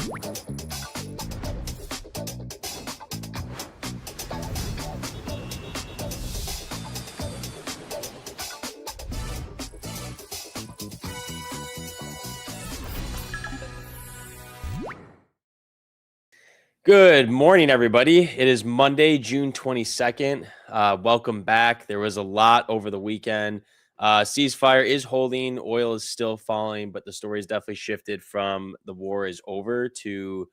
Good morning, everybody. It is Monday, June 22nd. Welcome back. There was a lot over the weekend. Ceasefire is holding. Oil is still falling, but the story has definitely shifted from the war is over to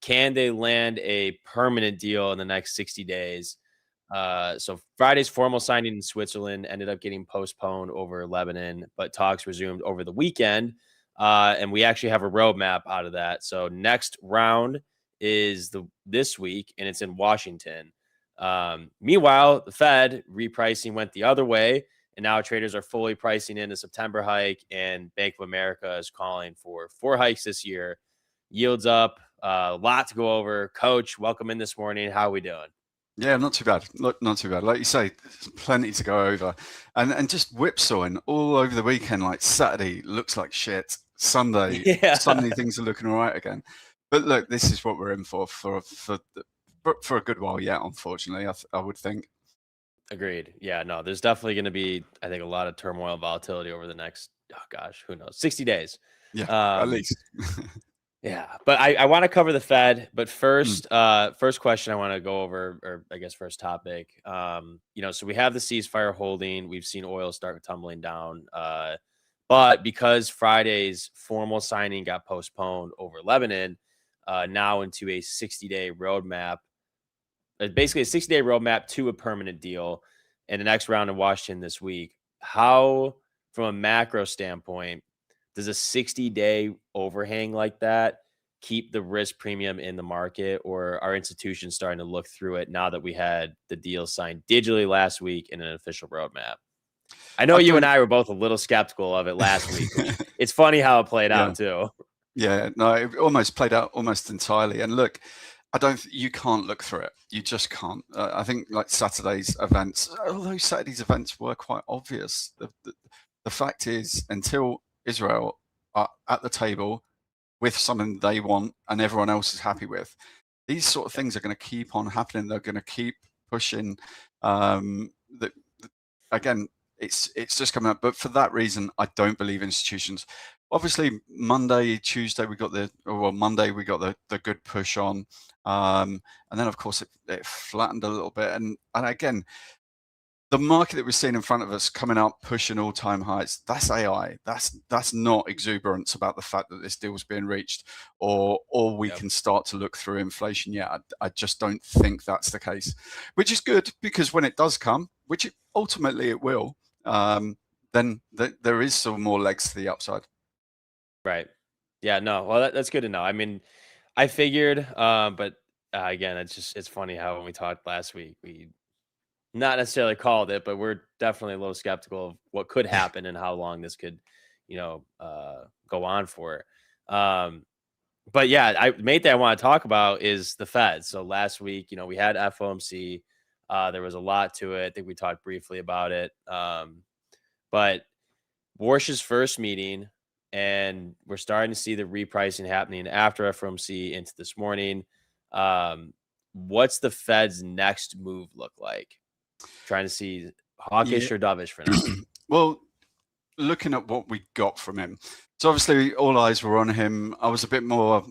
can they land a permanent deal in the next 60 days? So Friday's formal signing in Switzerland ended up getting postponed over Lebanon, but talks resumed over the weekend. And we actually have a roadmap out of that. So next round is this week, and it's in Washington. Meanwhile, the Fed repricing went the other way, and now traders are fully pricing in the September hike, and Bank of America is calling for 4 hikes this year. Yields up, a lot to go over. Coach, welcome in this morning. How are we doing? Yeah, not too bad. Not too bad. Like you say, there's plenty to go over, and just whipsawing all over the weekend. Like Saturday looks like shit. Sunday, suddenly things are looking all right again. But look, this is what we're in for a good while yet. Unfortunately, I would think. Agreed. Yeah, no, there's definitely going to be, I think, a lot of turmoil, volatility over the next, who knows, 60 days. Yeah, at least. Yeah, but I want to cover the Fed. But first, first question I want to go over, or I guess first topic. So we have the ceasefire holding. We've seen oil start tumbling down. But because Friday's formal signing got postponed over Lebanon, now into a 60-day roadmap, basically a 60-day roadmap to a permanent deal, and the next round in Washington this week. How, from a macro standpoint, does a 60-day overhang like that keep the risk premium in the market, or are institutions starting to look through it now that we had the deal signed digitally last week in an official roadmap? I know you and I were both a little skeptical of it last week. It's funny how it played out too. Yeah, no, it almost played out almost entirely. And look, you can't look through it. You just can't. I think like Saturday's events, although Saturday's events were quite obvious, the fact is, until Israel are at the table with something they want and everyone else is happy with, these sort of things are going to keep on happening. They're going to keep pushing. Again, it's just coming up. But for that reason, I don't believe institutions. Obviously, Monday, Tuesday, Monday we got the good push on, and then of course it flattened a little bit. And again, the market that we're seeing in front of us coming up, pushing all-time highs, that's AI. That's not exuberance about the fact that this deal's being reached, or we can start to look through inflation yet. I just don't think that's the case, which is good, because when it does come, which ultimately it will, then there is some more legs to the upside. Right. Yeah, no. Well, that's good to know. I mean, I figured, but again, it's funny how when we talked last week, we not necessarily called it, but we're definitely a little skeptical of what could happen and how long this could, go on for. But yeah, main thing I want to talk about is the Fed. So last week, we had FOMC. There was a lot to it. I think we talked briefly about it. But Warsh's first meeting, and we're starting to see the repricing happening after FOMC into this morning. What's the Fed's next move look like? Trying to see hawkish or dovish for now. Well, looking at what we got from him, so obviously all eyes were on him. I was a bit more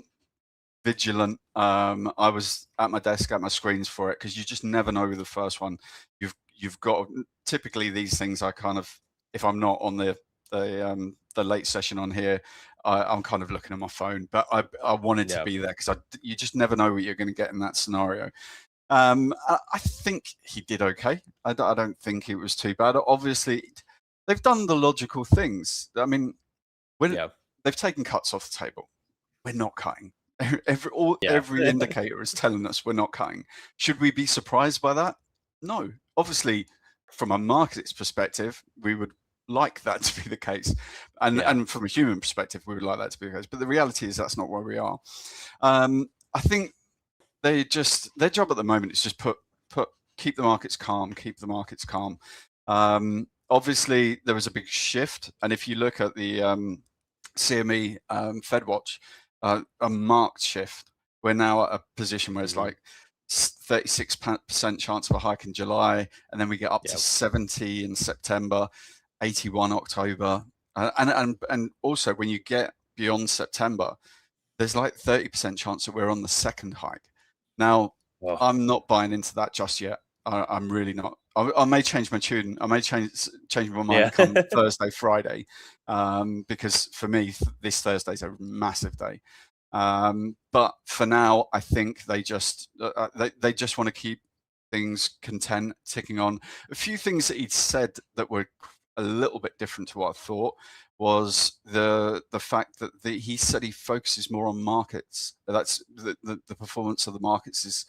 vigilant. I was at my desk, at my screens for it, because you just never know with the first one. You've got, typically these things, I kind of, if I'm not on the late session on here, I'm kind of looking at my phone, but I wanted to be there, because you just never know what you're going to get in that scenario. I think he did okay. I don't think it was too bad. Obviously, they've done the logical things. I mean, when they've taken cuts off the table, we're not cutting. Every indicator is telling us we're not cutting. Should we be surprised by that? No. Obviously, from a market's perspective, we would like that to be the case, and from a human perspective, we would like that to be the case. But the reality is that's not where we are. I think their job at the moment is just keep the markets calm, keep the markets calm. Obviously, there was a big shift, and if you look at the CME Fed Watch, a marked shift. We're now at a position where it's Mhm. like 36% chance of a hike in July, and then we get up to Yep. 70 in September, 81 October, and also when you get beyond September, there's like 30% chance that we're on the second hike. Now, Oh, I'm not buying into that just yet. I'm really not. I may change my tune. I may change my mind yeah. come Thursday, Friday, because for me, this Thursday's a massive day. But for now, I think they just want to keep things content, ticking on. A few things that he'd said that were a little bit different to what I thought was the fact that he said he focuses more on markets. That's the performance of the markets is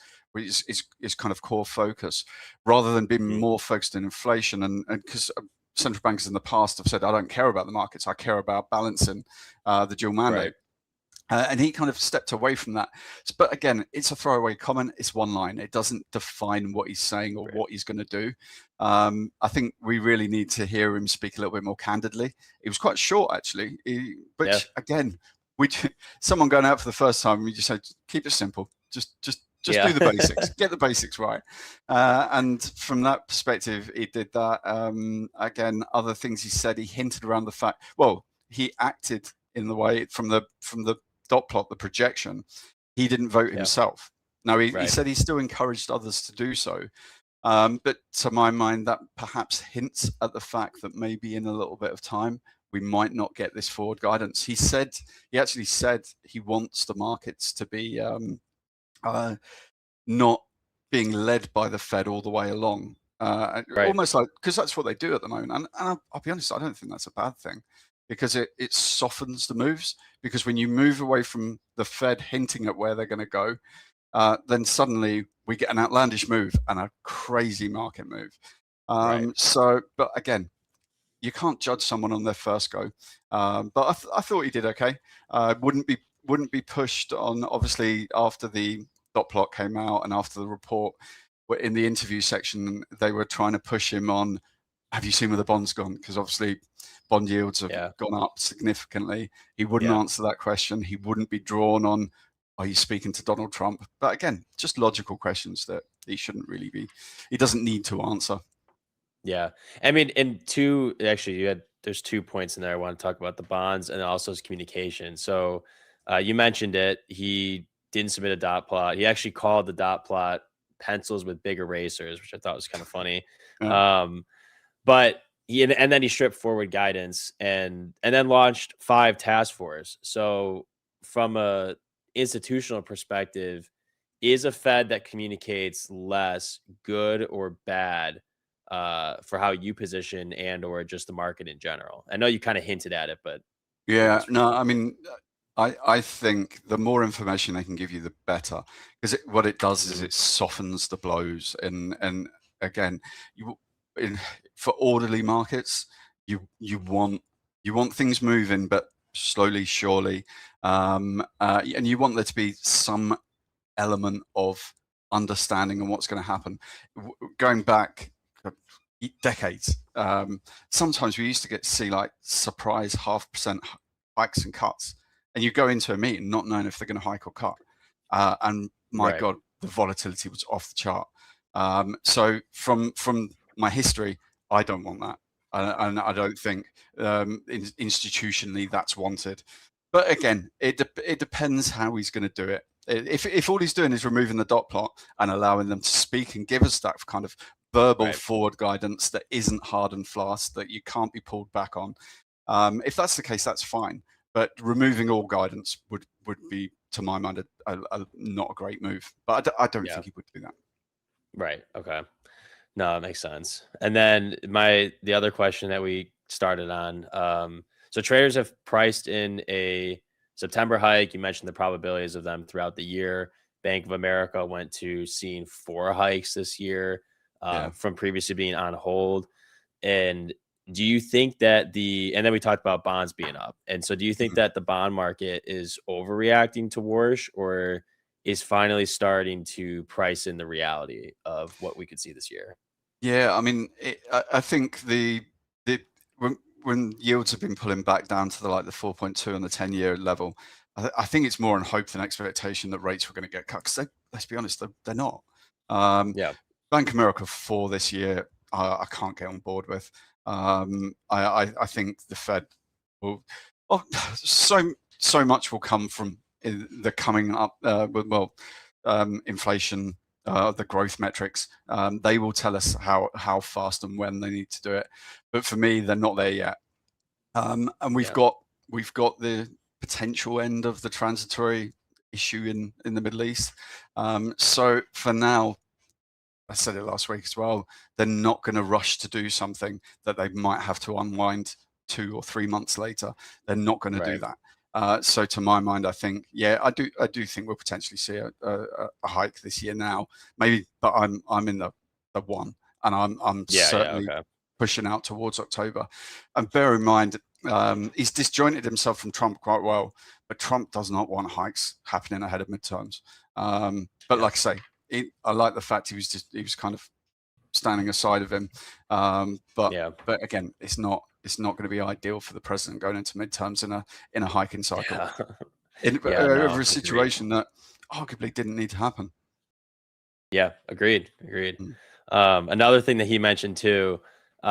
kind of core focus, rather than being Mhm. more focused on inflation. And because central banks in the past have said, I don't care about the markets, I care about balancing the dual mandate. Right. And he kind of stepped away from that. But again, it's a throwaway comment. It's one line. It doesn't define what he's saying or Right. what he's going to do. I think we really need to hear him speak a little bit more candidly. It was quite short, actually. Yeah. Again, someone going out for the first time, we just said, keep it simple. Just Yeah. do the basics. Get the basics right. And from that perspective, he did that. Again, other things he said, he hinted around the fact. Well, he acted in the way from the dot plot, the projection, he didn't vote Yeah. himself. Now, he Right. said he still encouraged others to do so. But to my mind, that perhaps hints at the fact that maybe in a little bit of time, we might not get this forward guidance. He actually said he wants the markets to be not being led by the Fed all the way along. Right. Almost like, because that's what they do at the moment. And I'll be honest, I don't think that's a bad thing, because it softens the moves. Because when you move away from the Fed hinting at where they're going to go, then suddenly we get an outlandish move and a crazy market move. Right. But again, you can't judge someone on their first go. But I thought he did okay. Wouldn't be pushed on. Obviously, after the dot plot came out and after the report, in the interview section, they were trying to push him on. Have you seen where the bond's gone? Because obviously, bond yields have Yeah. gone up significantly. He wouldn't Yeah. answer that question. He wouldn't be drawn on. Are you speaking to Donald Trump? But again, just logical questions that he shouldn't really be. He doesn't need to answer. Yeah. I mean, actually, there's 2 points in there I want to talk about: the bonds and also his communication. So, you mentioned it. He didn't submit a dot plot. He actually called the dot plot pencils with big erasers, which I thought was kind of funny. Yeah. Um, but and then he stripped forward guidance and then launched 5 task force. So, from a institutional perspective, is a Fed that communicates less good or bad for how you position and or just the market in general? I know you kind of hinted at it, but Yeah, curious from no, you. I mean, I think the more information they can give you, the better, because what it does is Mhm. it softens the blows. And again, you in, for orderly markets, you want things moving, but slowly, surely, and you want there to be some element of understanding on what's going to happen. Going back decades, sometimes we used to get to see like surprise 0.5% hikes and cuts, and you go into a meeting not knowing if they're going to hike or cut, and my Right. God, the volatility was off the chart. So from my history, I don't want that, and I don't think institutionally that's wanted. But again, it depends how he's going to do it. If all he's doing is removing the dot plot and allowing them to speak and give us that kind of verbal Right. forward guidance that isn't hard and fast, that you can't be pulled back on, if that's the case, that's fine. But removing all guidance would be, to my mind, not a great move. But I don't Yeah. think he would do that. Right. Okay. No, that makes sense. And then the other question that we started on, so traders have priced in a September hike. You mentioned the probabilities of them throughout the year. Bank of America went to seeing 4 hikes this year, Yeah. from previously being on hold. And do you think that and then we talked about bonds being up. And so do you think Mhm. that the bond market is overreacting to Warsh, or is finally starting to price in the reality of what we could see this year? Yeah, I mean, I think the when yields have been pulling back down to the 4.2 on the 10-year level, I think it's more in hope than expectation that rates were going to get cut, because let's be honest, they're not. Yeah. Bank of America for this year, I can't get on board with. I think the Fed will, so much will come from the coming up, inflation, the growth metrics. They will tell us how fast and when they need to do it. But for me, they're not there yet. And we've got the potential end of the transitory issue in the Middle East. So for now, I said it last week as well, they're not going to rush to do something that they might have to unwind 2 or 3 months later. They're not going to do that. So to my mind, I think, I do think we'll potentially see a hike this year now, maybe, but I'm in the one, and I'm certainly pushing out towards October. And bear in mind, he's disjointed himself from Trump quite well, but Trump does not want hikes happening ahead of midterms. But like I say, I like the fact he was kind of standing aside of him. But again, it's not going to be ideal for the president going into midterms in a hiking cycle over a situation that arguably didn't need to happen. Yeah, agreed. Another thing that he mentioned too,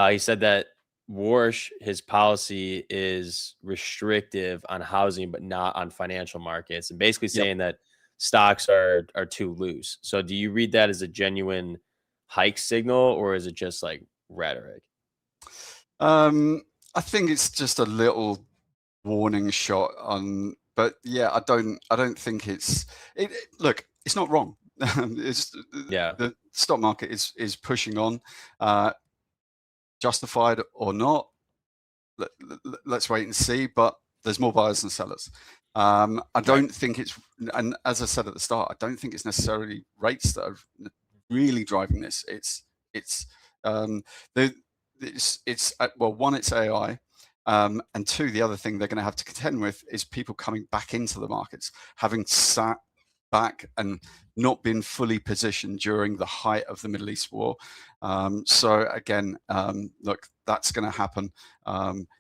he said that Warsh, his policy is restrictive on housing, but not on financial markets, and basically saying that stocks are too loose. So do you read that as a genuine hike signal, or is it just like rhetoric? I think it's just a little warning shot on, but I don't think look, it's not wrong. The stock market is pushing on, justified or not. Let's wait and see, but there's more buyers than sellers. I don't think it's, and as I said at the start, I don't think it's necessarily rates that are really driving this. It's one, it's AI, and two, the other thing they're going to have to contend with is people coming back into the markets, having sat back and not been fully positioned during the height of the Middle East war. So again, look, that's going to happen.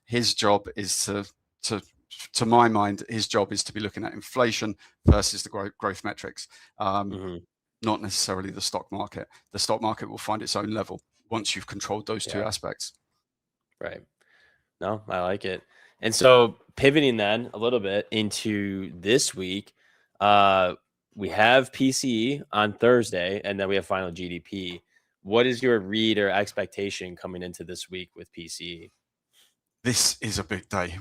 His job is to my mind, his job is to be looking at inflation versus the growth metrics, not necessarily the stock market. The stock market will find its own level once you've controlled those two aspects. Right. No, I like it. And so pivoting then a little bit into this week, we have PCE on Thursday, and then we have final GDP. What is your read or expectation coming into this week with PCE? This is a big day.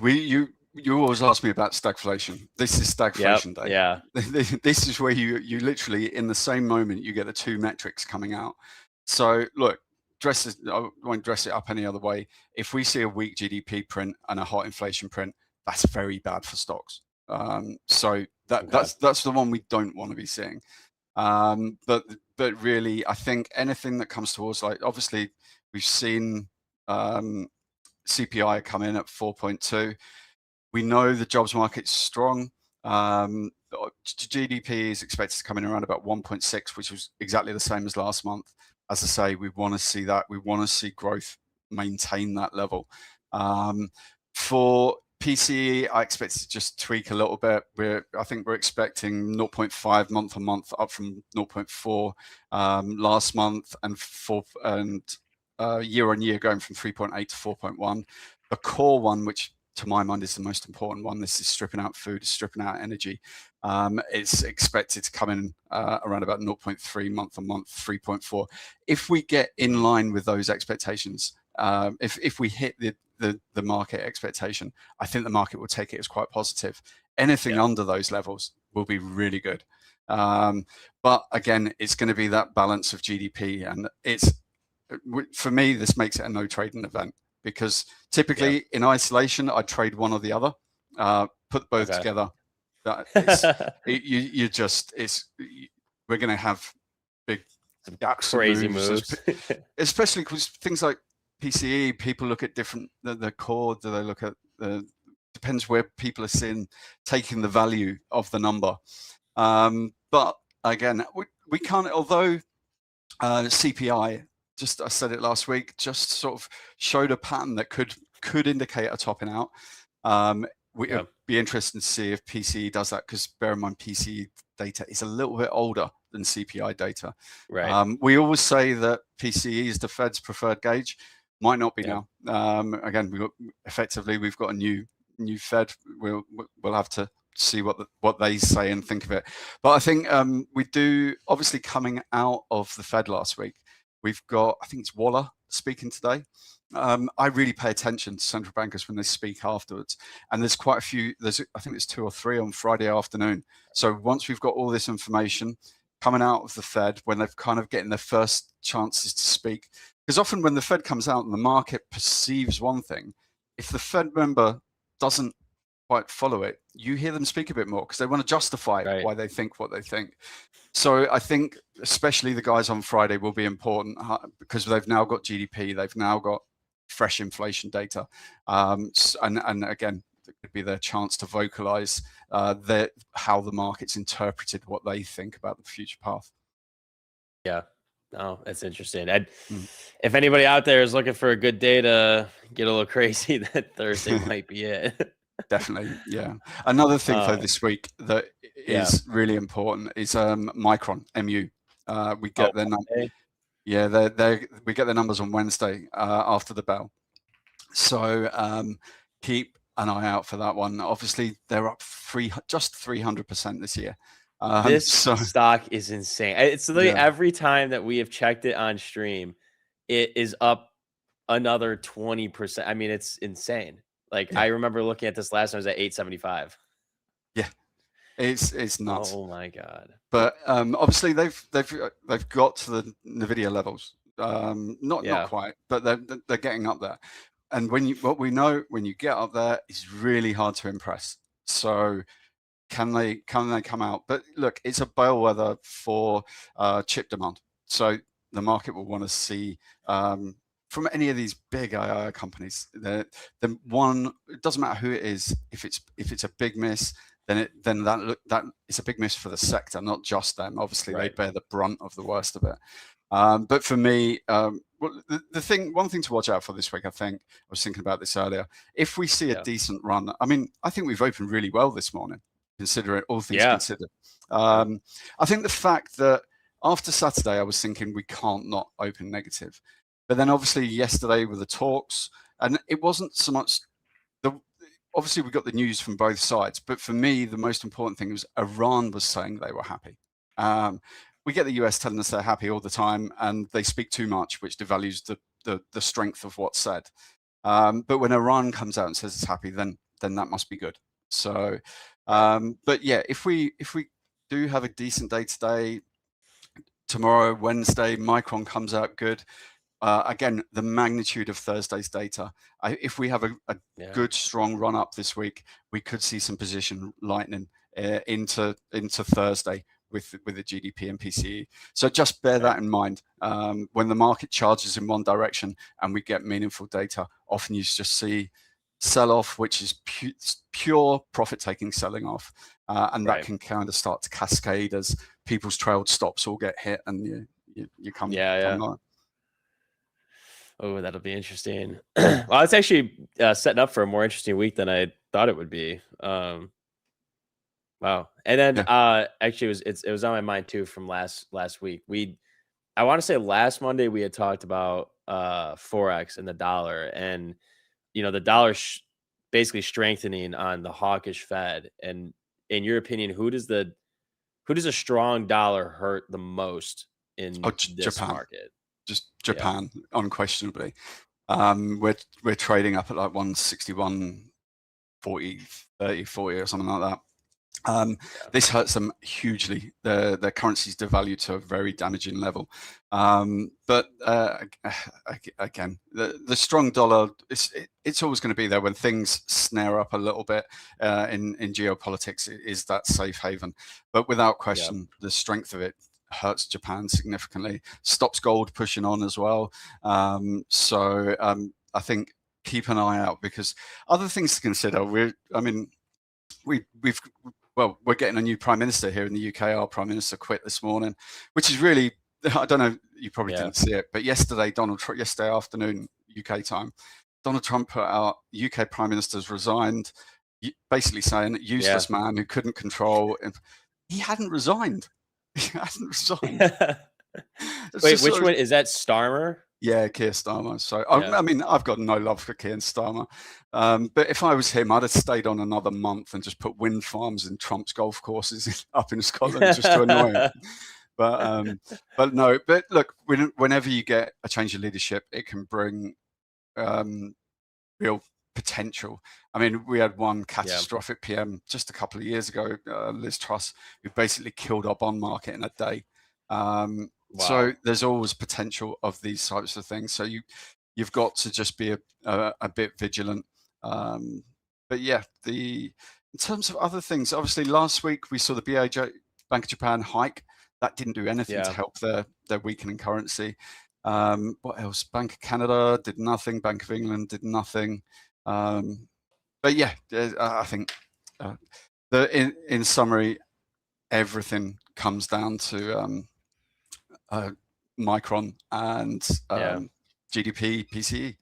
You always ask me about stagflation. This is stagflation day. Yeah. This is where you literally, in the same moment, you get the two metrics coming out. So look, I won't dress it up any other way. If we see a weak GDP print and a hot inflation print, that's very bad for stocks. So that's the one we don't want to be seeing. But really, I think anything that comes towards, like, obviously we've seen CPI come in at 4.2. We know the jobs market's strong. GDP is expected to come in around about 1.6, which was exactly the same as last month. As I say, we want to see that. We want to see growth maintain that level. For PCE, I expect it to just tweak a little bit. I think we're expecting 0.5 month on month, up from 0.4 last month, and year on year going from 3.8 to 4.1. The core one, which to my mind is the most important one, this is stripping out food, stripping out energy. It's expected to come in around about 0.3 month on month, 3.4. If we get in line with those expectations, if we hit the market expectation, I think the market will take it as quite positive. Anything under those levels will be really good. But again, it's going to be that balance of GDP, and for me, this makes it a no trading event, because typically in isolation, I'd trade one or the other. Put both together. We're going to have big crazy moves. Especially because things like PCE, people look at the core. Do they look at depends where people are taking the value of the number. But again, we can't, although CPI, I said it last week, just sort of showed a pattern that could indicate a topping out. it'd be interesting to see if PCE does that, because bear in mind PCE data is a little bit older than CPI data. Right. We always say that PCE is the Fed's preferred gauge. Might not be now. Again, we've got a new Fed. We'll have to see what they say and think of it. But I think we do, obviously, coming out of the Fed last week, we've got, I think it's Waller speaking today. I really pay attention to central bankers when they speak afterwards, and there's quite a few. I think there's 2 or 3 on Friday afternoon. So once we've got all this information coming out of the Fed, when they've kind of getting their first chances to speak, because often when the Fed comes out and the market perceives one thing, if the Fed member doesn't quite follow it, you hear them speak a bit more because they want to justify why they think what they think. So I think especially the guys on Friday will be important, because they've now got GDP, they've now got fresh inflation data, and again, it could be their chance to vocalize how the market's interpreted what they think about the future path. Yeah. Oh, that's interesting. If anybody out there is looking for a good day to get a little crazy, that Thursday might be it. Definitely, yeah. Another thing for this week that is really important is Micron, MU. We get their numbers. Yeah, we get their numbers on Wednesday after the bell. So keep an eye out for that one. Obviously, they're up just 300% this year. This stock is insane. It's literally every time that we have checked it on stream, it is up another 20%. I mean, it's insane. Like I remember looking at this last time, it was at 875. Yeah, it's nuts. Oh my god! But obviously they've got to the Nvidia levels. Not quite, but they're getting up there. And what we know, when you get up there, it's really hard to impress. So can they come out? But look, it's a bellwether for chip demand. So the market will want to see from any of these big AI companies, it doesn't matter who it is. If it's a big miss, then that it's a big miss for the sector, not just them. Obviously, they bear the brunt of the worst of it. But for me, one thing to watch out for this week, I was thinking about this earlier. If we see a decent run, I mean, I think we've opened really well this morning, considering all things considered. I think the fact that after Saturday, I was thinking we can't not open negative. But then obviously yesterday with the talks, and it wasn't so much obviously we got the news from both sides, but for me, the most important thing was Iran was saying they were happy. We get the US telling us they're happy all the time, and they speak too much, which devalues the strength of what's said. But when Iran comes out and says it's happy, then that must be good. So, but yeah, if we do have a decent day today, tomorrow, Wednesday, Micron comes out good. Again, the magnitude of Thursday's data. If we have a good, strong run up this week, we could see some position lightening into Thursday with the GDP and PCE. So just bear that in mind. When the market charges in one direction and we get meaningful data, often you just see sell off, which is pure profit taking selling off, and that can kind of start to cascade as people's trailed stops all get hit and you come on. Oh, that'll be interesting. Well, it's actually setting up for a more interesting week than I thought it would be. Wow. And then actually it was on my mind too from last week. I want to say last Monday we had talked about Forex and the dollar, and the dollar basically strengthening on the hawkish Fed. And in your opinion, who does a strong dollar hurt the most in this market? Just Japan, unquestionably. We're trading up at like 161.40, 30, 40 or something like that. This hurts them hugely. Their currency's devalued to a very damaging level. But again, the strong dollar, it's always going to be there when things snare up a little bit in geopolitics. It is that safe haven. But without question, the strength of it hurts Japan significantly, stops gold pushing on as well. So I think keep an eye out, because other things to consider. We're getting a new prime minister here in the UK. Our prime minister quit this morning, which is really, I don't know, you probably didn't see it, but yesterday afternoon UK time, Donald Trump put out UK prime minister's resigned. basically saying Yeah. useless man who couldn't control. And he hadn't resigned. He hadn't resigned. It's Wait, just which sort of, one is that? Starmer? yeah, Keir Starmer. So Yeah. I mean, I've got no love for Keir Starmer, but if I was him, I'd have stayed on another month and just put wind farms in Trump's golf courses up in Scotland just to annoy him. But no. But look, whenever you get a change of leadership, it can bring real potential. I mean, we had one Yeah. catastrophic PM just a couple of years ago, Liz Truss, who basically killed our bond market in a day. So Wow. there's always potential of these types of things. So you've got to just be a bit vigilant. But yeah, in terms of other things, obviously last week we saw the Bank of Japan hike. That didn't do anything to Yeah. help their weakening currency. What else? Bank of Canada did nothing. Bank of England did nothing. But yeah, I think in summary, everything comes down to Micron and Yeah. GDP, PCE.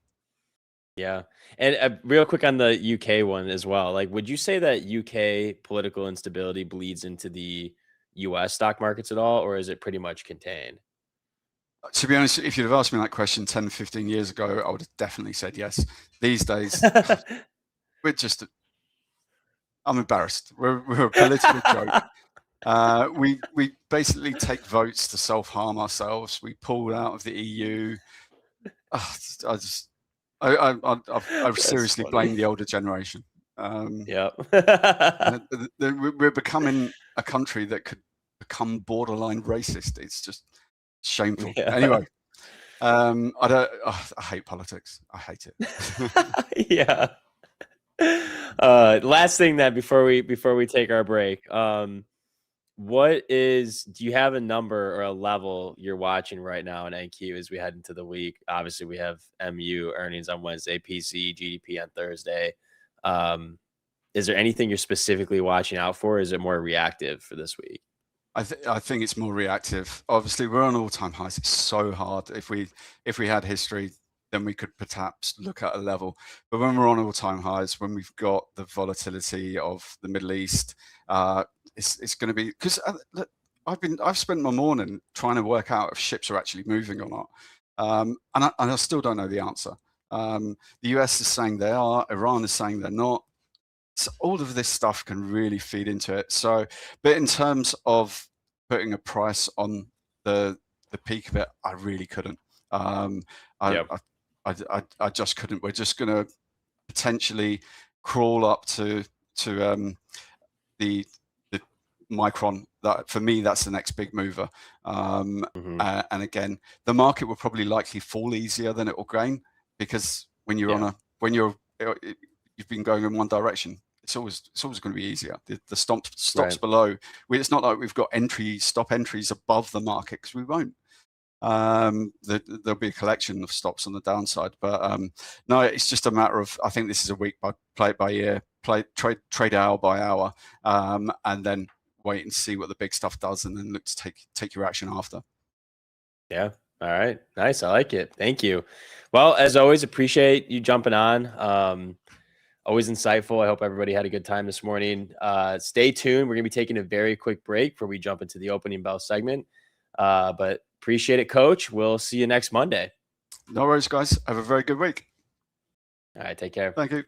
Yeah. And real quick on the UK one as well. Like, would you say that UK political instability bleeds into the US stock markets at all, or is it pretty much contained? To be honest, if you'd have asked me that question 10, 15 years ago, I would have definitely said yes. These days, we're just, I'm embarrassed. We're a political joke. We basically take votes to self-harm ourselves. We pulled out of the EU. I just, I That's seriously funny. blame the older generation. Yep. We're becoming a country that could become borderline racist. It's just shameful. Yeah. Anyway, I don't. Oh, I hate politics. I hate it. Yeah. Last thing that before we take our break, do you have a number or a level you're watching right now in NQ as we head into the week? Obviously, we have MU earnings on Wednesday, PC, GDP on Thursday. Um, is there anything you're specifically watching out for? Or is it more reactive for this week? I think it's more reactive. Obviously, we're on all-time highs. It's so hard. If we had history, then we could perhaps look at a level. But when we're on all-time highs, when we've got the volatility of the Middle East, it's going to be because I've spent my morning trying to work out if ships are actually moving or not, and I still don't know the answer. The US is saying they are. Iran is saying they're not. So all of this stuff can really feed into it. So, but in terms of putting a price on the peak of it, I really couldn't. Um, I, Yep. I just couldn't. We're just going to potentially crawl up to the the micron. That for me, that's the next big mover. Hmm. And again, the market will probably likely fall easier than it will gain because when you're Yeah. you've been going in one direction. It's always going to be easier. The stops Right. below. It's not like we've got stop entries above the market because we won't. There'll be a collection of stops on the downside, but no, it's just a matter of. I think this is a week by play it by ear, trade hour by hour, and then wait and see what the big stuff does, and then look to take your action after. Yeah. All right. Nice. I like it. Thank you. Well, as always, appreciate you jumping on. Always insightful. I hope everybody had a good time this morning. Stay tuned. We're going to be taking a very quick break before we jump into the opening bell segment. But appreciate it, Coach. We'll see you next Monday. No worries, guys. Have a very good week. All right. Take care. Thank you.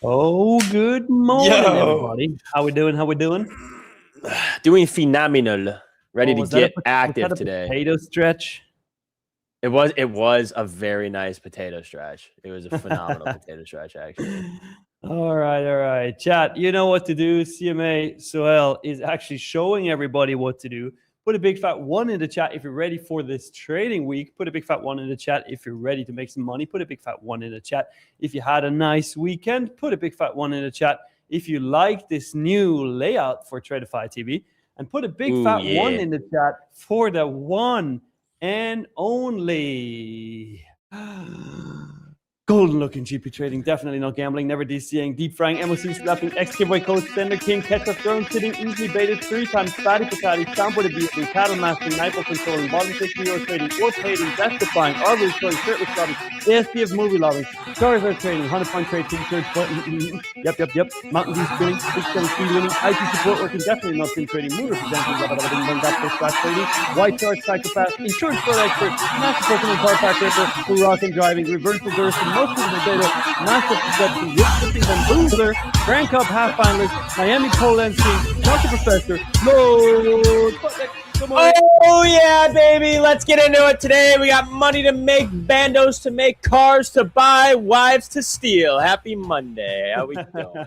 Oh, good morning, everybody. How we doing? How we doing? Doing phenomenal. Ready to Was that get active was that a today. potato stretch? It was a very nice potato stretch. It was a phenomenal potato stretch, actually. All right. Chat, you know what to do. CMA Soel is actually showing everybody what to do. Put a big fat one in the chat if you're ready for this trading week. Put a big fat one in the chat if you're ready to make some money. Put a big fat one in the chat if you had a nice weekend. Put a big fat one in the chat if you like this new layout for Tradeify TV. And put a big fat one in the chat for the one and only golden looking GP trading, definitely not gambling, never DCing, deep frying, MOC slapping, X giveaway code, Sender King, catch up throne, sitting easily baited 3 times, fatty patati, soundboard abusing, paddle mastering, knife controlling, bottom 6 euro trading, or trading, death defying, arbitrary showing, shirtless robbing, ASPF movie loving, Charizard trading, 100-point trade, signature, yep, Mountain Dew spinning, big spinning, speed winning, IT support working, definitely not fin trading, mood representing, trading, white charge, psychopath, insurance fraud expert, massive Pokemon car pack ripper, who rocking driving, reverse reversing, most of the data, massive deception, rip flipping bamboozler, Grand Cup half finalist, Miami pole lens king, Dr. Professor, Lord. Oh yeah, baby! Let's get into it today. We got money to make, bandos to make, cars to buy, wives to steal. Happy Monday! How we doing?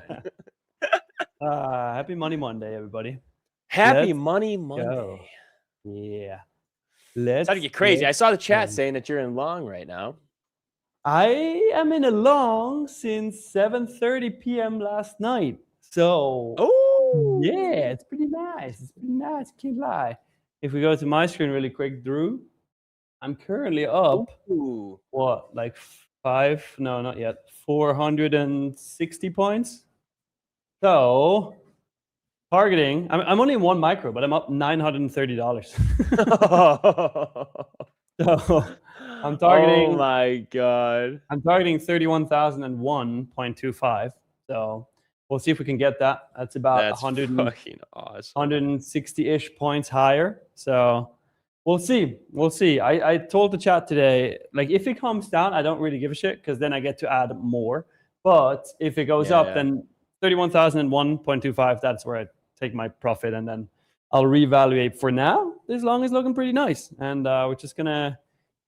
Happy Money Monday, everybody. Happy Money Monday. Go. Yeah. It's starting to get crazy. I saw the chat saying that you're in long right now. I am in a long since 7:30 p.m. last night. So, yeah, it's pretty nice. Can't lie. If we go to my screen really quick, Drew, I'm currently up. Ooh. What, like 460 points. So, targeting. I'm only in one micro, but I'm up $930. So I'm targeting. Oh my god! I'm targeting 31,001.25. So we'll see if we can get that. That's about 100 fucking awesome. 160-ish points higher. So we'll see. I told the chat today, like if it comes down, I don't really give a shit because then I get to add more. But if it goes up, then 31,001.25. That's where I take my profit, and then I'll reevaluate. For now, this long is looking pretty nice, and we're just gonna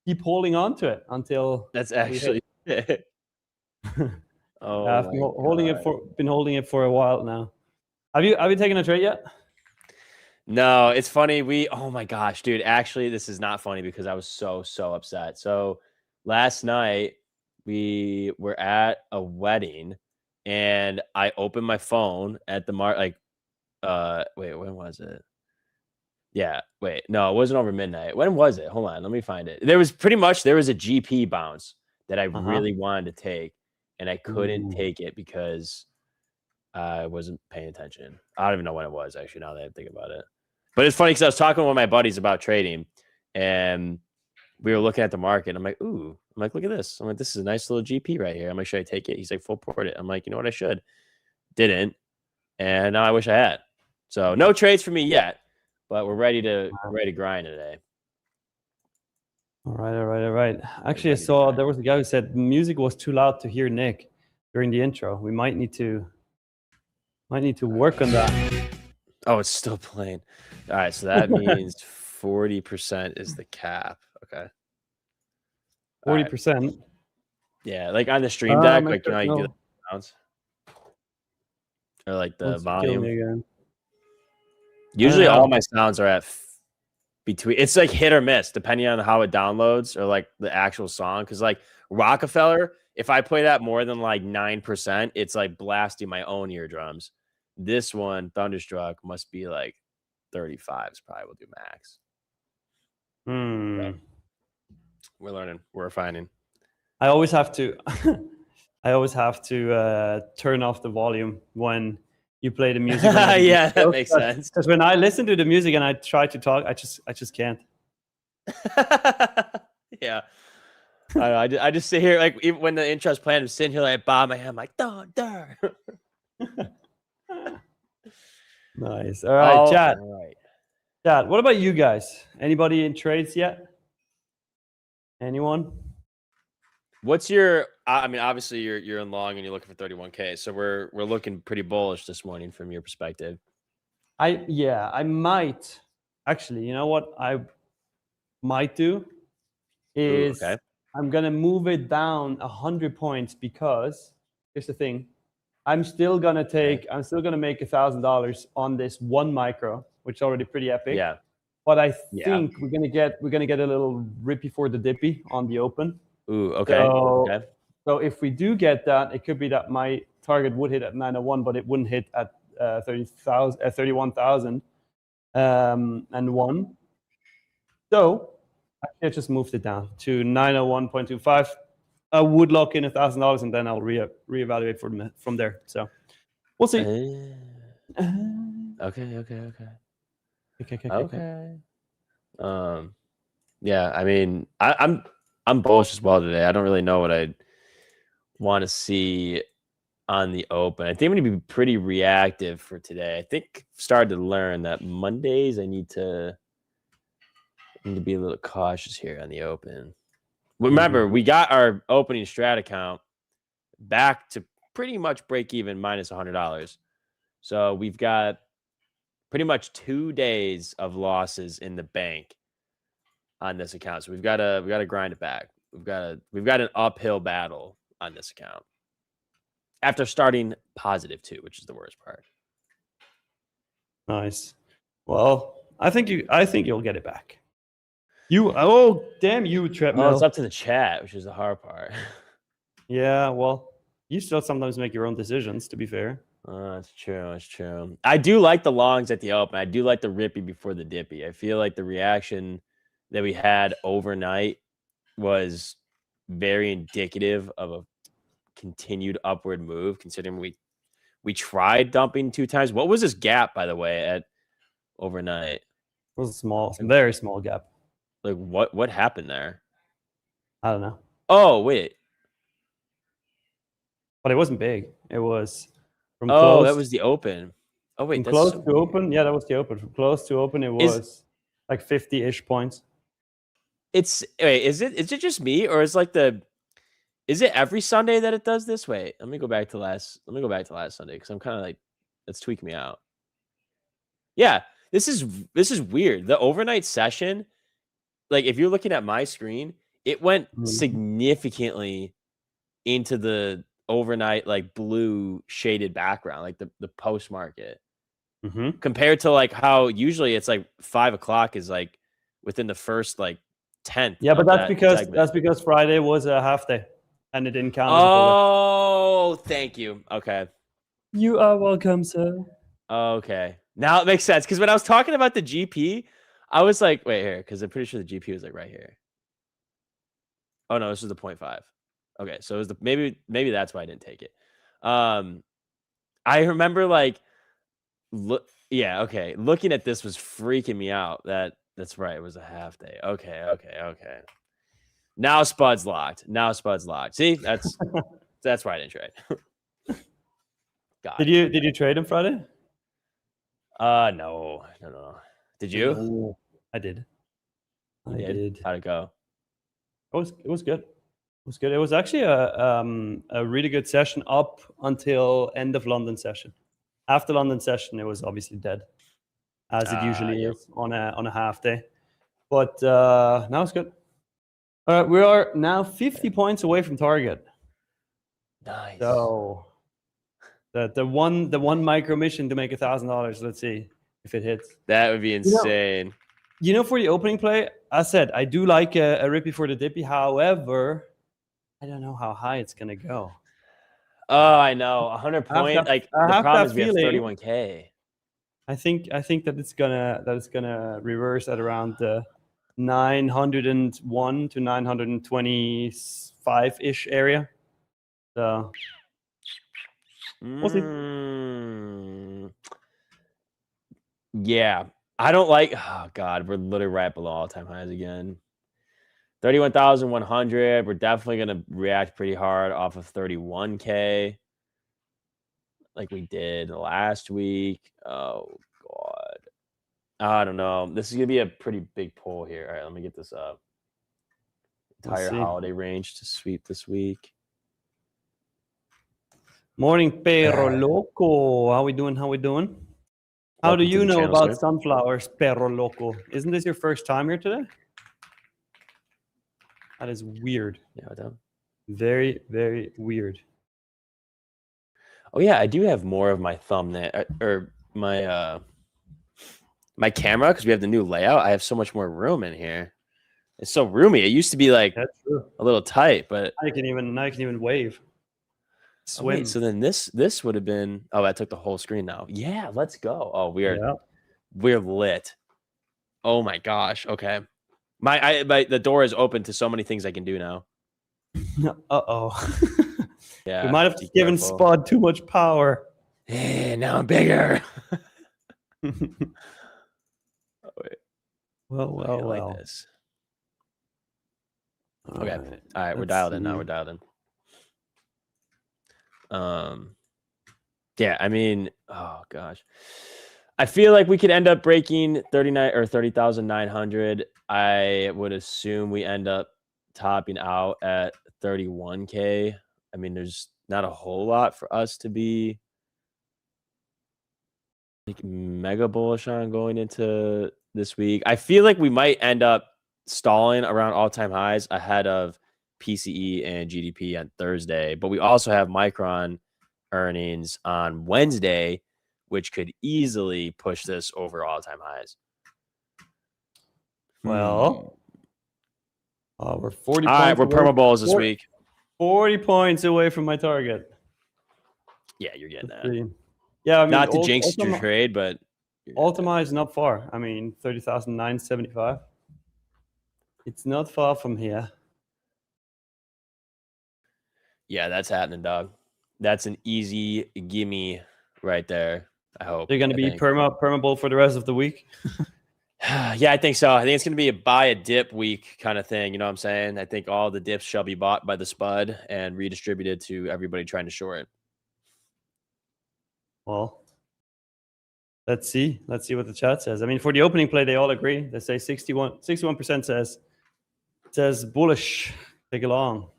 keep holding on to it until that's actually it. Oh, I've been holding it for a while now. Have you taken a trade yet? No, it's funny. Oh my gosh, dude. Actually, this is not funny because I was so upset. So last night we were at a wedding, and I opened my phone at the wait, when was it? Yeah, wait, no, it wasn't over midnight. When was it? Hold on, let me find it. There was a GP bounce that I really wanted to take, and I couldn't take it because I wasn't paying attention. I don't even know when it was, actually, now that I think about it. But it's funny because I was talking with my buddies about trading, and we were looking at the market. And I'm like, ooh, look at this. I'm like, this is a nice little GP right here. I'm like, should I take it? He's like, full port it. I'm like, you know what, I should. Didn't. And now I wish I had. So no trades for me yet, but we're ready to grind today. All right. Actually, I saw there was a guy who said music was too loud to hear Nick during the intro. We might need to work on that. Oh, it's still playing. All right, so that means 40% is the cap. Okay. 40%. Right. Yeah, like on the stream deck, like you do the sounds. Or like the volume. Usually all my sounds are at between. It's like hit or miss depending on how it downloads or like the actual song. Because like Rockefeller, if I play that more than like 9%, it's like blasting my own eardrums. This one, Thunderstruck, must be like 35s. Probably will do max. So, we're learning. We're refining. I always have to. Turn off the volume when you play the music. Yeah, that makes sense. Because when I listen to the music and I try to talk, I just can't. Yeah. I just sit here, like, even when the intro's playing, I'm sitting here like bob my head. I'm like, duh. Nice. All right, chat. Chat. What about you guys? Anybody in trades yet? Anyone? What's your? I mean, obviously you're in long and you're looking for 31K. So we're looking pretty bullish this morning from your perspective. I might actually. You know what I might do Ooh, is okay. I'm gonna move it down 100 points because here's the thing. I'm still gonna make $1,000 on this one micro, which is already pretty epic. Yeah. But I Yeah. think we're gonna get a little rippy for the dippy on the open. Ooh, okay. So, Okay. so if we do get that, it could be that my target would hit at 901, but it wouldn't hit at 31,000 and one. So I just moved it down to 901.25. I would lock in $1,000 and then I'll reevaluate from there. So we'll see. Okay. Okay. Yeah, I mean, I'm bullish as well today. I don't really know what I want to see on the open. I think I'm gonna be pretty reactive for today. I think I've started to learn that Mondays I need to be a little cautious here on the open. Remember, we got our opening strat account back to pretty much break even minus $100. So we've got pretty much 2 days of losses in the bank on this account. So we got to grind it back. We've got an uphill battle on this account after starting positive too, which is the worst part. Nice. Well, I think you'll get it back. Oh damn you, treadmill. Well, it's up to the chat, which is the hard part. Yeah, well, you still sometimes make your own decisions, to be fair. That's true. That's true. I do like the longs at the open. I do like the rippy before the dippy. I feel like the reaction that we had overnight was very indicative of a continued upward move, considering we tried dumping 2 times. What was this gap, by the way, at overnight? It was a small, very small gap. Like what happened there? I don't know. Oh, wait. But it wasn't big. It was from close. close. That was the open. Oh, wait. From close to open. Yeah, that was the open. From close to open, it was like 50-ish points. Is it just me, or is it every Sunday that it does this? Wait, let me go back to last Sunday because I'm kind of like, it's tweaking me out. Yeah, this is weird. The overnight session, like if you're looking at my screen, it went significantly into the overnight like blue shaded background, like the post market, compared to like how usually it's like 5 o'clock is like within the first like 10th. Yeah, but that's because Friday was a half day and it didn't count. Oh, thank you. Okay. You are welcome, sir. Okay. Now it makes sense. Because when I was talking about the GP, I was like, wait here, because I'm pretty sure the GP was like right here. Oh no, this is the 0.5. Okay, so it was maybe that's why I didn't take it. I remember like looking at this was freaking me out. That's right, it was a half day. Okay. Now Spud's locked. See, that's why I didn't trade. God. Did you trade him Friday? No. Did you? No, I did. I did. How'd it go? It was good. It was good. It was actually a really good session up until end of London session. After London session, it was obviously dead, as it usually is on a half day. But now it's good. All right, we are now 50 points away from target. Nice. So the one micro mission to make $1,000. Let's see if it hits. That would be insane. You know, for the opening play, I said I do like a rippy for the dippy. However, I don't know how high it's gonna go. Oh, I know. 100 point. The problem is we have 31K. I think that it's gonna reverse at around the 901 to 925 ish area. So we'll see. Yeah, I don't like. Oh God, we're literally right below all-time highs again. 31,100. We're definitely gonna react pretty hard off of 31K, like we did last week. Oh God, I don't know. This is gonna be a pretty big pull here. All right, let me get this up. entire see. holiday range to sweep this week. Morning, Perro Loco. How we doing? How Welcome do to you the know channel, about sir. sunflowers, Perro Loco? Isn't this your first time here today? That is weird. Yeah, done. Very, very weird. Oh yeah, I do have more of my thumbnail or my my camera because we have the new layout. I have so much more room in here. It's so roomy. It used to be like That's true. a little tight, but I can even wave. oh, Swim. wait, so then this would have been. Oh, I took the whole screen now. Yeah, let's go. Oh, we're lit. Oh my gosh. Okay, the door is open to so many things I can do now. Uh-oh. Yeah, We might have be given careful. Spud too much power. Hey, now I'm bigger. Oh, wait. Well, Okay, I like this. Okay. All right, we're dialed in now. We're dialed in. Yeah, I mean, oh gosh. I feel like we could end up breaking 39 or 30,900. I would assume we end up topping out at 31K. I mean, there's not a whole lot for us to be like mega bullish on going into this week. I feel like we might end up stalling around all-time highs ahead of PCE and GDP on Thursday, but we also have Micron earnings on Wednesday, which could easily push this over all-time highs. Well, we're 40 all right, points we're away. perma bulls this week. 40 points away from my target. Yeah, you're getting that. Yeah, I mean, not to jinx your trade, but Ultima is not far. I mean, 30,975. It's not far from here. Yeah, that's happening, dog. That's an easy gimme right there. I hope. They're going to be perma bull for the rest of the week. Yeah, I think so. I think it's going to be a buy a dip week kind of thing. You know what I'm saying? I think all the dips shall be bought by the Spud and redistributed to everybody trying to short it. Well, let's see. Let's see what the chat says. I mean, for the opening play, they all agree. They say 61% says bullish. Take it long.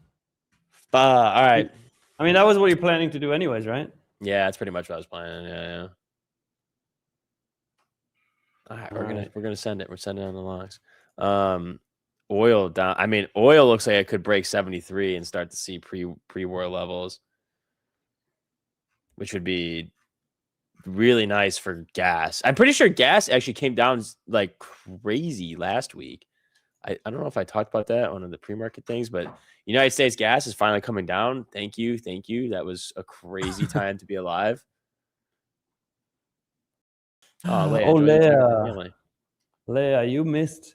All right. I mean, that was what you're planning to do anyways, right? Yeah, that's pretty much what I was planning. Yeah. All right, we're gonna send it. We're sending it on the logs. Oil down. I mean, oil looks like it could break 73 and start to see pre-war levels, which would be really nice for gas. I'm pretty sure gas actually came down like crazy last week. I don't know if I talked about that on one of the pre-market things, but United States gas is finally coming down. Thank you. That was a crazy time to be alive. Leia, you missed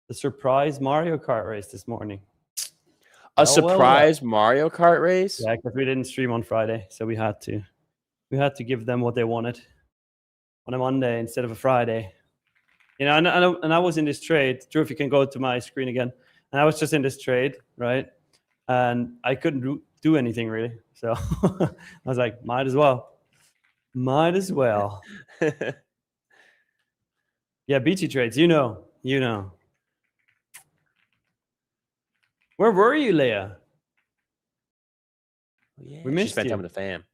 the surprise Mario Kart race this morning. A surprise Mario Kart race? Yeah, because we didn't stream on Friday, so we had to give them what they wanted on a Monday instead of a Friday. You know, and I was in this trade. Drew, if you can go to my screen again. And I was just in this trade, right? And I couldn't do anything really. So I was like, might as well. Yeah, BT trades, you know. Where were you, Leia? Yeah, we missed she spent you. time with the fam.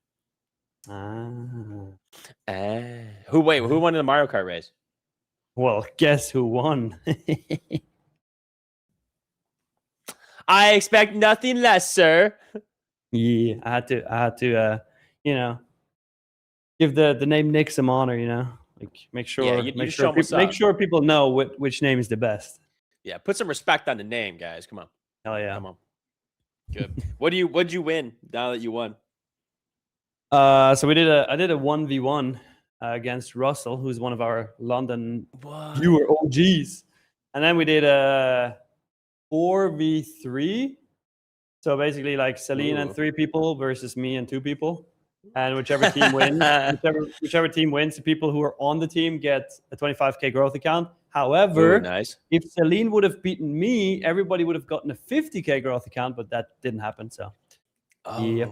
Who won in the Mario Kart race? Well, guess who won? I expect nothing less, sir. Yeah, I had to, you know, give the name Nick some honor, you know, like make sure people know which name is the best. Yeah, put some respect on the name, guys. Come on. Hell yeah. Come on. Good. What'd you win now that you won? So I did a 1v1 against Russell, who's one of our London viewer OGs, and then we did a 4v3. So basically, like Celine and 3 people versus me and 2 people, and whichever team wins, whichever team wins, the people who are on the team get a 25K growth account. However, if Celine would have beaten me, everybody would have gotten a 50K growth account, but that didn't happen. So, yeah.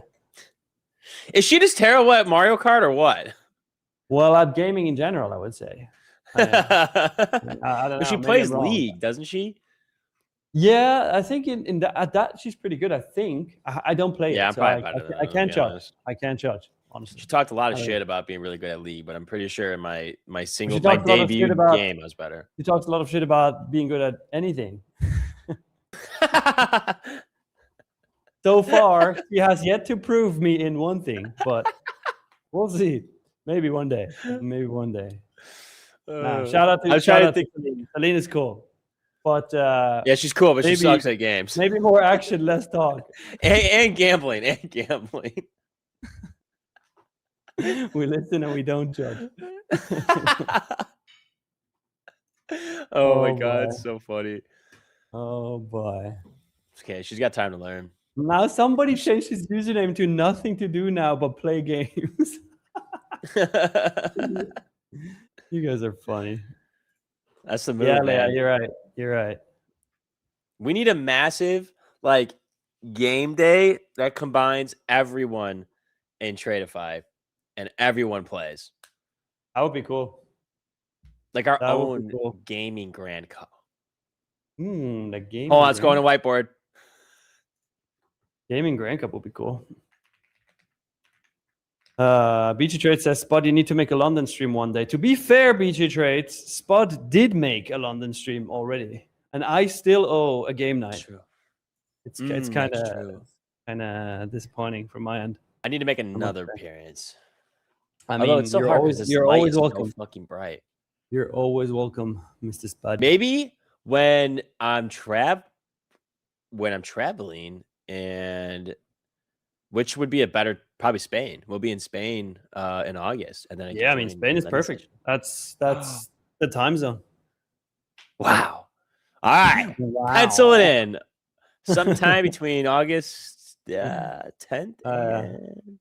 Is she just terrible at Mario Kart or what? Well, at gaming in general, I would say. I don't know. She plays League, doesn't she? Yeah, I think in that at that she's pretty good. I think I don't play Yeah, it, I'm so probably better than I her, to can't be judge. honest. I can't judge, honestly. She talked a lot of I don't shit know. about being really good at League, but I'm pretty sure in my my She talks a lot of shit debut about. game I was better. She talks a lot of shit about being good at anything. So far, she has yet to prove me in one thing, but we'll see. Maybe one day. Maybe one day. Nah, shout out I was trying to to think. Celine. Celine is cool, but Yeah, she's cool, but she maybe sucks at games. maybe more action, less talk. and gambling, and gambling. We listen and we don't judge. Oh my Oh, god, boy. it's so funny. Oh boy. Okay, she's got time to learn. Now somebody changed his username to nothing to do now but play games. You guys are funny. That's the move, Yeah, man. you're right. You're right. We need a massive like game day that combines everyone in Tradeify and everyone plays. That would be cool. Like our That would be own cool. gaming Grand Cup. The gaming. Hold on, let's go on a whiteboard. Gaming Grand Cup would be cool. BG Trade says, Spud, you need to make a London stream one day. To be fair, BG Trades, Spud did make a London stream already, and I still owe a game night. True. It's That's kind true. of disappointing from my end. I need to make another appearance. I Although mean, it's so you're hard always, because you're light always is welcome. so fucking bright. You're always welcome, Mr. Spud. Maybe when I'm traveling, and which would be a better, probably Spain. We'll be in Spain in August, and then Yeah, I mean, Spain is perfect. That's the time zone. Wow. All right, Wow. pencil it in. Sometime between August 10th and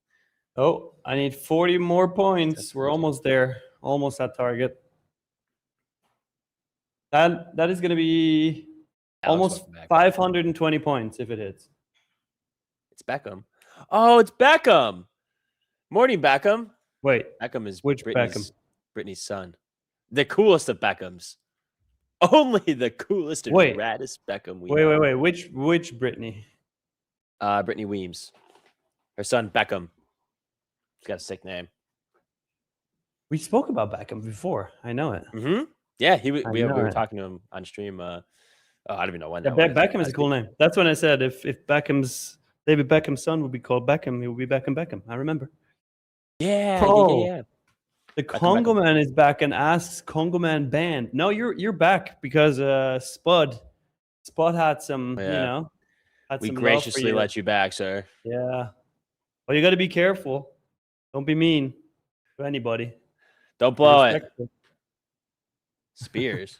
Oh, I need 40 more points. We're almost there. Almost at target. That is going to be almost 520 points if it hits. It's Beckham. Oh, it's Beckham. Morning, Beckham. Wait, Beckham is which Beckham? Brittany's son. The coolest of Beckhams. Only the coolest and raddest Beckham we know. Wait. Which Brittany? Brittany Weems. Her son, Beckham. He's got a sick name. We spoke about Beckham before. I know it. Mm-hmm. Yeah, we were talking to him on stream. I don't even know when that was. Beckham is a cool name. That's when I said if David Beckham's son would be called Beckham, he would be Beckham. I remember. Yeah. The Congo Man is back and asks Congo Man banned. No, you're back because Spud had some, we graciously let you back, sir. Yeah. Well, you got to be careful. Don't be mean to anybody. Don't blow it. Spears.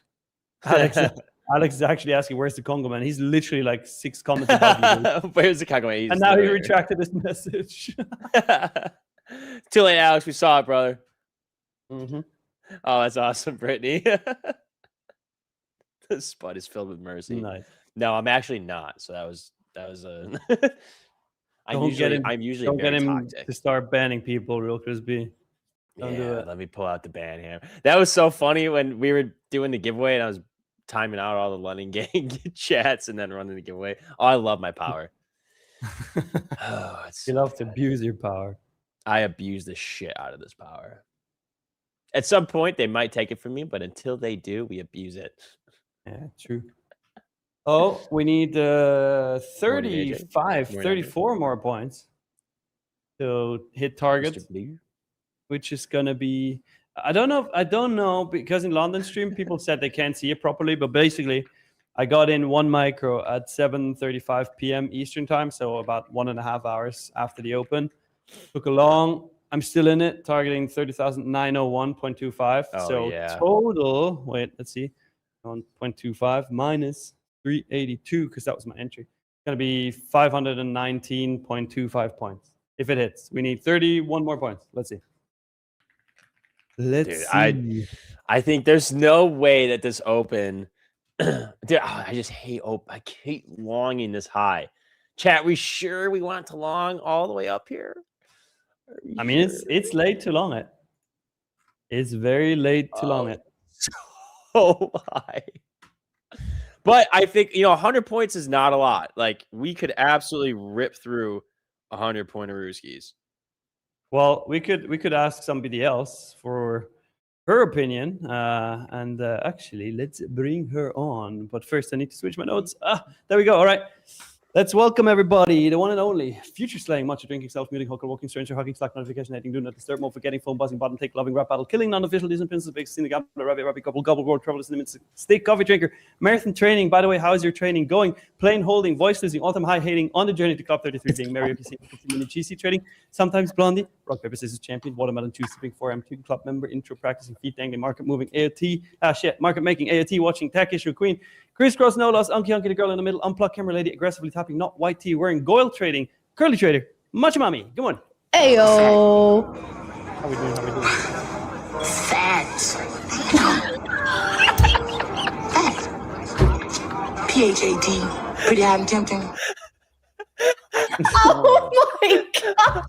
Alex is actually asking, where's the Congo Man? He's literally like 6 comments above you. Where's the Congo Man? And now he retracted his message. Too late, Alex. We saw it, brother. Mm-hmm. Oh, that's awesome, Brittany. The Spud is filled with mercy. Nice. No, I'm actually not. So that was a. I'm usually don't get him toxic. to start banning people, real crispy. Don't do it. Let me pull out the ban here. That was so funny when we were doing the giveaway and I was timing out all the London gang chats and then running the giveaway. Oh, I love my power. You love to abuse your power. I abuse the shit out of this power. At some point, they might take it from me, but until they do, we abuse it. Yeah, true. Oh, we need 34 more points to hit target, which is going to be... I don't know, because in London stream, people said they can't see it properly, but basically, I got in 1 micro at 7:35 p.m. Eastern time, so about 1.5 hours after the open. Took a long... I'm still in it, targeting 30,901.25. Total, wait, let's see, 1.25 minus 382, because that was my entry. It's going to be 519.25 points. If it hits, we need 31 more points. Let's see. Let's see. I think there's no way that this open... Dude, I just hate open. I hate longing this high. Chat, we sure we want to long all the way up here? I mean, it's late to long it. It's very late to long it. So high. But I think, 100 points is not a lot. Like, we could absolutely rip through 100 pointerooskies. Well, we could ask somebody else for her opinion, and actually, let's bring her on. But first, I need to switch my notes. There we go. All right. Let's welcome everybody, the one and only future slaying, matcha drinking, self-muting, hooker, walking, stranger, hugging, slack, notification, hating, do not disturb, mode, forgetting, phone, buzzing, bottom, take, loving, rap battle, killing, non-official, Disney princess, big scene, gambler, rabbit, couple, gobble, gold, trouble, cinnamon, steak, coffee drinker, marathon training. By the way, how is your training going? Plain holding, voice losing, all-time high hating, on the journey to Club 33, being Mario Casino, GC trading, sometimes blondie, rock, paper, scissors champion, watermelon, 2 sipping, 4M2 club member, intro practicing, feet dangling, market moving, AOT, market making, AOT, watching, tech issue queen, crisscross, no loss, unky, the girl in the middle, unplugged camera lady, aggressively tapping, not white tea, wearing goil trading, curly trader, Matcha Mommy. Good morning. Ayo. How we doing? Fat. Fat. PHAT. Pretty hot and tempting. Oh my God.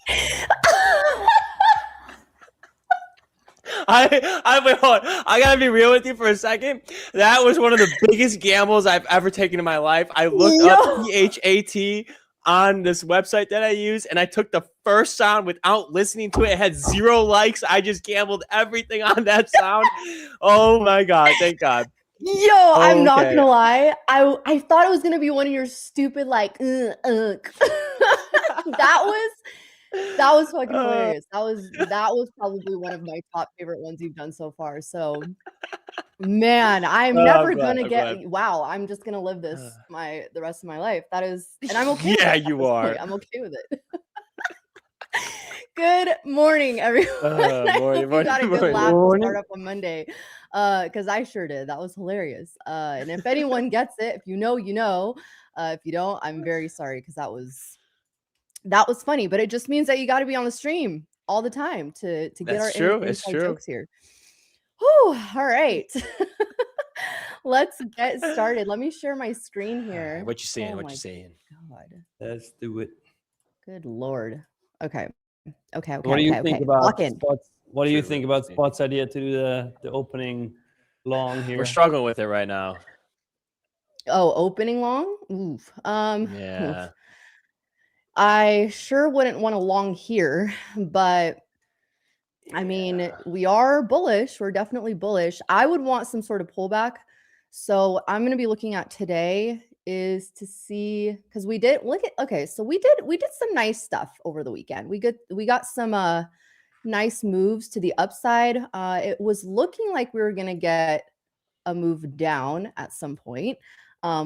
Wait, hold on. I gotta be real with you for a second. That was one of the biggest gambles I've ever taken in my life. I looked up PHAT on this website that I use, and I took the first sound without listening to it. It had 0 likes. I just gambled everything on that sound. Oh my God! Thank God. Yo, I'm not gonna lie. I thought it was gonna be one of your stupid that was fucking hilarious. That was probably one of my top favorite ones you've done so far. So, man, I'm never gonna get. Wow, I'm just gonna live this the rest of my life. That is, and I'm okay. Yeah, with it you are. I'm okay with it. Good morning, everyone. I hope you got a good laugh to start up on Monday, because I sure did. That was hilarious. And if anyone gets it, if you know, you know. If you don't, I'm very sorry, because that was funny. But it just means that you got to be on the stream all the time to get our inside jokes here. Whew, all right. Let's get started. Let me share my screen here. What you saying? What you saying? God, let's do it. Good Lord. Okay. What do you think about Spot's? What do you think about Spot's idea to do the opening long here? We're struggling with it right now. Oh, opening long? Oof. Yeah. Oof. I sure wouldn't want a long here, but I mean, we are bullish. We're definitely bullish. I would want some sort of pullback. So I'm going to be looking at today is to see, because we did so we did some nice stuff over the weekend. We got some nice moves to the upside. It was looking like we were going to get a move down at some point.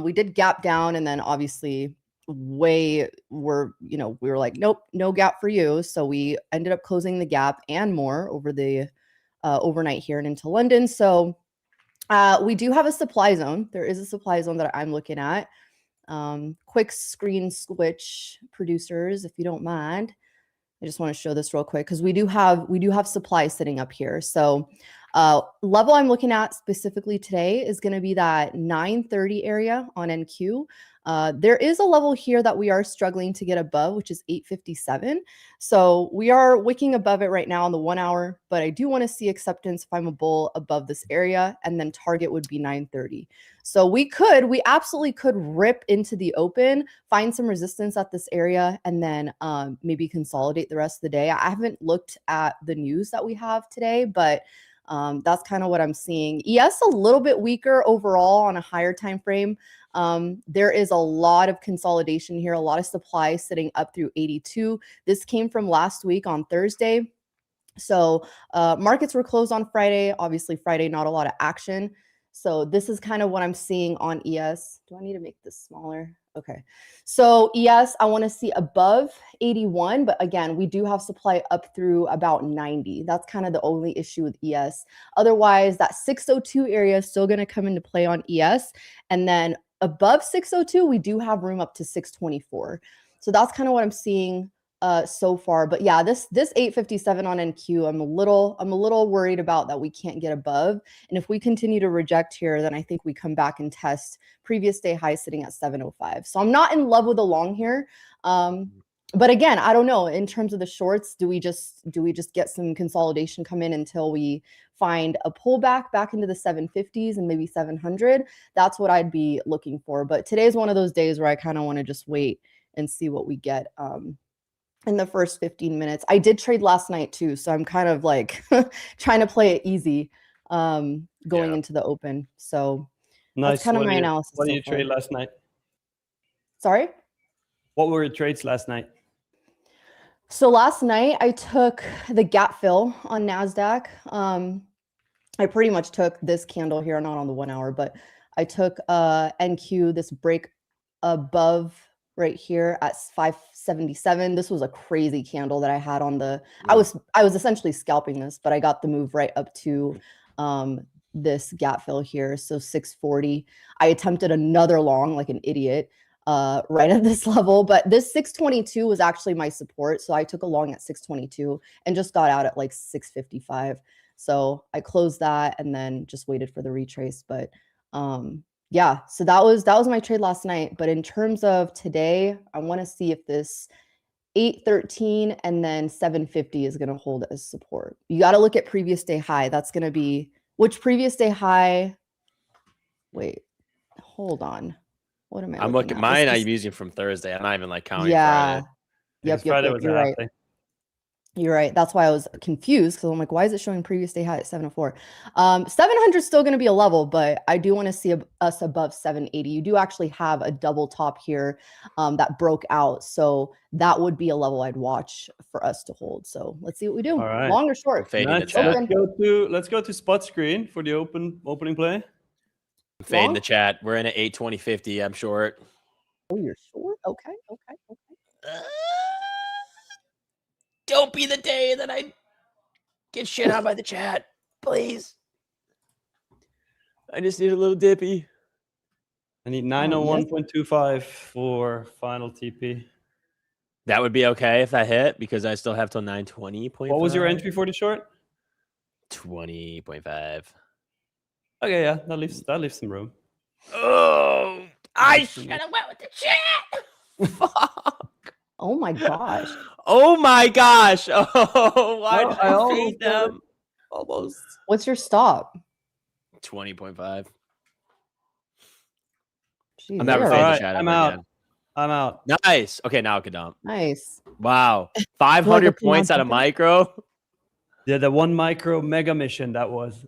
We did gap down, and then obviously we were like, nope, no gap for you. So we ended up closing the gap and more over the overnight here and into London. So we do have a supply zone. There is a supply zone that I'm looking at. Quick screen switch, producers, if you don't mind. I just want to show this real quick because we do have supply sitting up here. So level I'm looking at specifically today is going to be that 930 area on NQ. There is a level here that we are struggling to get above, which is 857. So we are wicking above it right now on the 1 hour, but I do want to see acceptance if I'm a bull above this area, and then target would be 930. So we absolutely could rip into the open, find some resistance at this area, and then maybe consolidate the rest of the day. I haven't looked at the news that we have today, but that's kind of what I'm seeing. ES a little bit weaker overall on a higher time frame. There is a lot of consolidation here, a lot of supply sitting up through 82. This came from last week on Thursday. So markets were closed on Friday. Obviously, Friday, not a lot of action. So this is kind of what I'm seeing on ES. Do I need to make this smaller? Okay. So ES, I want to see above 81, but again, we do have supply up through about 90. That's kind of the only issue with ES. Otherwise, that 602 area is still going to come into play on ES. And then above 602, we do have room up to 624. So that's kind of what I'm seeing so far. But yeah, this 857 on NQ, I'm a little worried about that we can't get above. And if we continue to reject here, then I think we come back and test previous day high sitting at 705. So I'm not in love with the long here. But again, I don't know. In terms of the shorts, do we just get some consolidation come in until we find a pullback back into the 750s and maybe 700, that's what I'd be looking for. But today's one of those days where I kind of want to just wait and see what we get in the first 15 minutes. I did trade last night too, so I'm kind of like trying to play it easy going into the open. So that's kind of my analysis. What did you trade last night? Sorry? What were your trades last night? So last night I took the gap fill on NASDAQ. I pretty much took this candle here, not on the 1 hour, but I took NQ, this break above right here at 577. This was a crazy candle that I had on the, I was essentially scalping this, but I got the move right up to this gap fill here. So 640. I attempted another long like an idiot right at this level, but this 622 was actually my support. So I took a long at 622 and just got out at like 655. So I closed that and then just waited for the retrace. But yeah, so that was my trade last night. But in terms of today, I want to see if this 813 and then 750 is going to hold as support. You got to look at previous day high. That's going to be which previous day high. Wait, hold on. What am I? I'm looking. Mine I'm using from Thursday. I'm not even like counting. Yeah. Friday. Yep. You're right. You're right. That's why I was confused because I'm like, why is it showing previous day high at 704? 700 is still going to be a level, but I do want to see us above 780. You do actually have a double top here that broke out. So that would be a level I'd watch for us to hold. So let's see what we do. All right. Long or short? Let's go to spot screen for the opening play. I'm fading the chat. We're in at 820.50. I'm short. Oh, you're short? Okay. Don't be the day that I get shit on by the chat, please. I just need a little dippy. I need 901.25 for final TP. That would be okay if that hit because I still have till 920.5. What was your entry for the short? 20.5. Okay, yeah, that leaves some room. Oh, I should have went with the chat. Fuck. Oh my gosh. Oh my gosh. Oh, why did I fade them? Almost. What's your stop? 20.5. Jeez, I'm never fading the chat. I'm out. I'm out. Nice. Okay, now I can dump. Nice. Wow. 500 points out of micro. Yeah, the 1 micro mega mission that was.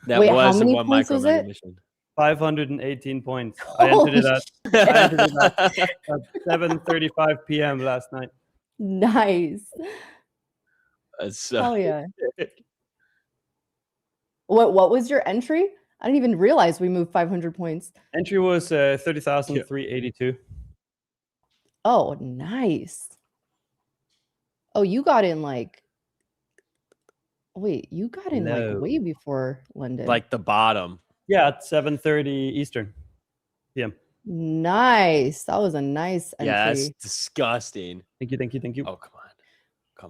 That Wait, was how many the 1 points micro was mega it? mission. 518 points. I entered it at 7:35 p.m. last night. Nice. Hell yeah. What was your entry? I didn't even realize we moved 500 points. Entry was 30,382. Oh, nice. Oh, you got in like. Wait, you got in like way before London. Like the bottom. Yeah, at 7:30 Eastern p.m. Nice. That was a nice entry. Yeah, that's disgusting. Thank you. Oh, come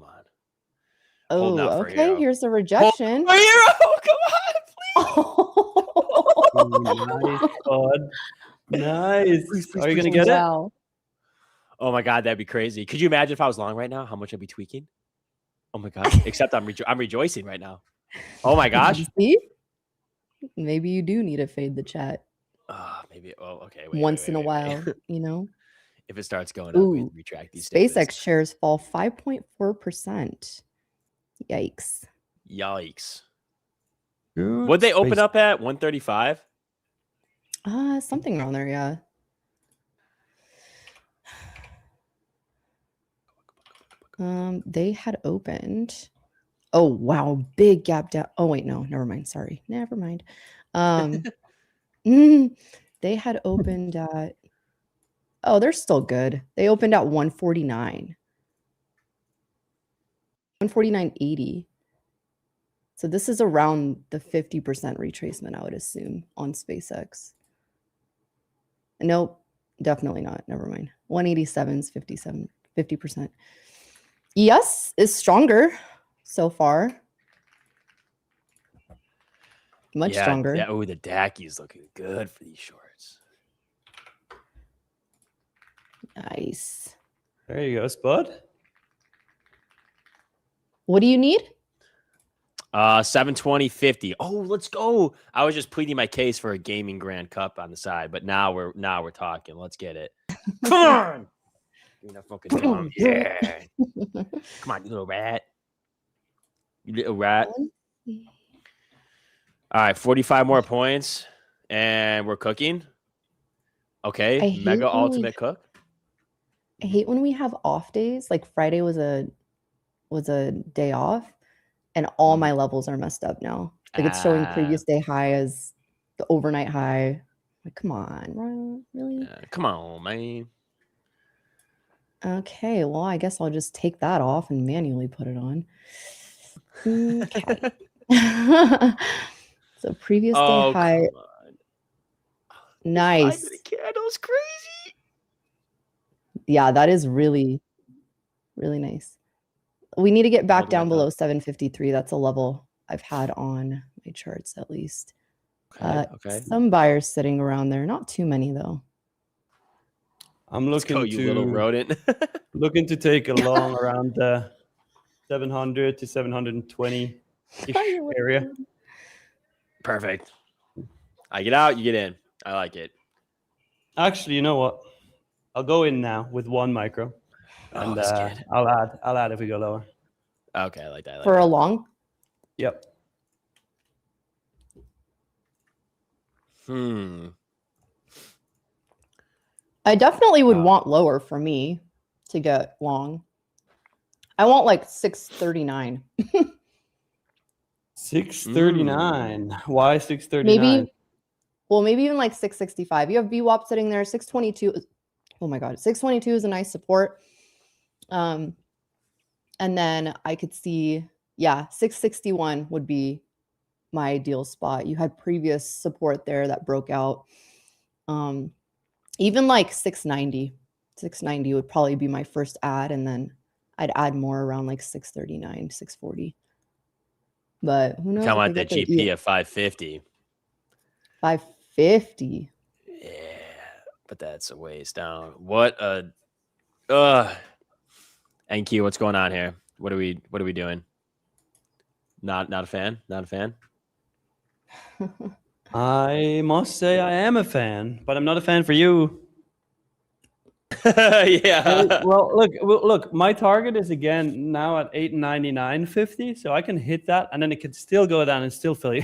on. Oh, okay. Here's the rejection. For hero, come on, please. Nice, bud. Nice. Please, Are you gonna get it? Oh my god, that'd be crazy. Could you imagine if I was long right now? How much I'd be tweaking? Oh my god! Except I'm rejoicing right now. Oh my gosh! See? Maybe you do need to fade the chat. Maybe. Oh, okay. Once in a while, you know. If it starts going up, we retract these. SpaceX shares fall 5.4%. Yikes! Yikes! Would they open up at 135? Something around there, yeah. They had opened. Oh wow, big gap down. Oh wait, no, never mind. Sorry, never mind. They had opened at. Oh, they're still good. They opened at 149. 149.80. So this is around the 50% retracement, I would assume, on SpaceX. Nope, definitely not. Never mind. 187 is 50%. ES is stronger so far. Much stronger. Yeah. Oh, the DACI is looking good for these shorts. Nice. There you go, Spud. What do you need? 720.50. Oh, let's go. I was just pleading my case for a gaming Grand Cup on the side, but now we're talking. Let's get it. Come on. Give me that fucking drum. Yeah. Come on, you little rat. You little rat. All right, 45 more points, and we're cooking. Okay, Mega Ultimate Cook. I hate when we have off days. Like Friday was a day off, and all my levels are messed up now. Like it's showing previous day high as the overnight high. Like, come on, really? Come on, man. Okay, well, I guess I'll just take that off and manually put it on. Okay. So previous day high. Nice. Candles, crazy. Yeah, that is really, really nice. We need to get back down below 753. That's a level I've had on my charts at least. Okay. Some buyers sitting around there, not too many though. I'm looking you little rodent. looking to take a long around 700 to 720 area. Perfect. I get out, you get in. I like it. Actually, you know what? I'll go in now with 1 micro, and I'll add if we go lower. Okay, I like that. For a long? Yep. I definitely would want lower for me to get long. I want like 639. 639. Why 639? Maybe even like 665. You have VWAP sitting there. 622. Oh my God. 622 is a nice support. And then I could see, 661 would be my ideal spot. You had previous support there that broke out. Even like 690. 690 would probably be my first add, and then I'd add more around like 639, 640. But who knows? Come on, the GP at 550. 550. Yeah, but that's a ways down. What a NQ, what's going on here? What are we doing? Not a fan? Not a fan? I must say I am a fan, but I'm not a fan for you. Yeah. Well, look, my target is again now at 899.50, so I can hit that, and then it can still go down and still fill you.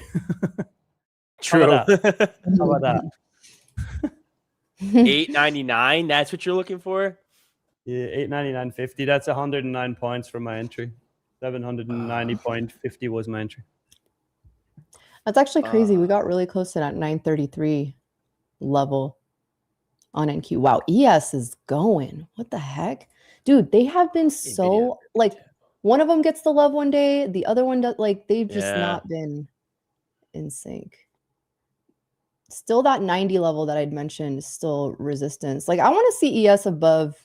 True. How about that? 899. That's what you're looking for? Yeah, 899.50. That's 109 points from my entry. 790.50 was my entry. That's actually crazy. We got really close to that 933 level on NQ. Wow, ES is going. What the heck? Dude, they have been so like one of them gets the love one day, the other one does, like they've just not been in sync. Still that 90 level that I'd mentioned is still resistance. Like I want to see ES above.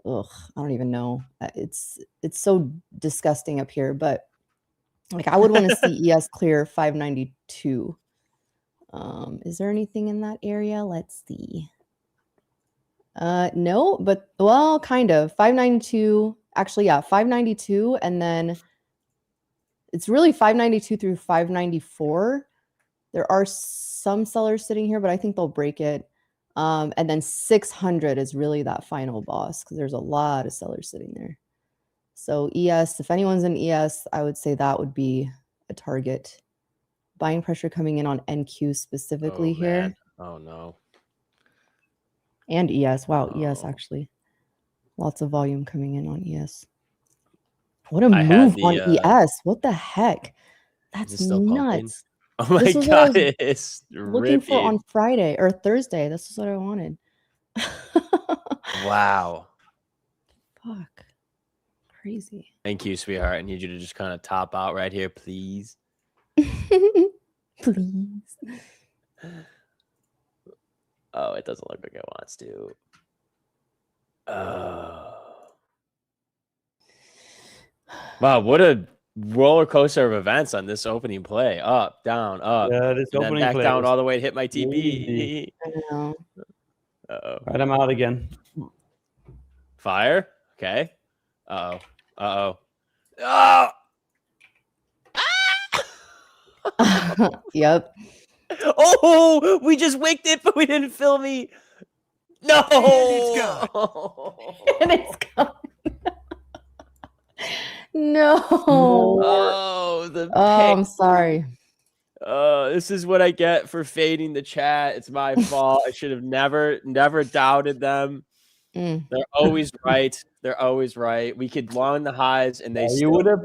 I don't even know. It's so disgusting up here, but like I would want to see ES clear 592. Is there anything in that area? Let's see. No, but well, kind of 592. Actually, 592, and then it's really 592 through 594. There are some sellers sitting here, but I think they'll break it. And then 600 is really that final boss because there's a lot of sellers sitting there. So ES, if anyone's in ES, I would say that would be a target. Buying pressure coming in on NQ specifically here. Man. Oh no. And ES. Wow, ES actually. Lots of volume coming in on ES. What a move on ES. What the heck? That's nuts. Oh my God, it's looking for on Friday or Thursday. This is what I wanted. Wow. Fuck. Crazy. Thank you, sweetheart. I need you to just kind of top out right here, please. Please. Oh, it doesn't look like it wants to. Wow, what a roller coaster of events on this opening play. Up, down, up. Yeah, this and opening then back play down all the way to hit my TP. I know. Uh-oh. All right, I'm out again. Fire? Okay. Uh-oh. Uh-oh. Oh! Ah! Yep. Oh, we just wicked it, but we didn't fill me. No. And it's gone. No. Oh, the Oh, pain. I'm sorry. This is what I get for fading the chat. It's my fault. I should have never doubted them. Mm. They're always right. They're always right. We could long the highs, and they You still. would have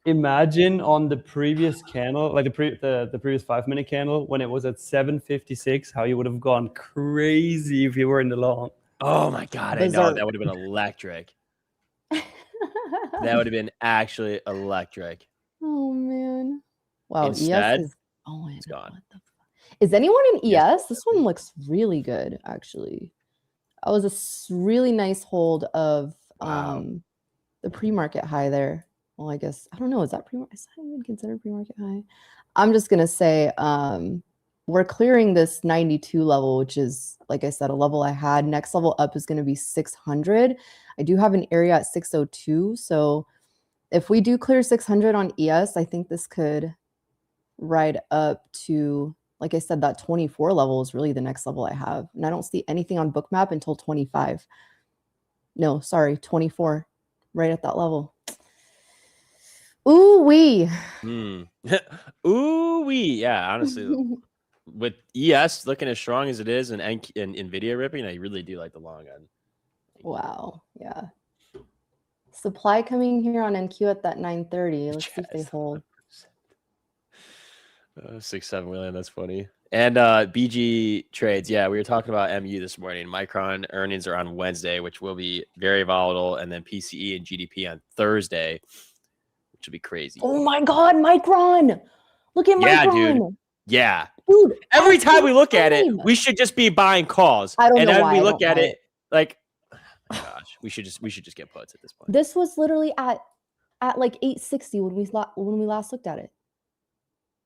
imagine on the previous candle, like the previous 5-minute candle, when it was at 756, how you would have gone crazy if you were in the long. Oh my god! I know Berserk. that would have been electric. That would have been actually electric. Oh man! Wow, Instead, ES is going. it's gone. What the is anyone in Yes, ES? This one looks really good, actually. That was a really nice hold of Wow. the pre-market high there. Well, I guess I don't know. Is that even considered pre-market high? I'm just gonna say we're clearing this 92 level, which is, like I said, a level I had. Next level up is going to be 600. I do have an area at 602. So if we do clear 600 on ES, I think this could ride up to, like I said, that 24 level is really the next level I have. And I don't see anything on Bookmap until 25. No, sorry, 24, right at that level. Ooh wee. Ooh wee. Yeah, honestly, with ES looking as strong as it is and Nvidia ripping, I really do like the long end. Wow. Yeah. Supply coming here on NQ at that 930. Let's see if they hold. 6-7 William, that's funny. And BG trades. Yeah, we were talking about MU this morning. Micron earnings are on Wednesday, which will be very volatile, and then PCE and GDP on Thursday, which will be crazy. Oh my God, Micron! Look at Micron. Dude. Yeah, dude. Every time we look at it, we should just be buying calls. I don't and know then why we I look don't at buy it like, oh my gosh, we should just get puts at this point. This was literally at like 860 when we last looked at it.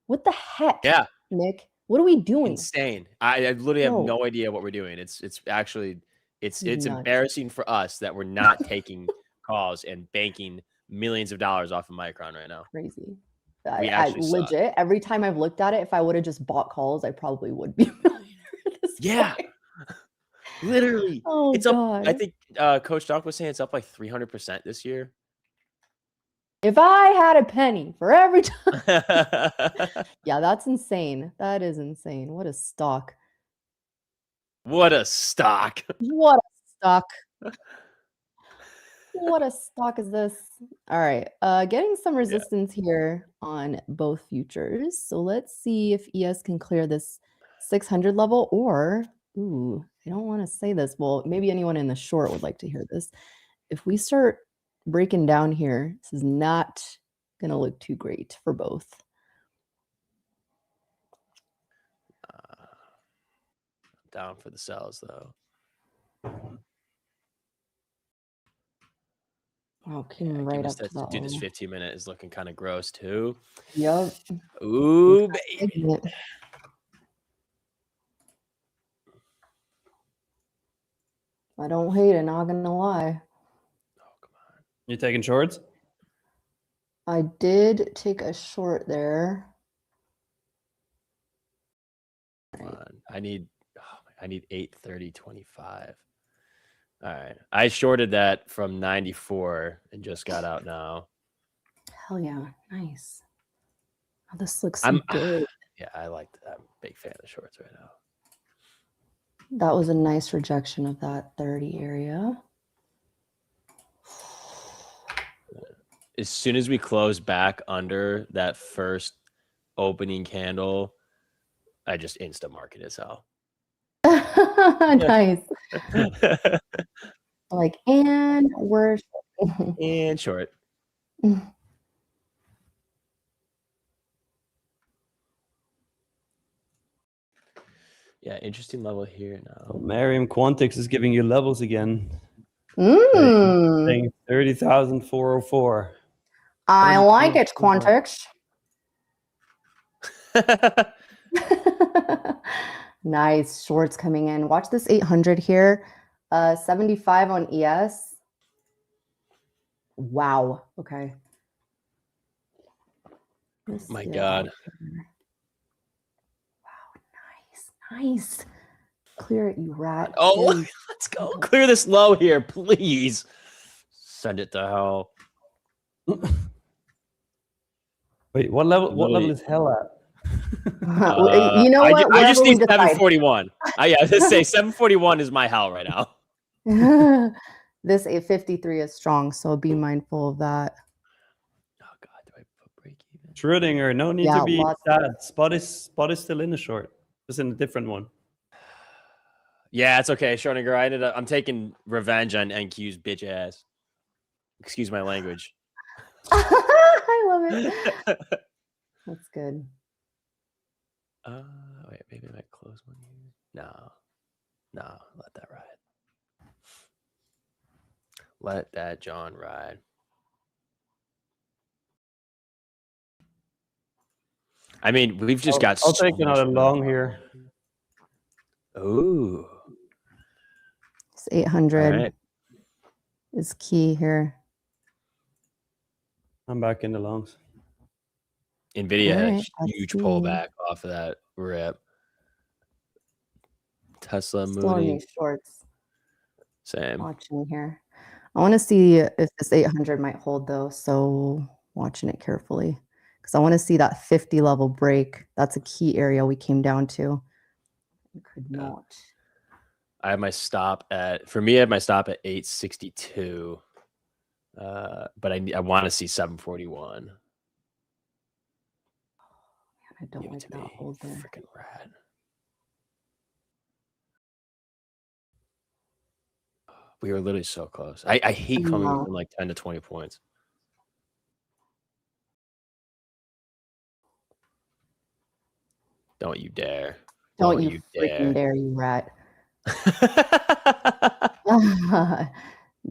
What the heck? Yeah, Nick, what are we doing? Insane. I literally have no idea what we're doing. It's actually it's embarrassing for us that we're not taking calls and banking millions of dollars off of Micron right now. Crazy. I legit, every time I've looked at it, if I would have just bought calls, I probably would be a millionaire at this point. Literally. Oh, it's God. up. I think Coach Doc was saying it's up like 300% this year. If I had a penny for every time. Yeah, that's insane. That is insane. What a stock. What a stock. What a stock. What a stock is this? All right. Getting some resistance here on both futures. So let's see if ES can clear this 600 level, or, ooh, I don't want to say this. Well, maybe anyone in the short would like to hear this. If we start breaking down here, this is not going to look too great for both. Down for the sells, though. Oh, came right up to that. Dude, this 15-minute is looking kind of gross, too. Yep. Ooh, baby. I don't hate it, not going to lie. Oh, come on. You taking shorts? I did take a short there. Come on. I need 830.25. All right. I shorted that from 94 and just got out now. Hell yeah. Nice. Oh, this looks so good. Yeah, I'm a big fan of shorts right now. That was a nice rejection of that 30 area. As soon as we close back under that first opening candle, I just insta market as hell. Nice. Like, and we're and short. Yeah, interesting level here now. Oh, Mariam Quantix is giving you levels again. Saying 30,404. I like it, Quantix. Nice shorts coming in. Watch this 800 here. 75 on ES. Wow. Okay. Let's My get God. out here. Wow, nice. Clear it, you rat. Oh, Very let's go. Clear this low here, please. Send it to hell. Wait, what level? What level Literally- is hell at? you know what? I just Whatever we need decide. 741. Yeah, I was gonna say 741 is my hell right now. This 853 is strong, so be mindful of that. Oh God, do I put break even? Schrödinger, no need Yeah, to be lots sad. Spot is still in the short. Just in a different one. Yeah, it's okay, Schrödinger. I'm taking revenge on NQ's bitch ass. Excuse my language. I love it. That's good. Wait, maybe I might close one here. No, let that ride. Let that John ride. I mean, we've just got. I'll so take another much long room. here. Ooh. It's 800 All right. is key here. I'm back in the longs. Nvidia All had right, a let's huge see. pullback off of that rip. Tesla, Still in Moody, these shorts. same. Watching here. I want to see if this 800 might hold though, so watching it carefully because I want to see that 50 level break. That's a key area we came down to. We could Yeah. not. I have my stop at, for me, I have my stop at 862. But I want to see 741. I don't Give it like to that me. hold there. Freaking rad. We were literally so close. I hate coming know. within like 10 to 20 points. Don't you dare. Don't you freaking dare, you rat.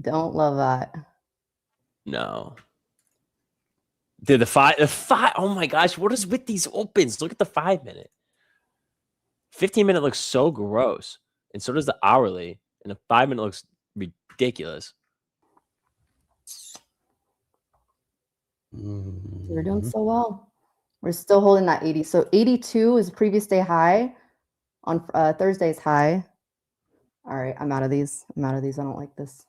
Don't love that. No. Dude, the five, oh my gosh, what is with these opens? Look at the 5 minute. 15 minute looks so gross. And so does the hourly. And the 5 minute looks ridiculous. We're doing so well. We're still holding that 80. So 82 is previous day high on Thursday's high. All right, I'm out of these. I don't like this.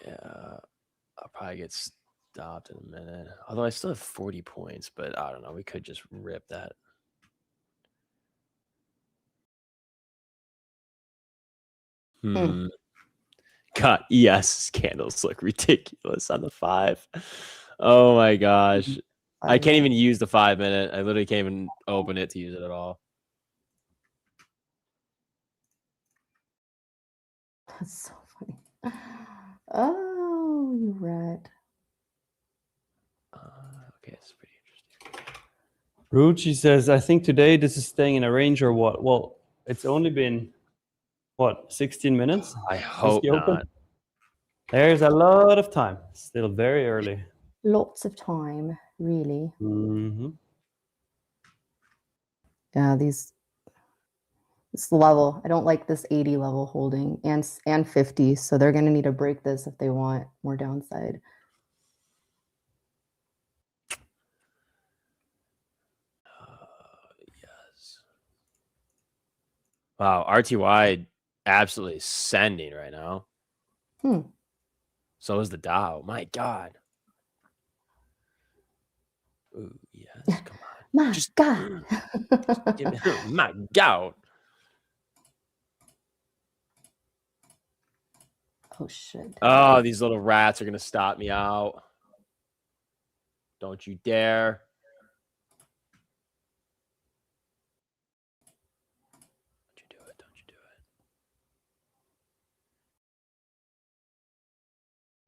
Yeah, I'll probably get stopped in a minute. Although I still have 40 points, but I don't know. We could just rip that. God, ES candles look ridiculous on the 5. Oh my gosh. I can't even use the 5 minute. I literally can't even open it to use it at all. That's so funny. Oh, you rat. Okay, it's pretty interesting. Ruchi says, I think today this is staying in a range or what? Well, it's only been, what, 16 minutes? I hope not. There's a lot of time. Still very early. Lots of time, really. Mm-hmm. Yeah, this level, I don't like this 80 level holding and 50, so they're going to need to break this if they want more downside. Yes. Wow, RTY absolutely sending right now. So is the Dow. My God. Ooh, yes, come on. My God. Just give me, my God. Oh, shit. Oh, these little rats are going to stop me out. Don't you dare. Don't you do it. Don't you do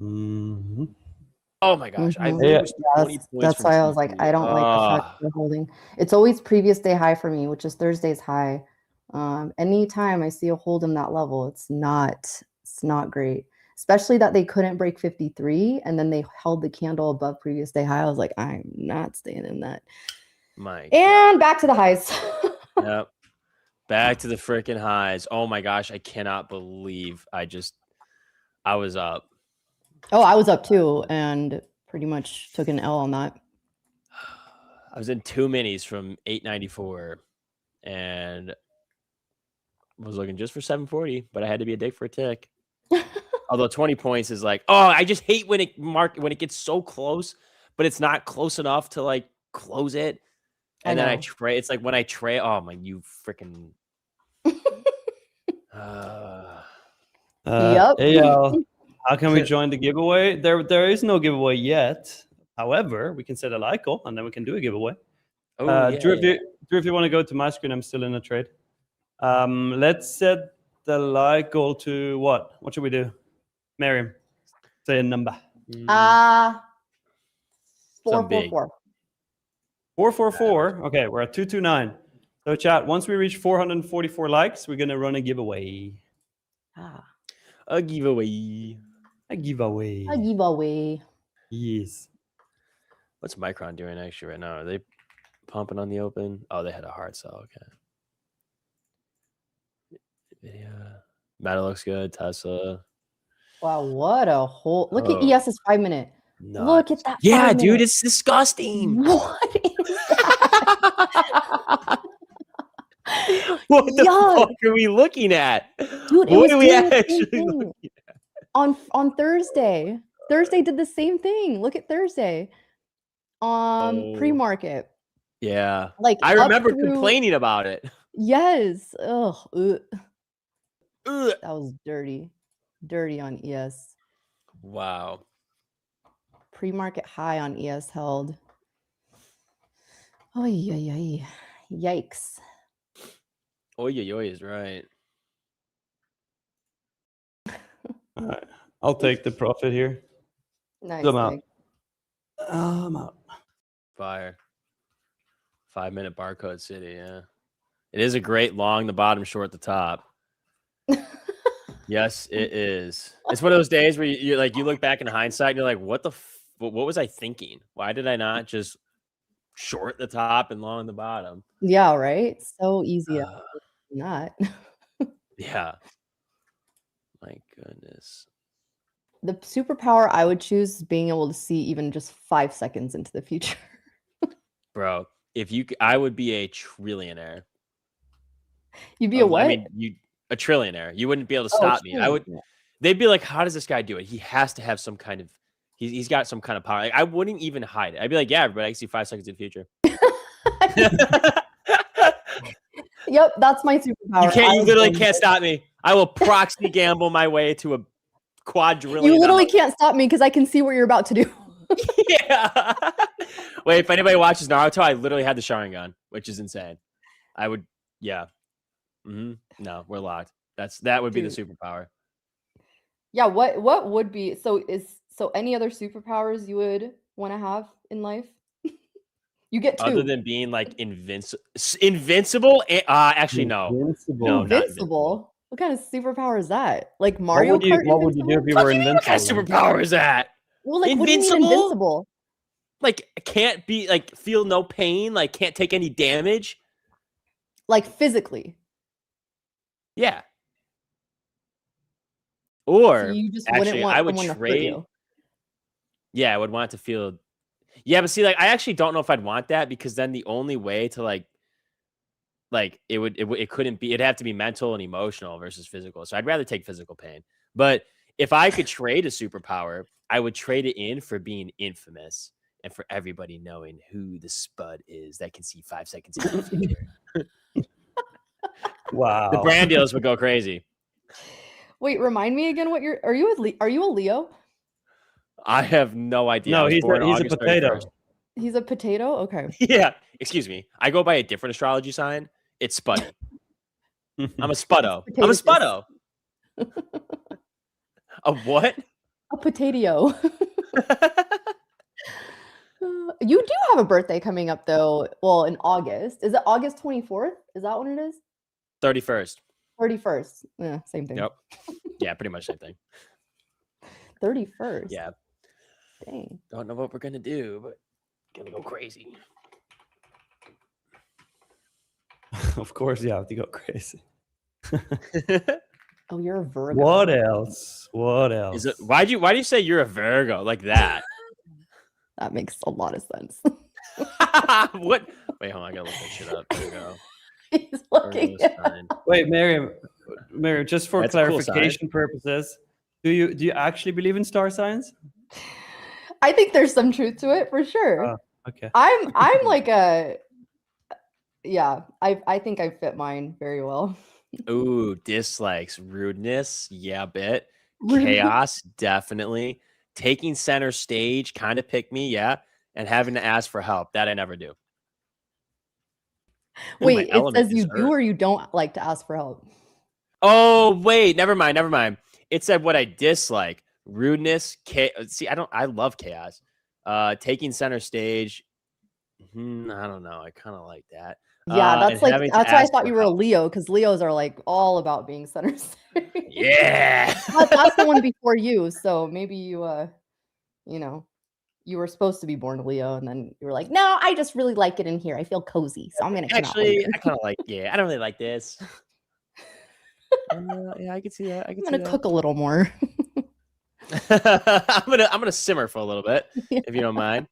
it. Mm-hmm. Oh my gosh. I Mhm. literally was 20 points That's from why I was like, TP. I don't like the fact they're holding. It's always previous day high for me, which is Thursday's high. Anytime I see a hold in that level, it's not great. Especially that they couldn't break 53 and then they held the candle above previous day high. I was like, I'm not staying in that. My And back to the highs. Yep. Back to the freaking highs. Oh my gosh. I cannot believe I was up. Oh, I was up too and pretty much took an L on that. I was in 2 minis from 894 and was looking just for 740, but I had to be a dick for a tick. Although 20 points is like, oh, I just hate when it gets so close, but it's not close enough to like close it. And then I trade. It's like when I trade. Oh my, you freaking. Yep. AL, how can we join the giveaway? There is no giveaway yet. However, we can set a like goal and then we can do a giveaway. Oh, Drew, if you want to go to my screen, I'm still in a trade. Let's set the like goal to what? What should we do? Miriam, say a number. 444. 444. Okay, we're at 229. So chat, once we reach 444 likes, we're gonna run a giveaway. A giveaway. A giveaway. A giveaway. Yes. What's Micron doing actually right now? Are they pumping on the open? Oh, they had a hard sell. Okay. Yeah. Meta looks good. Tesla. Wow, what a whole look at ES's 5 minute. Nuts. Look at that. Yeah, 5 dude, minute. it's disgusting. What is that? What the fuck are we looking at? Dude, what are we doing the same actually thing. looking at? On Thursday. Thursday did the same thing. Look at Thursday. Pre-market. Yeah. Like I up remember through- complaining about it. Yes. Ugh. Ugh. That was dirty. Dirty on ES. Wow. Pre-market high on ES held. Oh yeah. Yikes. Oy is right. All right. I'll take the profit here. Nice. I'm out. Nick. I'm out. Fire. 5 minute barcode city, yeah. It is a great long, the bottom, short, the top. Yes, it is. It's one of those days where you like you look back in hindsight and you're like, what was I thinking? Why did I not just short the top and long the bottom? Yeah, right. So easy. Not. Yeah. My goodness. The superpower I would choose is being able to see even just 5 seconds into the future. Bro, I would be a trillionaire. You'd be a what? I mean, a trillionaire. You wouldn't be able to stop me. They'd be like, how does this guy do it? He has to have some kind of, he's got some kind of power. Like, I wouldn't even hide it. I'd be like, yeah, everybody, I can see 5 seconds in the future. Yep, that's my superpower. You literally can't stop me. I will proxy gamble my way to a quadrillion. You literally can't stop me because I can see what you're about to do. Yeah. Wait, if anybody watches Naruto, I literally had the Sharingan, which is insane. I would, yeah. No, we're locked. That would be the superpower. Yeah, what would be so any other superpowers you would want to have in life? You get 2. Other than being like invincible? Actually, no. Invincible. No, not Invincible? What kind of superpower is that? Like Mario Kart? What would you do if you were invincible? What kind of superpower is that? Well, like what do you mean invincible? Like can't be like feel no pain, like can't take any damage. Like physically. Yeah. Or so you just actually, want I would trade. Yeah, I would want to feel. Yeah, but see, like, I actually don't know if I'd want that because then the only way to like it couldn't be. It'd have to be mental and emotional versus physical. So I'd rather take physical pain. But if I could trade a superpower, I would trade it in for being infamous and for everybody knowing who the spud is that can see 5 seconds into the future. Wow. The brand deals would go crazy. Wait, remind me again what are you a Leo? I have no idea. No, he's a potato. 31st. He's a potato? Okay. Yeah. Excuse me. I go by a different astrology sign. It's Spuddy. I'm a Spuddo. I'm a Spuddo. A what? A potato. You do have a birthday coming up though. Well, in August. Is it August 24th? Is that what it is? 31st. 31st. Yeah, same thing. Yep. Yeah, pretty much same thing. 31st. Yeah. Dang. Don't know what we're gonna do, but gonna go crazy. Of course, you have to go crazy. Oh, you're a Virgo. What else? What else? Is it? Why do you say you're a Virgo like that? That makes a lot of sense. What? Wait, hold on. I gotta look that shit up. There we go. He's looking. Virgo sign. Wait, Miriam, just for That's a cool sign. clarification purposes, do you actually believe in star signs? I think there's some truth to it for sure. Okay. I'm like a yeah. I think I fit mine very well. Ooh, dislikes, rudeness, yeah, a bit. Chaos, definitely. Taking center stage, kind of pick me, yeah. And having to ask for help, that I never do. Ooh, my Wait, it element says is you do Earth. or you don't like to ask for help. Oh, wait, never mind. It said what I dislike: rudeness. See, I love chaos. Taking center stage. I don't know. I kind of like that. Yeah, that's and like having to that's why I ask thought for you were a help. Leo, because Leos are like all about being center stage. Yeah. But that's the one before you, so maybe you you know, you were supposed to be born a Leo, and then you were like, no, I just really like it in here. I feel cozy, so I'm gonna come out Actually, later. I kind of like. Yeah, I don't really like this. Yeah, I can see that. I'm gonna cook a little more. I'm gonna simmer for a little bit, if you don't mind.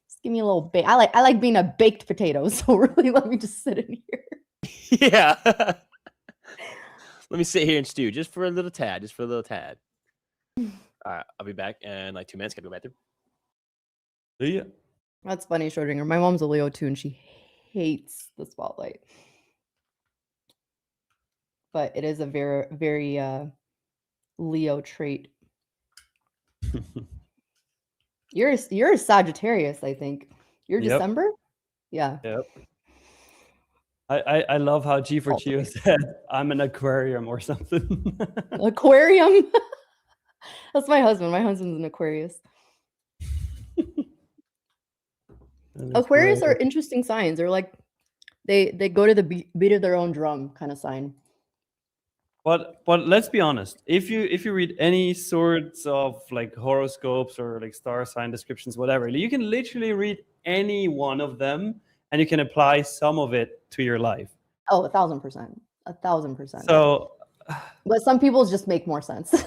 Just give me a little bake. I like being a baked potato, so really let me just sit in here. Yeah. Let me sit here and stew just for a little tad. All right, I'll be back in like 2 minutes. Gotta go bathroom. Yeah. That's funny, Schrodinger. My mom's a Leo too, and she hates the spotlight. But it is a very, very Leo trait. You're a Sagittarius, I think. You're Yep. December? Yeah. Yep. I love how G4Geo said I'm an aquarium or something. Aquarium. That's my husband. My husband's an Aquarius. Aquarius are interesting signs. They're like they go to the beat of their own drum kind of sign. But let's be honest. If you read any sorts of like horoscopes or like star sign descriptions, whatever, you can literally read any one of them and you can apply some of it to your life. Oh, 1,000%. 1,000%. So, but some people just make more sense.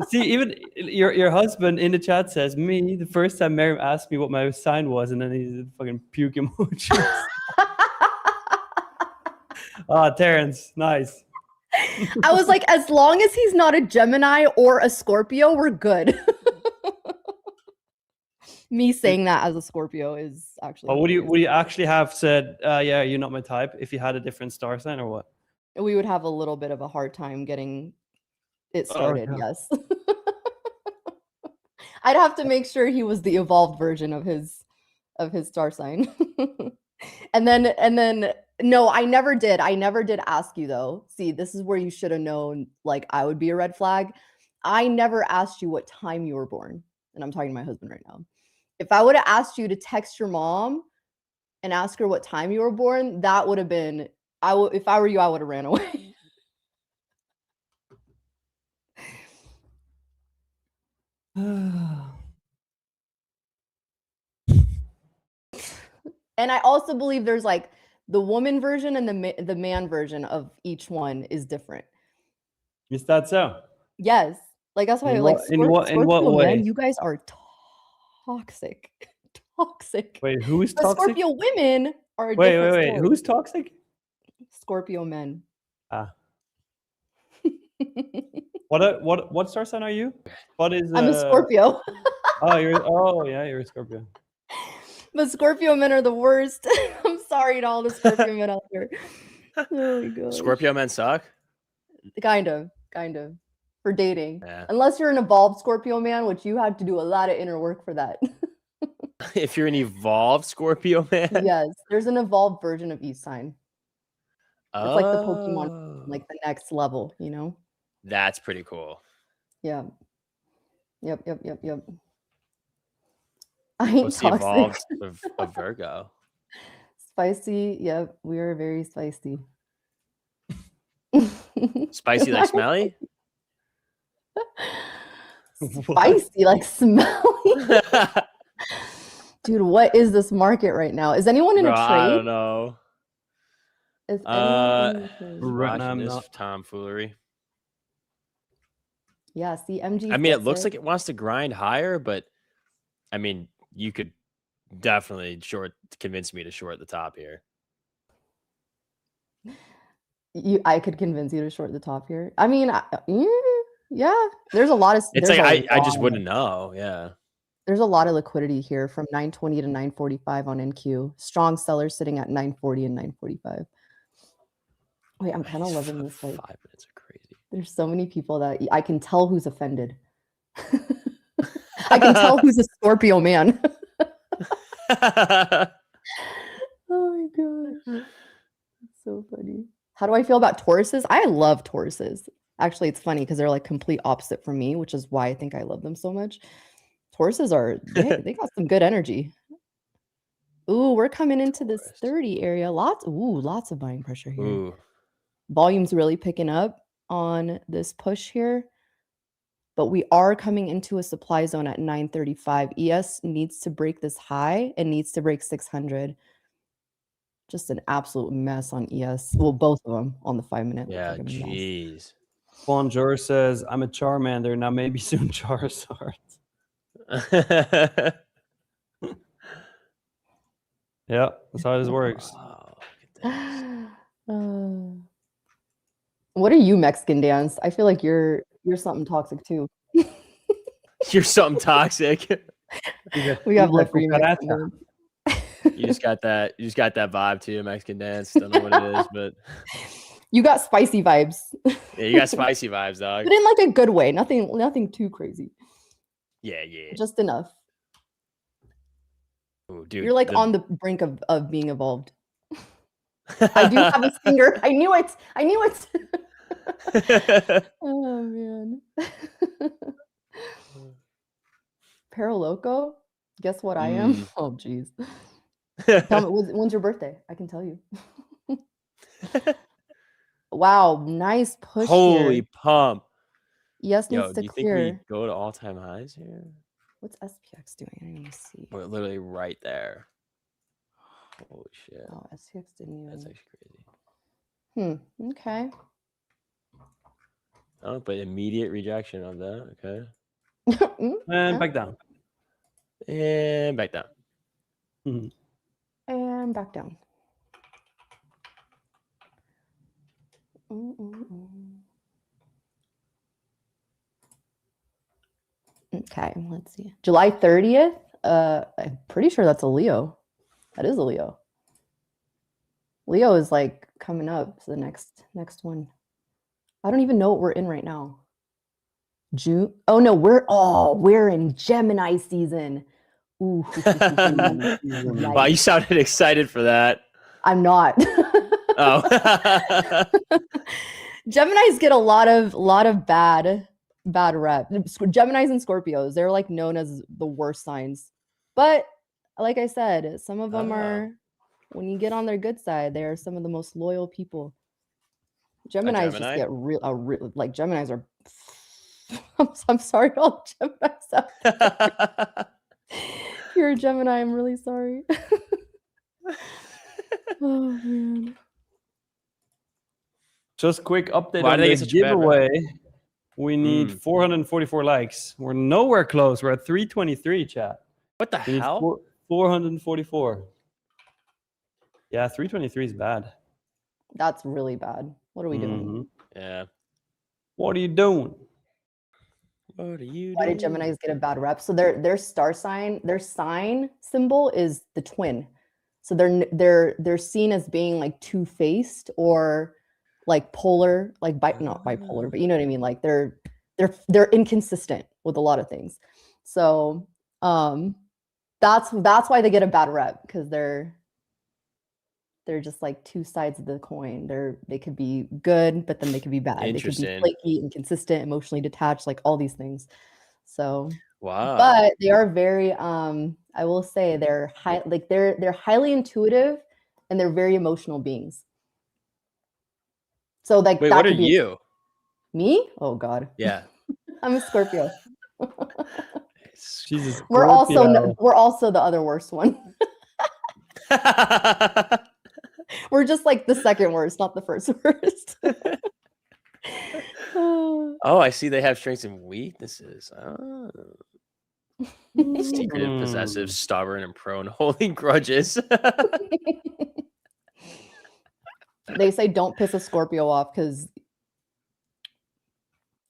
see, even your husband in the chat says, me, the first time Miriam asked me what my sign was, and then he's fucking puke emoji. Terrence, nice. I was like, as long as he's not a Gemini or a Scorpio, we're good. Me saying that as a Scorpio is actually. But would you actually have said, yeah, you're not my type if you had a different star sign, or what? We would have a little bit of a hard time getting it started. Oh, yeah. Yes. I'd have to make sure he was the evolved version of his star sign. and then no, I never did ask you though. See, this is where you should have known like I would be a red flag. I never asked you what time you were born, and I'm talking to my husband right now. If I would have asked you to text your mom and ask her what time you were born, that would have been if I were you, I would have ran away. And I also believe there's like the woman version and the man version of each one is different. Is that so? Yes. Like that's why in like what way? men, you guys are toxic. Toxic. Wait, who's but toxic? Scorpio women are a wait. story. Who's toxic? Scorpio men. What star sign are you? What is? I'm a Scorpio. you're a Scorpio. But Scorpio men are the worst. I'm sorry to all the Scorpio men out there. Oh my god. Scorpio men suck. Kind of. For dating. Yeah. Unless you're an evolved Scorpio man, which you have to do a lot of inner work for that. If you're an evolved Scorpio man. Yes, there's an evolved version of each sign. It's like the Pokemon, like the next level, you know? That's pretty cool. Yeah. Yep. I ain't What's the toxic. evolved of Virgo? Spicy. Yep, we are very spicy. Spicy like smelly? Spicy like smelly? Dude, what is this market right now? Is anyone in a trade? I don't know. Is anyone in a trade? Right now, Watching I'm this not. tomfoolery. Yeah, see, MG. I mean, it looks like it wants to grind higher, but I mean, you could definitely convinced me to short the top here. I could convince you to short the top here. I mean, yeah, there's a lot of. It's there's like a I just lot- wouldn't know. Yeah. There's a lot of liquidity here from 920 to 945 on NQ. Strong sellers sitting at 940 and 945. Wait, I'm kind of loving this. Like, 5 minutes are crazy. there's so many people that I can tell who's offended. I can tell who's a Scorpio man. Oh my gosh. That's so funny. How do I feel about Tauruses? I love Tauruses. Actually, it's funny because they're like complete opposite from me, which is why I think I love them so much. Tauruses they got some good energy. Ooh, we're coming into this 30 area. Lots of buying pressure here. Ooh. Volume's really picking up on this push here. But we are coming into a supply zone at 935. ES needs to break this high and needs to break 600. Just an absolute mess on ES. Well, both of them on the 5 minute. Yeah, jeez. Bonjour says, I'm a Charmander, now maybe soon Charizard. Yeah, that's how this works. Wow, look at this. What are you, Mexican Dance? I feel like you're something toxic too. You're something toxic. We have love for you, Mexican Cucaracha. Dance. You just got that vibe too, Mexican Dance. Don't know what it is, but You got spicy vibes. yeah, you got spicy vibes, dog. But in like a good way. Nothing too crazy. Yeah. Just enough. Ooh, dude, You're like on the brink of being evolved. I do have a finger. I knew it. Oh man. Paraloco? Guess what I am? Oh jeez. Tell me, when's your birthday? I can tell you. Wow, nice push. Holy here. pump. Yes, Yo, needs to do you think clear. we go to all-time highs here? What's SPX doing? I didn't even see. We're literally right there. Holy shit. Oh, SPX didn't even. That's actually crazy. Okay. Oh, but immediate rejection of that. Okay. And back down. And back down. And back down. Okay, let's see. July 30th. I'm pretty sure that's a Leo. That is a Leo. Leo is like coming up. So the next one. I don't even know what we're in right now. June. Oh no, we're in Gemini season. Ooh. Wow, you sounded excited for that. I'm not. Oh. Geminis get a lot of bad rep. Geminis and Scorpios, they're like known as the worst signs. But like I said, some of them are, when you get on their good side, they are some of the most loyal people. Geminis just get real, like Geminis are. I'm sorry to all Geminis out there. If you're a Gemini, I'm really sorry. Oh man. Just quick update Why on do they this get such a bad giveaway. We need 444 likes. We're nowhere close. We're at 323, chat. What the We need hell? 444. Yeah, 323 is bad. That's really bad. What are we doing? Yeah. What are you doing? What are you Why did Geminis get a bad rep? So their star sign, their sign symbol is the twin. So they're seen as being like two-faced or like polar, like not bipolar, but you know what I mean? Like they're inconsistent with a lot of things. So that's why they get a bad rep, because they're just like two sides of the coin. They could be good, but then they could be bad. They could be flaky, inconsistent, emotionally detached, like all these things. So wow. But they are very I will say they're highly intuitive, and they're very emotional beings. So like, wait, what are you? Me? Oh god. Yeah. I'm a Scorpio. Jesus. We're also the other worst one. We're just like the second worst, not the first worst. Oh, I see they have strengths and weaknesses. Oh. Secretive, possessive, stubborn, and prone holding grudges. They say don't piss a Scorpio off because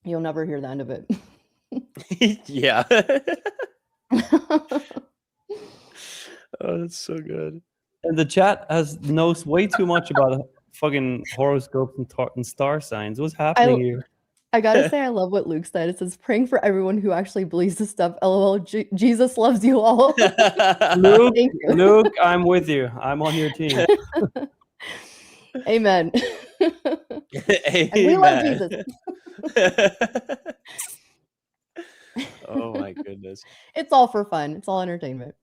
you'll never hear the end of it. Yeah. Oh, that's so good. And the chat knows way too much about fucking horoscopes and star signs. What's happening here? I gotta say, I love what Luke said. It says, praying for everyone who actually believes this stuff. LOL, Jesus loves you all. Luke, Thank you. Luke, I'm with you. I'm on your team. Amen. Amen. And we love Jesus. Oh my goodness. It's all for fun. It's all entertainment.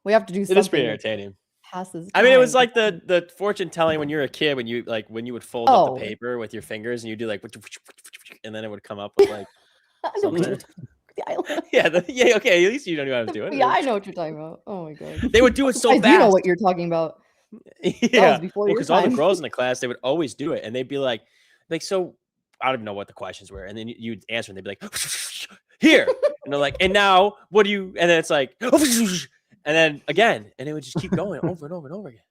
We have to do It something. is pretty entertaining. Passes I mean, it was time. like the fortune telling when you were a kid, when you would fold up Oh. the paper with your fingers and you do like, and then it would come up with like something. Yeah, yeah, okay. At least you don't know what I was doing. Yeah, I know what you're talking about. Oh my god. They would do it so I fast. do know what you're talking about. Yeah, before your because all the time. girls in the class, they would always do it, and they'd be like, so I don't even know what the questions were, and then you'd answer, and they'd be like, here, and they're like, and now what do you? And then it's like, and then again, and it would just keep going over and over and over again.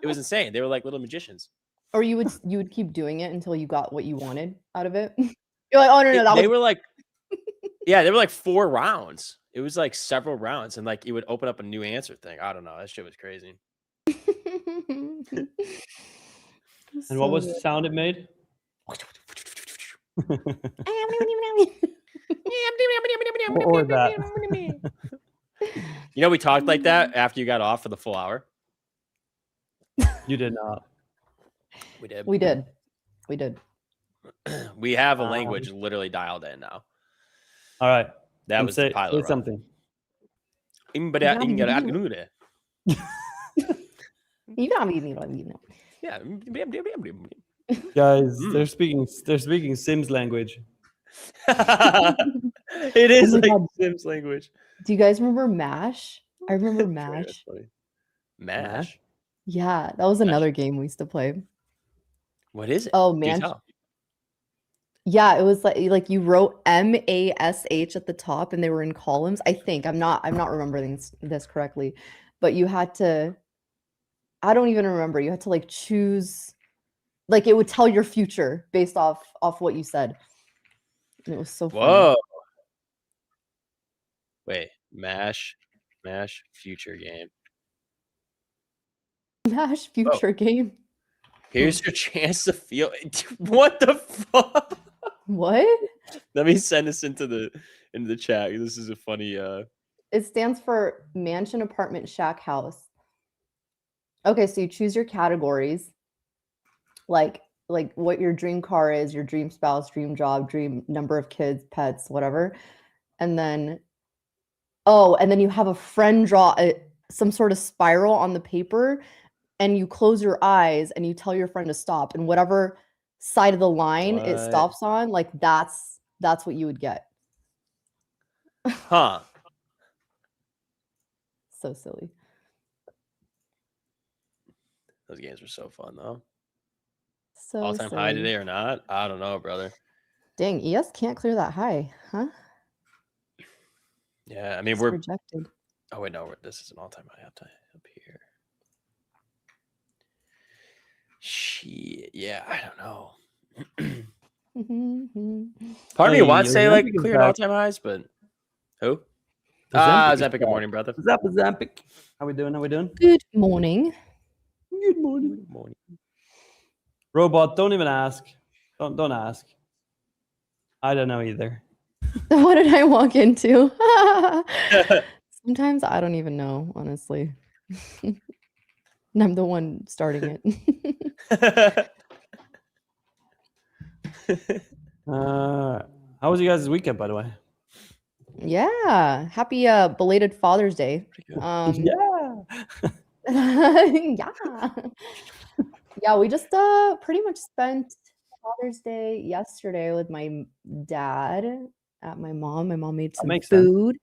It was insane. They were like little magicians. Or you would keep doing it until you got what you wanted out of it. You're like, oh no, They were like, yeah, they were like 4 rounds. It was like several rounds, and like it would open up a new answer thing. I don't know. That shit was crazy. And what was the sound it made? Or that. You know, we talked like that after you got off for the full hour. You did not. We did. We did. We did. We have a language literally dialed in now. All right. That was the pilot. Say something. Yeah. Guys, they're speaking Sims language. It is Oh my like God. Sims language. Do you guys remember MASH? I remember That's MASH. funny. Mash? Yeah, that was another game we used to play. What is it? Oh Do man. tell. Yeah, it was like you wrote MASH at the top and they were in columns. I think I'm not remembering this correctly, but you had to, I don't even remember. You had to like choose, like it would tell your future based off what you said. And it was so funny. Whoa. Wait, Mash future game. MASH future game. Here's your chance to feel. What the fuck? What? Let me send this into the chat. This is a funny. It stands for mansion, apartment, shack, house. Okay, so you choose your categories, like what your dream car is, your dream spouse, dream job, dream number of kids, pets, whatever, and then you have a friend draw some sort of spiral on the paper, and you close your eyes and you tell your friend to stop, and whatever side of the line it What? stops on, like that's what you would get. Huh. So silly. Those games were so fun though. So All time high silly. today or not? I don't know, brother. Dang, ES can't clear that high, huh? Yeah, I mean It's we're. rejected. Oh wait, no, this is an all time high up here. Shit, yeah, I don't know. Part of me Hey, wants to say like Ozempic is clearing back. all time highs, but who? Ozempic is Zempic. Good back. morning, brother. Zampic. How we doing? Good morning. Good morning. Good morning. Robot, don't even ask. Don't ask. I don't know either. What did I walk into? Sometimes I don't even know, honestly. And I'm the one starting it. How was you guys' weekend, by the way? Yeah. Happy belated Father's Day. Yeah. Yeah. Yeah, we just pretty much spent Father's Day yesterday with my dad at my mom. My mom made some makes sense. food.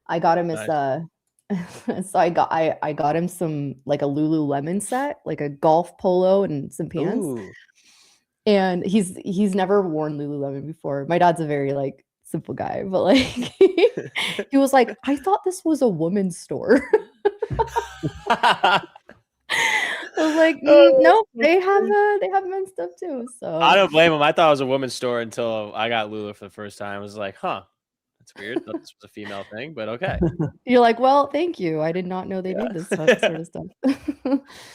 I got him his Nice. so I got him some like a Lululemon set, like a golf polo and some pants. Ooh. And he's never worn Lululemon before. My dad's a very like simple guy, but like he was like, I thought this was a woman's store. I was like, nope, they have men's stuff too. So I don't blame him. I thought it was a woman's store until I got Lulu for the first time. I was like, huh, that's weird. Thought this was a female thing, but okay. you're like, well, thank you. I did not know they made this sort of stuff.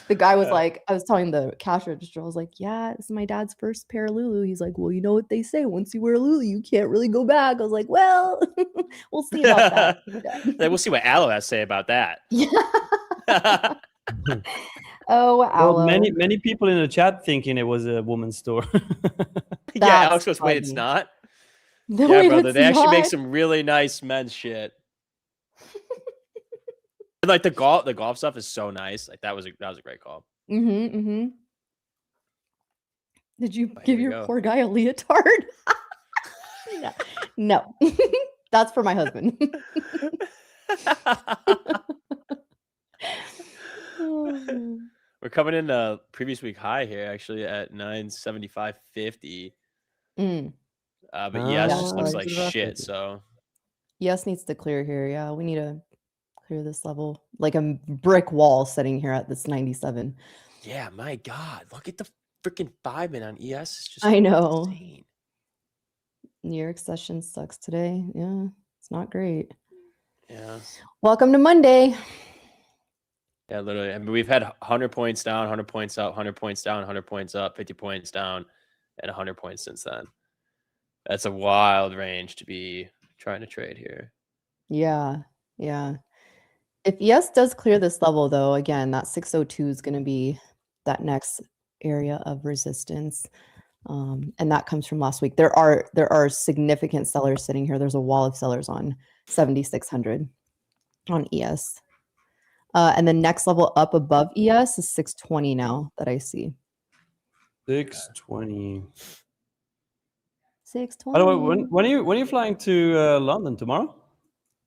The guy was like, I was telling the cash register, I was like, yeah, this is my dad's first pair of Lulu. He's like, well, you know what they say, once you wear a Lulu, you can't really go back. I was like, well, we'll see about that. Like, we'll see what Aloe has to say about that. Yeah. Oh, Well, Aloe. many people in the chat thinking it was a woman's store. Yeah, Alex That's goes, wait, it's funny. not? No, Yeah, wait, brother, it's they actually make not. some really nice men's shit. And, like the golf stuff is so nice. Like that was a great call. Did you Here give we your go. poor guy a leotard? No. That's for my husband. Oh. We're coming in a previous week high here, actually at 975.50. But yes, Ah, just looks like it's about shit. 50. So Yes needs to clear here. Yeah, we need to clear this level. Like a brick wall sitting here at this 97. yeah, my God, look at the freaking 5-minute on ES. It's just I know. insane. New York session sucks today. Yeah, it's not great. Yeah. Welcome to Monday. Yeah, literally. I mean, we've had 100 points down, 100 points up, 100 points down, 100 points up, 50 points down, and 100 points since then. That's a wild range to be trying to trade here. Yeah, yeah. If ES does clear this level, though, again, that 602 is going to be that next area of resistance. And that comes from last week. There are significant sellers sitting here. There's a wall of sellers on 7,600 on ES. And the next level up above ES is 620 now that I see. 620. 620. By the way, when are you flying to London tomorrow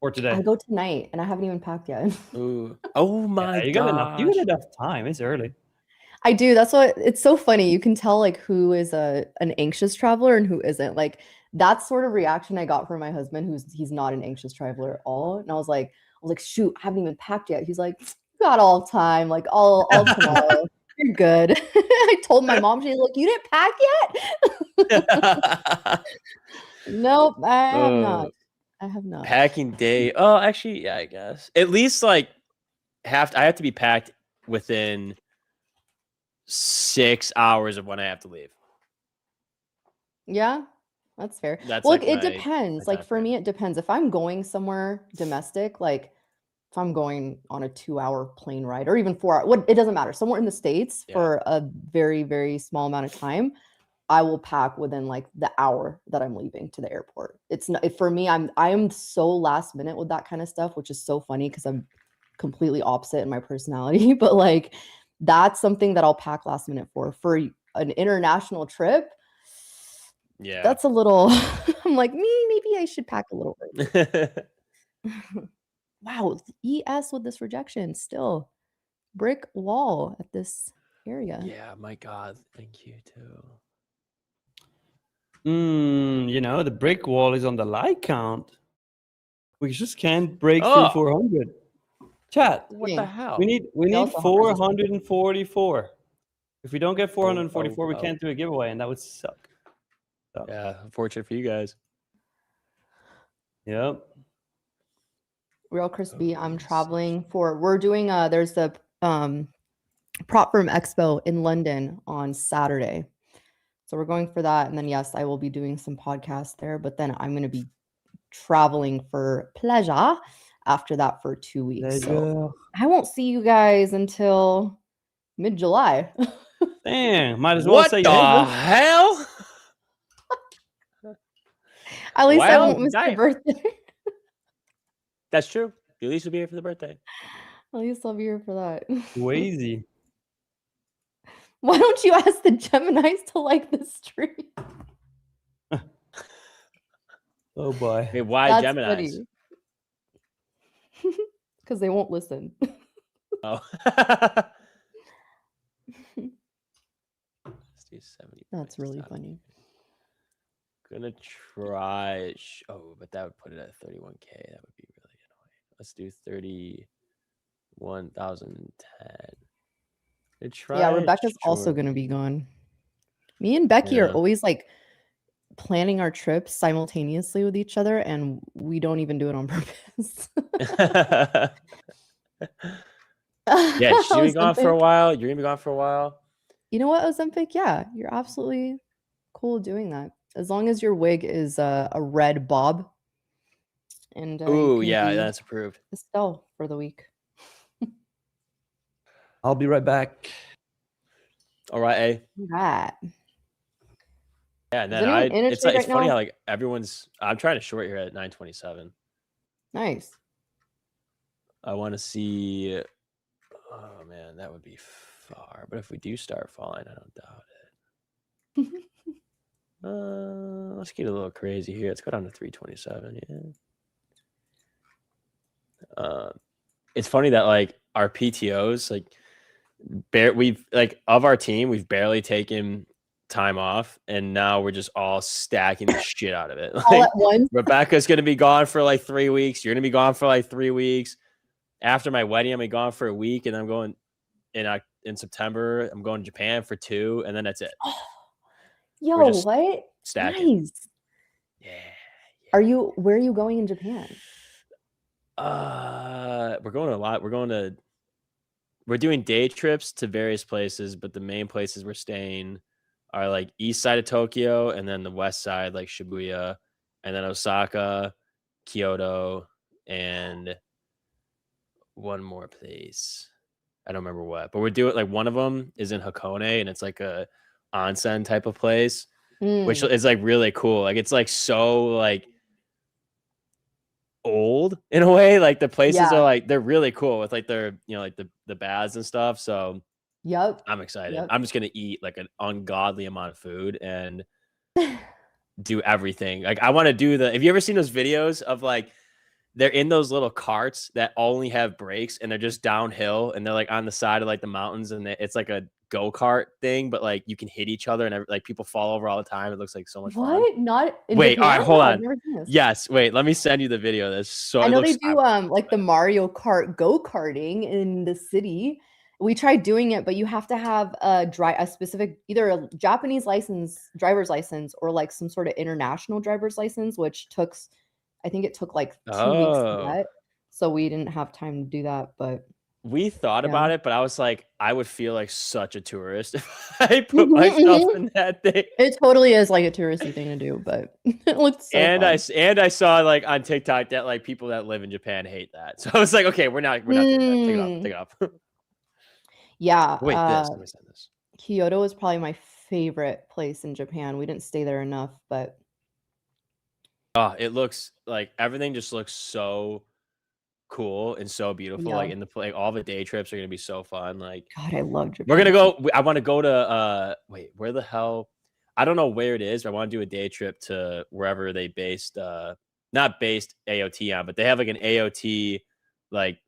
or today? I go tonight, and I haven't even packed yet. Ooh. Oh my Yeah, you God. got enough time. It's early. I do. That's what it's so funny. You can tell like who is an anxious traveler and who isn't. Like that sort of reaction I got from my husband, he's not an anxious traveler at all. And I was like, shoot, I haven't even packed yet. He's like, you got all time, like all tomorrow. You're good. I told my mom, she's like, you didn't pack yet? Nope, I have not. I have not. Packing day. Oh, actually, yeah, I guess. At least like I have to be packed within 6 hours of when I have to leave. Yeah, that's fair. That's Well, like it my depends. Like for timeframe. me, it depends. If I'm going somewhere domestic, like if I'm going on a 2-hour plane ride or even 4 hour, it doesn't matter. Somewhere in the States Yeah. for a very, very small amount of time, I will pack within like the hour that I'm leaving to the airport. It's not for me. I am so last minute with that kind of stuff, which is so funny because I'm completely opposite in my personality. But like that's something that I'll pack last minute for an international trip. Yeah. That's a little. I'm like maybe I should pack a little bit. Wow, ES with this rejection still brick wall at this area. Yeah, my God. Thank you too. The brick wall is on the like count. We just can't break through 400. Chat. What the hell? We need also have resistance. 444. If we don't get 444, we oh. can't do a giveaway, and that would suck. So, Yeah, unfortunate for you guys. yep. Real crispy. I'm yes. traveling we're doing there's the prop firm expo in London on Saturday. So we're going for that. And then yes, I will be doing some podcasts there, but then I'm going to be traveling for pleasure after that for 2 weeks. So I won't see you guys until mid-July. Damn, might as well What say the hell? At least I Well, won't miss your birthday. That's true. You at least will be here for the birthday. At least I'll be here for that. Crazy. Why don't you ask the Geminis to like this stream? Oh boy. Hey, why That's Geminis? Because they won't listen. Oh. Let's do 70 That's points really top. funny. Gonna try. Oh, but that would put it at 31K. That would be really annoying. Let's do 31,010. Try Yeah, Rebecca's also short. going to be gone. Me and Becky are Yeah. always like planning our trips simultaneously with each other, and we don't even do it on purpose. Yeah, she's gonna be gone for a Ozempic. while. You're gonna be gone for a while. You know what, Ozempic? Yeah, you're absolutely cool doing that. As long as your wig is a red bob. And Ooh, yeah, that's approved. Estelle for the week. I'll be right back. All right, A. Right. Yeah, and Is then anyone in a it's trade like it's right funny now? how like everyone's. I'm trying to short here at 927. Nice. I want to see. Oh man, that would be far. But if we do start falling, I don't doubt it. Let's get a little crazy here. Let's go down to 327. Yeah. It's funny that like our PTOs, like we've like of our team, we've barely taken time off, and now we're just all stacking the shit out of it. All Like, at once. Rebecca's gonna be gone for like 3 weeks. You're gonna be gone for like 3 weeks. After my wedding, I'm gonna be gone for a week, and I'm going in September. I'm going to Japan for 2, and then that's it. Yo, just what? Stacking. Nice. Yeah. Where are you going in Japan? We're going a lot. We're doing day trips to various places, but the main places we're staying are like east side of Tokyo, and then the west side, like Shibuya, and then Osaka, Kyoto, and one more place. I don't remember what, but we're doing like one of them is in Hakone, and it's like a onsen type of place, which is like really cool. Like it's like so like old in a way. Like the places are like they're really cool with like their like the baths and stuff. So I'm excited. I'm just gonna eat like an ungodly amount of food and do everything. Like I want to do have you ever seen those videos of like they're in those little carts that only have brakes and they're just downhill and they're like on the side of like the mountains and it's like a go-kart thing, but like you can hit each other and like people fall over all the time. It looks like so much fun. What? Not in wait, Japan? all right, hold I've on. never seen this. Yes, wait, let me send you the video. That's so I know they do like the Mario Kart go-karting in the city. We tried doing it, but you have to have a specific either a Japanese driver's license, or like some sort of international driver's license, which I think it took like 2 weeks to get. So we didn't have time to do that, but we thought about it, but I was like, I would feel like such a tourist if I put myself in that thing. It totally is like a touristy thing to do, but it looks so fun. I saw like on TikTok that like people that live in Japan hate that. So I was like, okay, we're not doing that. Take it off. Yeah. Wait, let me send this. Kyoto is probably my favorite place in Japan. We didn't stay there enough, but it looks like everything just looks so cool and so beautiful. Like in the all the day trips are gonna be so fun. Like God, I love Japan. We're gonna go. I want to go to wait, where the hell? I don't know where it is, but I want to do a day trip to wherever they not based AOT on, but they have like an AOT like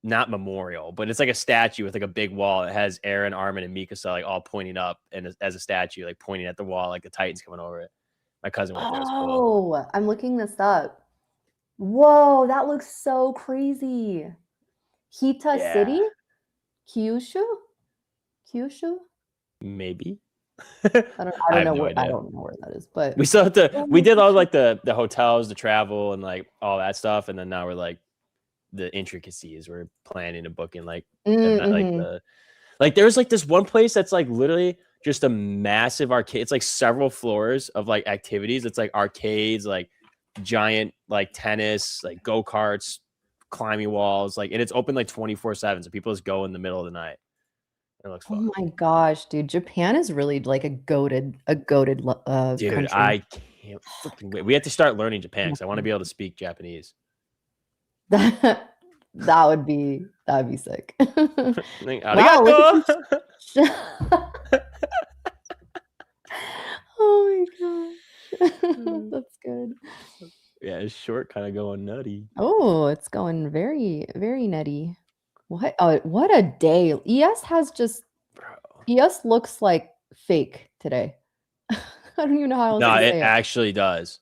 not memorial, but it's like a statue with like a big wall. It has Aaron, Armin, and Mikasa like all pointing up and as a statue, like pointing at the wall, like the Titans coming over it. My cousin went there. Oh, cool. I'm looking this up. Whoa, that looks so crazy. Hita City? Kyushu? Maybe. I don't know where that is, but we still have to. We did all like the hotels, the travel, and like all that stuff, and then now we're like the intricacies. We're planning and booking like there's like this one place that's like literally just a massive arcade. It's like several floors of like activities. It's like arcades, like giant like tennis, like go-karts, climbing walls, like, and it's open like 24/7, so people just go in the middle of the night. It looks fun. Oh my gosh, dude, Japan is really like a goated dude, country. I can't freaking wait. We have to start learning Japan because I want to be able to speak Japanese. That would be sick. Wow, oh my gosh. That's good. Yeah, it's short, kind of going nutty. Oh, it's going very, very nutty. What a day. ES has just ES looks like fake today. I don't even know how else No, to it say it. actually does.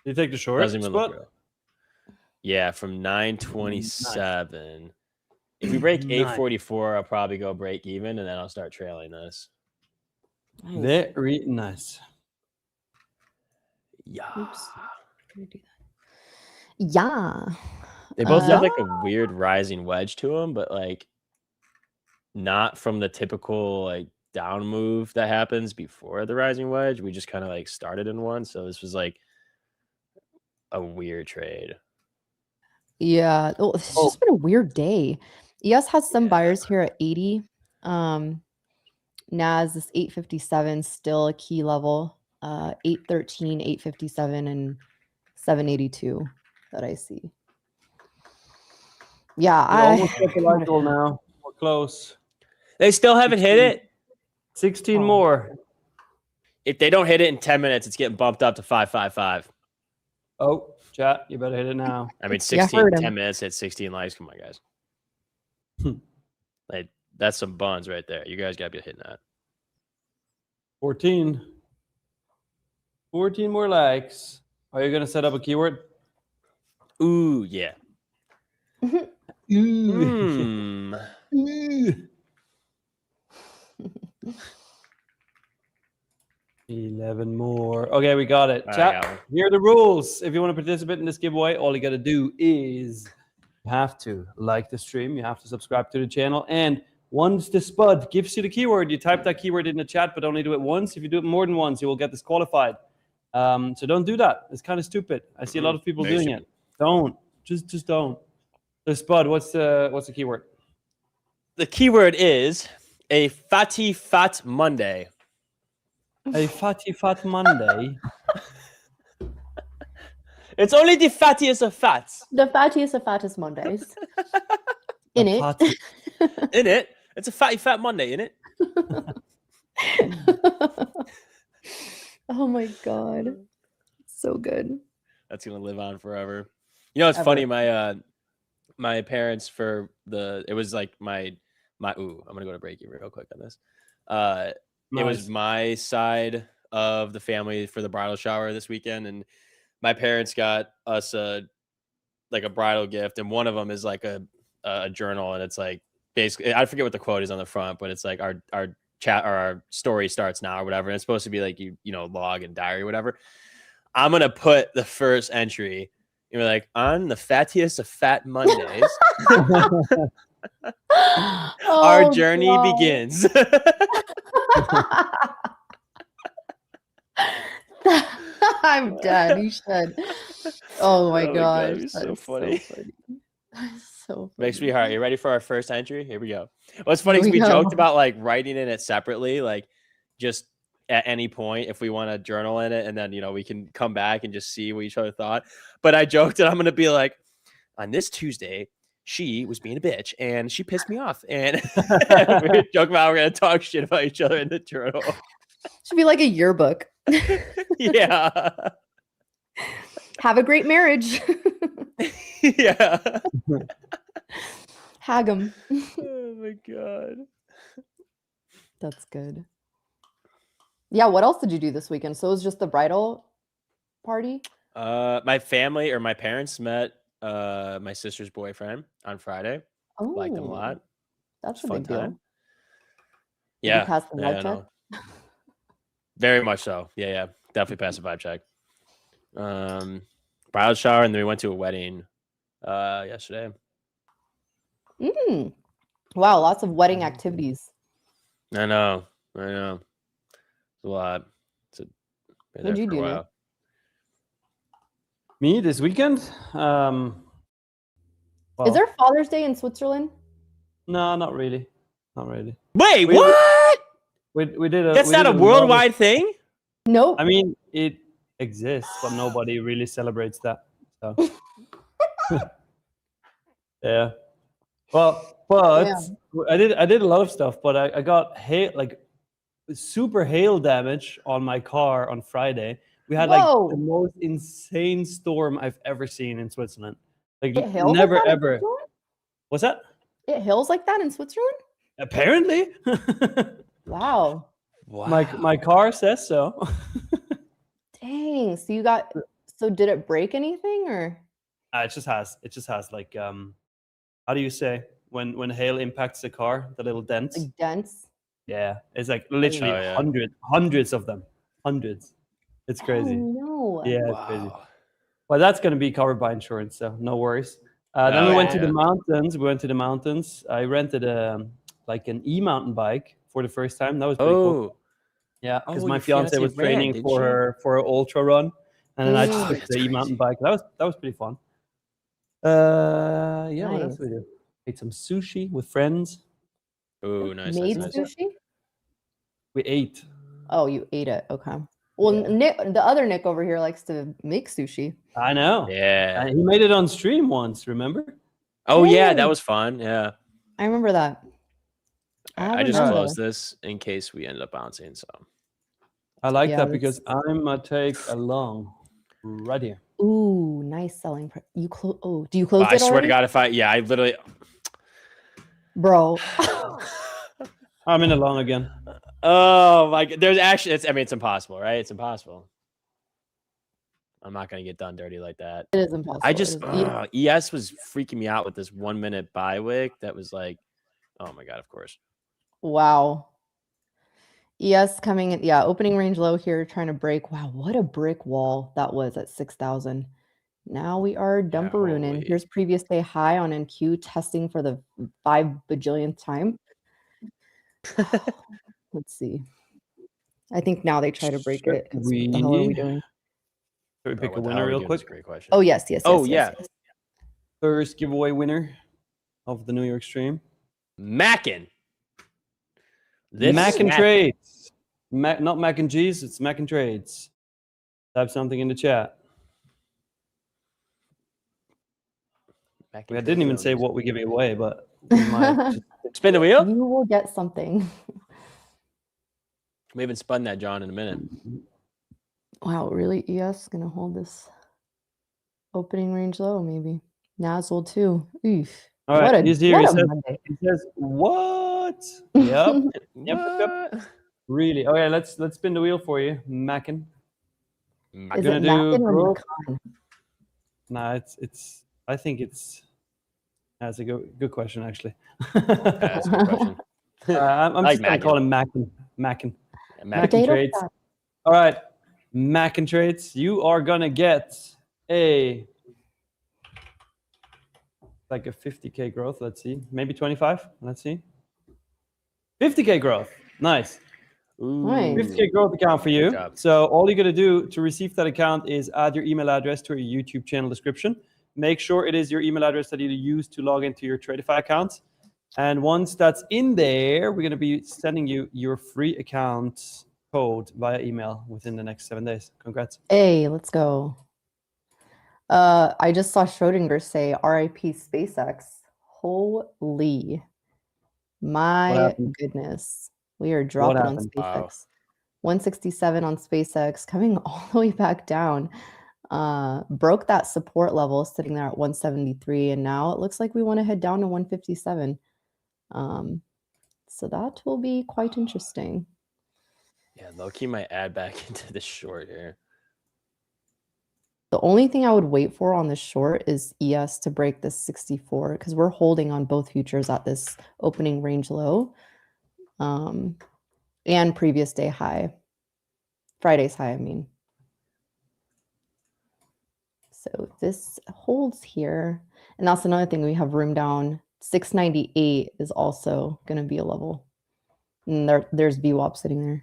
You take the short Doesn't even look spot? real. Yeah, from 927. If we break Nice. 844, I'll probably go break even, and then I'll start trailing this. Nice. Very nice. Yeah. Oops. Let me do that. Yeah. They both have Uh, like a weird rising wedge to them, but like not from the typical like down move that happens before the rising wedge. We just kind of like started in one, so this was like a weird trade. Yeah. Oh, it's just been a weird day. ES has some buyers here at 80. NAS is 857, still a key level. 813, 857, and 782 that I see. Yeah, We're almost at the I light goal now. We're close. They still haven't hit it. 16 Oh. more. If they don't hit it in 10 minutes, it's getting bumped up to 555. Oh, chat, you better hit it now. I mean, Yeah, 16, heard him. 10 minutes hit 16 likes. Come on, guys. Hmm. Like that's some buns right there. You guys gotta be hitting that. 14. 14 more likes. Are you going to set up a keyword? Ooh, yeah. Ooh. Hmm. 11 more. Okay, we got it. I Chat, got one. here are the rules. If you want to participate in this giveaway, all you got to do is you have to like the stream, you have to subscribe to the channel, and once the spud gives you the keyword, you type that keyword in the chat, but only do it once. If you do it more than once, you will get disqualified. So don't do that. It's kind of stupid. I see a lot of people Very doing it. Don't. Just don't. So Spud, what's the keyword? The keyword is a fatty fat Monday. A fatty fat Monday. It's only the fattiest of fats. The fattiest of fattest Mondays. In A it. fatty- In it. It's a fatty fat Monday, in it. Oh my god. So good. That's gonna live on forever. You know, it's funny. My parents it was like my ooh, I'm gonna go to break even real quick on this. It was Nice. my side of the family for the bridal shower this weekend, and my parents got us a bridal gift, and one of them is like a journal, and it's like basically I forget what the quote is on the front, but it's like our chat or our story starts now or whatever. And it's supposed to be like you know log and diary or whatever. I'm gonna put the first entry. You're like on the fattiest of fat Mondays. Our Oh, journey God. begins. I'm dead. You should. Oh my gosh. it's that so is funny. That's so funny. Makes me hard. You ready for our first entry? Here we go. What's funny Here is we we joked go. about like writing in it separately, like just at any point if we want to journal in it, and then you know we can come back and just see what each other thought. But I joked that I'm gonna be like, on this Tuesday, she was being a bitch and she pissed me off, and we joke about we're gonna talk shit about each other in the journal. Should be like a yearbook. Yeah. Have a great marriage. Yeah. Hag 'em. Oh my god. That's good. Yeah, what else did you do this weekend? So it was just the bridal party? My family or my parents met my sister's boyfriend on Friday. Oh, Liked him a lot. that's It's a a fun big deal. time. Did Yeah. you pass the yeah, vibe check? no. Very much so. Yeah. Definitely passed the vibe check. Bridal shower, and then we went to a wedding yesterday. Wow, lots of wedding activities. I know. It's a lot. What'd you do, Nick? Me this weekend? Is Well, there Father's Day in Switzerland? No, not really. Not really. Wait, We- what? We did a. That's we not did a lot of- worldwide thing? Nope. I mean, it exists, but nobody really celebrates that. So. Yeah. Well, but I did a lot of stuff, but I got super hail damage on my car on Friday. We had like Whoa. the most insane storm I've ever seen in Switzerland. Like It hails never like that in ever. Switzerland? What's that? It hails like that in Switzerland? Apparently. Wow. Wow. My car says so. Dang. So you got. So did it break anything or? It just has like how do you say when hail impacts the car, the little dents? Like dents? Yeah, it's like literally Oh, yeah. hundreds of them, hundreds. It's Oh crazy. no. Yeah, it's crazy. Wow. Well, that's going to be covered by insurance, so no worries. Then Oh, we went to yeah. the mountains. We went to the mountains. I rented like an e-mountain bike for the first time. That was pretty cool. Oh, Yeah, because Oh, my your fiance fiancé was ran, training didn't for she? her ultra run, and then I just Mm. took that's the e-mountain crazy. bike. That was pretty fun. Yeah, what else Nice. did we do? Ate some sushi with friends. Oh, nice, Made nice, nice. sushi? We ate. Oh, you ate it. Okay. Well, Yeah. Nick, the other Nick over here likes to make sushi. I know. Yeah. He made it on stream once. Remember? Oh, yeah, that Hey. was fun. Yeah. I remember that. I just remember. closed this in case we ended up bouncing. So I like Yeah, that because I'm gonna take along right here. Ooh, nice selling price. You close. Oh, do you close I it swear already? to God, if I literally. Bro. I'm in along again. Oh my God, there's actually. It's impossible, right? It's impossible. I'm not gonna get done dirty like that. It is impossible. I just It is- ES was freaking me out with this 1 minute buy wick. That was like, oh my God, of course. wow. ES coming in. Yeah, opening range low here, trying to break. Wow, what a brick wall that was at 6,000. Now we are dumperooning. holy. Here's previous day high on NQ, testing for the 5 bajillionth time. Let's see. I think now they try to break it. 'Cause what the hell are we doing? Should we pick a What the hell winner are we real doing? quick? That's a great question. Oh, yes, yes, yes. Oh, yes, yeah. yes. First giveaway winner of the New York stream. Mackin. Mac and Mac- Trades. Not Mac and Cheese, it's Mac and Trades. Type something in the chat. Mac I and didn't even Trades. say what we're giving away, but we might just Spin the wheel. You will get something. We haven't spun that, John, in a minute. Wow, really? ES gonna hold this opening range low, maybe. Nasl too. Oof. All right, he's here. What He a says, Monday. what? Yep. Yep. What? Really? Okay, let's spin the wheel for you, Mackin. Is gonna it do Mackin or group. Macan? Nah, it's. I think it's. That's a good question, actually. That's a good question. I'm I like just gonna call him Mackin. Mackin. Mac- Mackin Potato Trades. sack. All right, Mackin Trades. You are gonna get like a 50K growth. Let's see, maybe 25. Let's see. 50K growth. Nice. Nice. 50K growth account for Good you. job. So all you got to do to receive that account is add your email address to your YouTube channel description. Make sure it is your email address that you use to log into your Tradeify account. And once that's in there, we're going to be sending you your free account code via email within the next 7 days. Congrats. Hey, let's go. I just saw Schrodinger say RIP SpaceX. Holy. My happened? goodness. We are dropping on happened? SpaceX. Wow. 167 on SpaceX, coming all the way back down. Broke that support level, sitting there at 173, and now it looks like we want to head down to 157. So that will be quite interesting. Yeah, low-key might add back into the short here. The only thing I would wait for on the short is ES to break this 64 because we're holding on both futures at this opening range low and previous day high. Friday's high, I mean. So if this holds here, and that's another thing, we have room down. 698 is also going to be a level. And there's VWAP sitting there.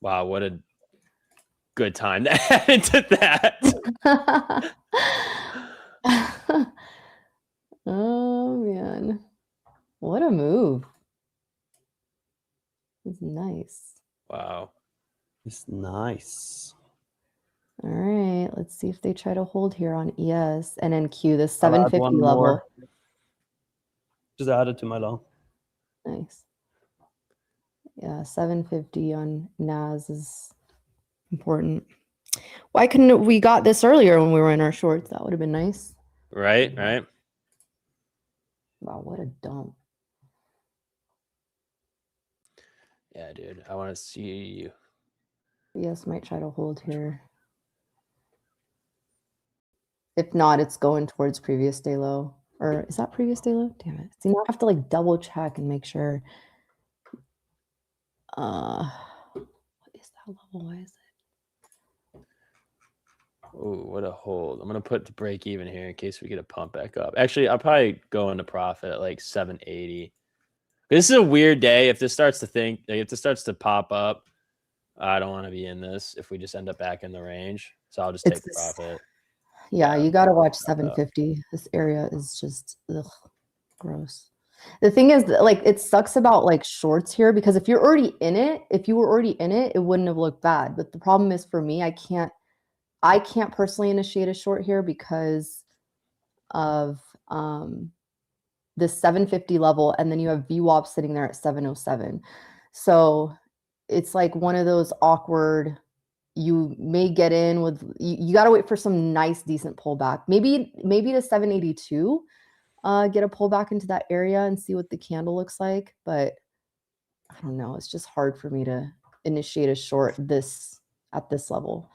Wow, what a good time to add into that. Oh, man. What a move. It's nice. Wow. It's nice. All right, let's see if they try to hold here on ES and NQ, this I'll add 750 one level. more. Just add it to my long. Nice. Yeah, 750 on NAS is important. Why couldn't we got this earlier when we were in our shorts? That would have been nice. Right, right. Wow, what a dump. Yeah, dude. I want to see Yes, might try to hold here. If not, it's going towards previous day low. Or is that previous day low? Damn it. See, now I have to like double check and make sure. What is that level? Why is it? Oh, what a hold. I'm going to put the break even here in case we get a pump back up. Actually, I'll probably go into profit at like 780. This is a weird day. If this starts to pop up, I don't want to be in this if we just end up back in the range. So I'll just take profit. Yeah, you got to watch 750. This area is just gross. The thing is, like, it sucks about like shorts here because if you were already in it, it wouldn't have looked bad. But the problem is for me, I can't personally initiate a short here because of the 750 level, and then you have VWAP sitting there at 707. So it's like one of those awkward. You may get in with you got to wait for some nice decent pullback. Maybe to 782. Get a pullback into that area and see what the candle looks like. But I don't know. It's just hard for me to initiate a short at this level.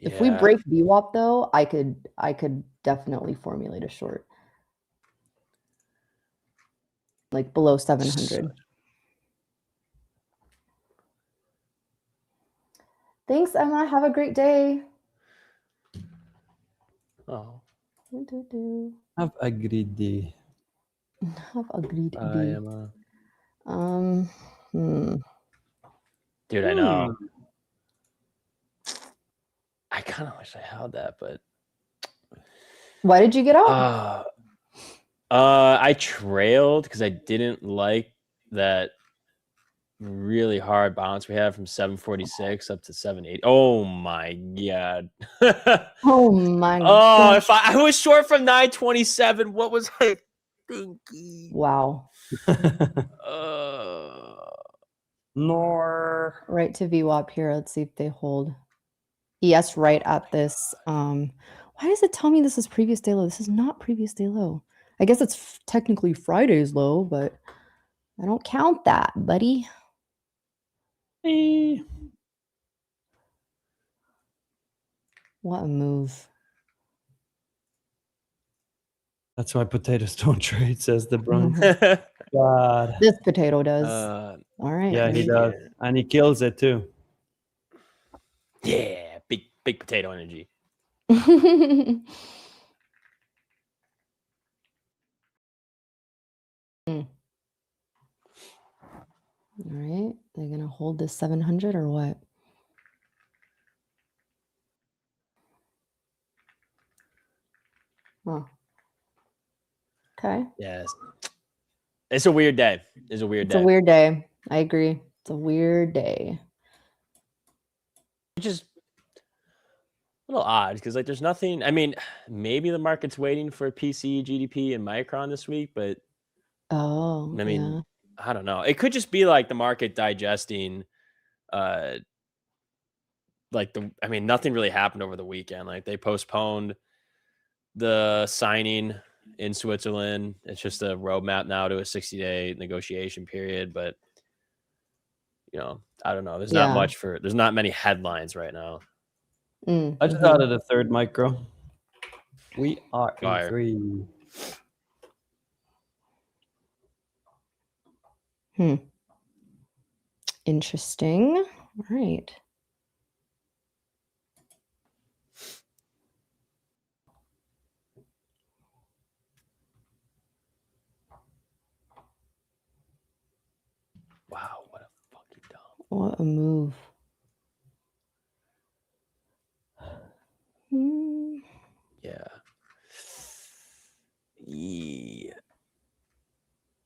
Yeah. If we break VWAP though, I could definitely formulate a short. Like below 700. Thanks, Emma. Have a great day. Oh. Have a great day. Have a great day. Bye, Emma. Dude, I know. I kind of wish I held that, but why did you get out? I trailed because I didn't like that really hard bounce we had from 746 up to 780. Oh my god. Oh my god. Oh, if I was short from 927, what was I thinking? Wow. Nor right to VWAP here. Let's see if they hold. Yes, right at this. Why does it tell me this is previous day low? This is not previous day low. I guess it's technically Friday's low, but I don't count that, buddy. Hey. What a move. That's why potatoes don't trade, says the Bronx. God. This potato does. All right. Yeah, he does. And he kills it too. Yeah, big potato energy. All right. They're going to hold this 700 or what? Oh. Okay. Yes. It's a weird day. It's a weird day. I agree. It's a weird day. Which is a little odd because like there's nothing. I mean, maybe the market's waiting for PCE, GDP, and Micron this week, but I mean, I don't know. It could just be like the market digesting nothing really happened over the weekend. Like they postponed the signing in Switzerland. It's just a roadmap now to a 60-day negotiation period. But I don't know. There's not many headlines right now. I just added a third micro. We are in 3. Interesting. All right. Wow, what a fucking dumb. What a move. Yeah.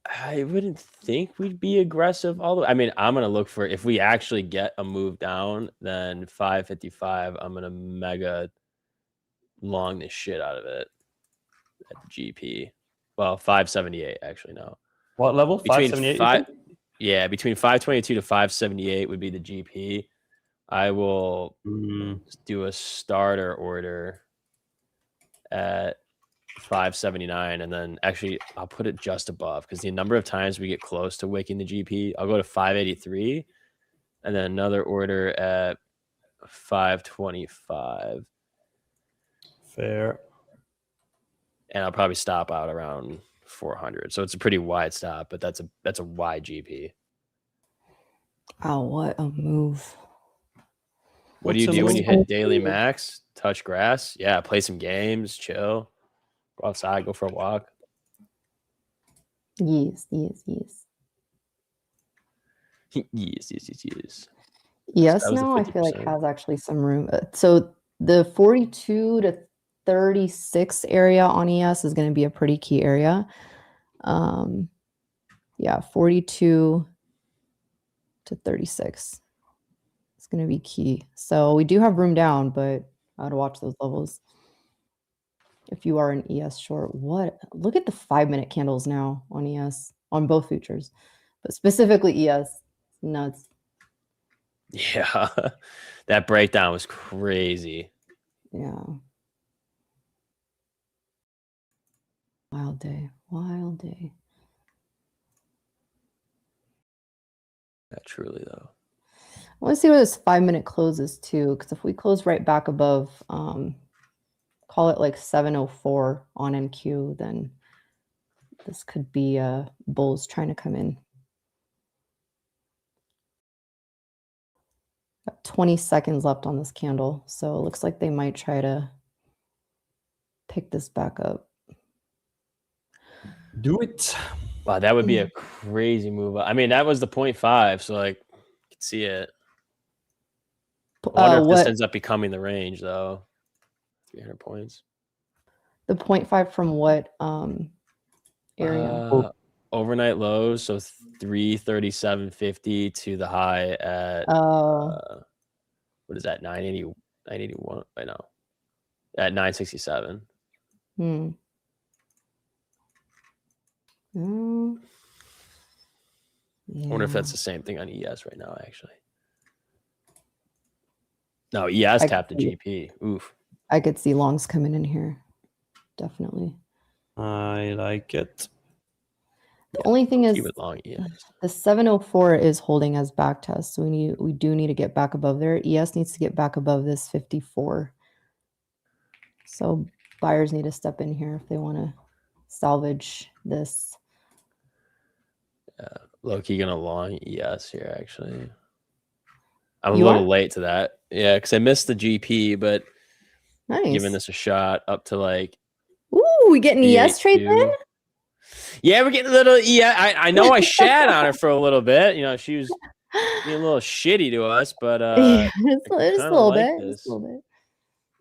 I wouldn't think we'd be aggressive. Although, I mean, I'm going to look for, if we actually get a move down, then 555, I'm going to mega long this shit out of it at the GP. Well, 578, actually, no. What level? 578? Yeah, between 522 to 578 would be the GP. I will do a starter order at 579, and then actually I'll put it just above because the number of times we get close to wicking the GP, I'll go to 583, and then another order at 525. Fair. And I'll probably stop out around 400. So it's a pretty wide stop, but that's a wide GP. Oh, what a move. What do you do when you hit daily max? Touch grass? Yeah, play some games, chill, go outside, go for a walk. Yes. yes. Yes, now I feel like has actually some room. So the 42 to 36 area on ES is going to be a pretty key area. Yeah, 42 to 36 is going to be key. So we do have room down, but I would watch those levels. If you are an ES short, look at the 5-minute candles now on ES on both futures, but specifically ES. Nuts. Yeah, that breakdown was crazy. Yeah. Wild day. Wild day. Yeah, truly though. I want to see where this 5-minute closes too, because if we close right back above, call it like 704 on NQ, then this could be bulls trying to come in. Got 20 seconds left on this candle, so it looks like they might try to pick this back up. Do it. Wow, that would be a crazy move. I mean, that was the 0.5, so like you can see it. I wonder if this ends up becoming the range though. 300 points. The 0.5 from what area? Overnight lows, so 337.50 to the high at what is that? 981. I know. At 967. Yeah. I wonder if that's the same thing on ES right now, actually. No, ES tapped the GP. Oof. I could see longs coming in here. Definitely. I like it. The only thing is long, the 704 is holding as back test. So we do need to get back above there. ES needs to get back above this 54. So buyers need to step in here if they want to salvage this. Low-key gonna long ES here, actually. I'm a little late to that. Yeah, because I missed the GP, but giving this a shot up to like. Ooh, we getting ES trade in? Yeah, we're getting a little. Yeah, I know I shat on her for a little bit. You know, she was being a little shitty to us, but just a little bit.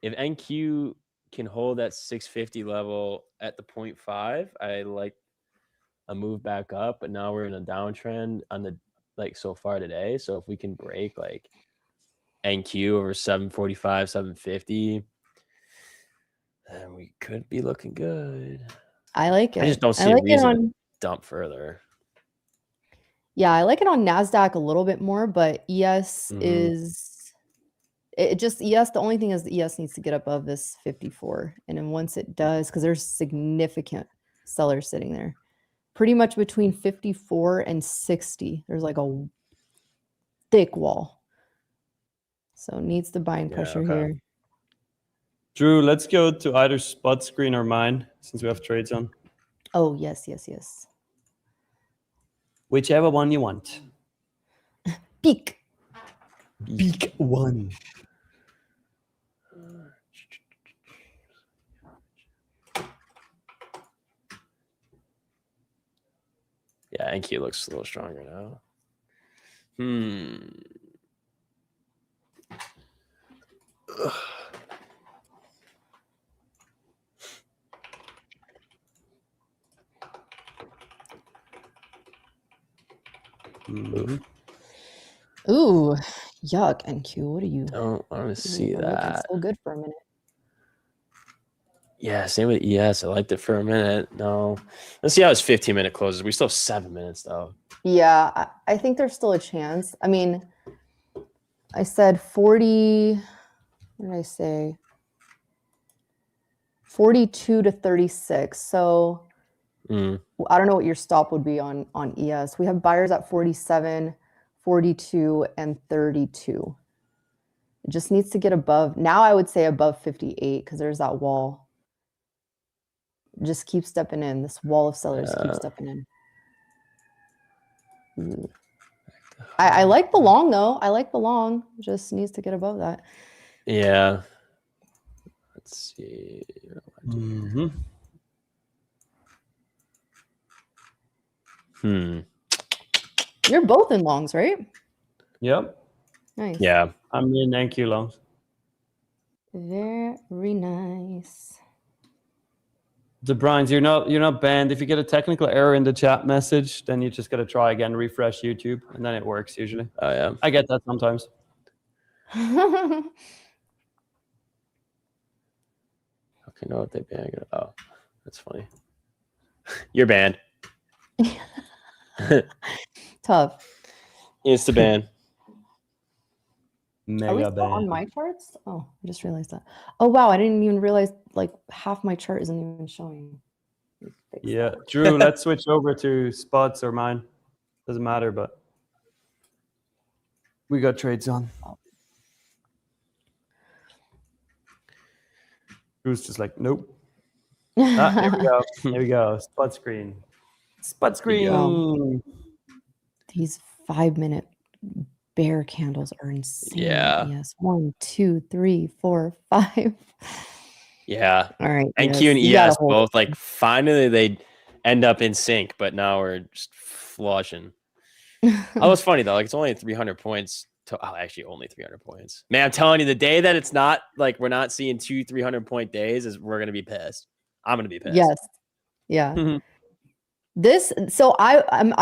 If NQ can hold that 650 level at the 0.5, I like a move back up. But now we're in a downtrend on the so far today. So if we can break like NQ over 745, 750, then we could be looking good. I like it. I just don't see a reason to dump further. Yeah, I like it on NASDAQ a little bit more, but ES is ES. The only thing is the ES needs to get above this 54. And then once it does, because there's significant sellers sitting there, pretty much between 54 and 60, there's like a thick wall. So needs the buying pressure here. Drew, let's go to either spot screen or mine, since we have trades on. Oh, yes. Whichever one you want. Peak. Peak one. Yeah, NQ looks a little stronger now. Ooh, yuck, NQ. What are you? Don't want to see that. So good for a minute. Yeah, same with ES. I liked it for a minute. No. Let's see how his 15-minute closes. We still have 7 minutes, though. Yeah, I think there's still a chance. I mean, I said 40. What did I say? 42 to 36. So Mm. I don't know what your stop would be on ES. We have buyers at 47, 42, and 32. It just needs to get above. Now I would say above 58 because there's that wall. Just keep stepping in. This wall of sellers keep stepping in. Ooh. I like the long though. I like the long. Just needs to get above that. Yeah. Let's see. Mm-hmm. You're both in longs, right? Yep. Nice. Yeah. I'm in NQ longs. Very nice. The Brines, you're not banned. If you get a technical error in the chat message, then you just got to try again, refresh YouTube, and then it works usually. Oh yeah. I get that sometimes. Okay, no, if they ban. Oh, that's funny. You're banned. Tough. Insta ban. Are we still on my charts? Oh, I just realized that. Oh wow, I didn't even realize like half my chart isn't even showing. Yeah, Drew, let's switch over to spots or mine. Doesn't matter, but we got trades on. Drew's just like, nope. Here we go. Here we go. Spot screen. Spot screen. These 5-minute bear candles are insane. Yeah. Yes. 1, 2, 3, 4, 5. Yeah. All right. NQ and ES both like finally they end up in sync, but now we're just flushing. Oh, it's funny though. Like it's only 300 points. Actually only 300 points. Man, I'm telling you, the day that it's not like we're not seeing 2 300-point days is we're gonna be pissed. I'm gonna be pissed. Yes. Yeah. I'm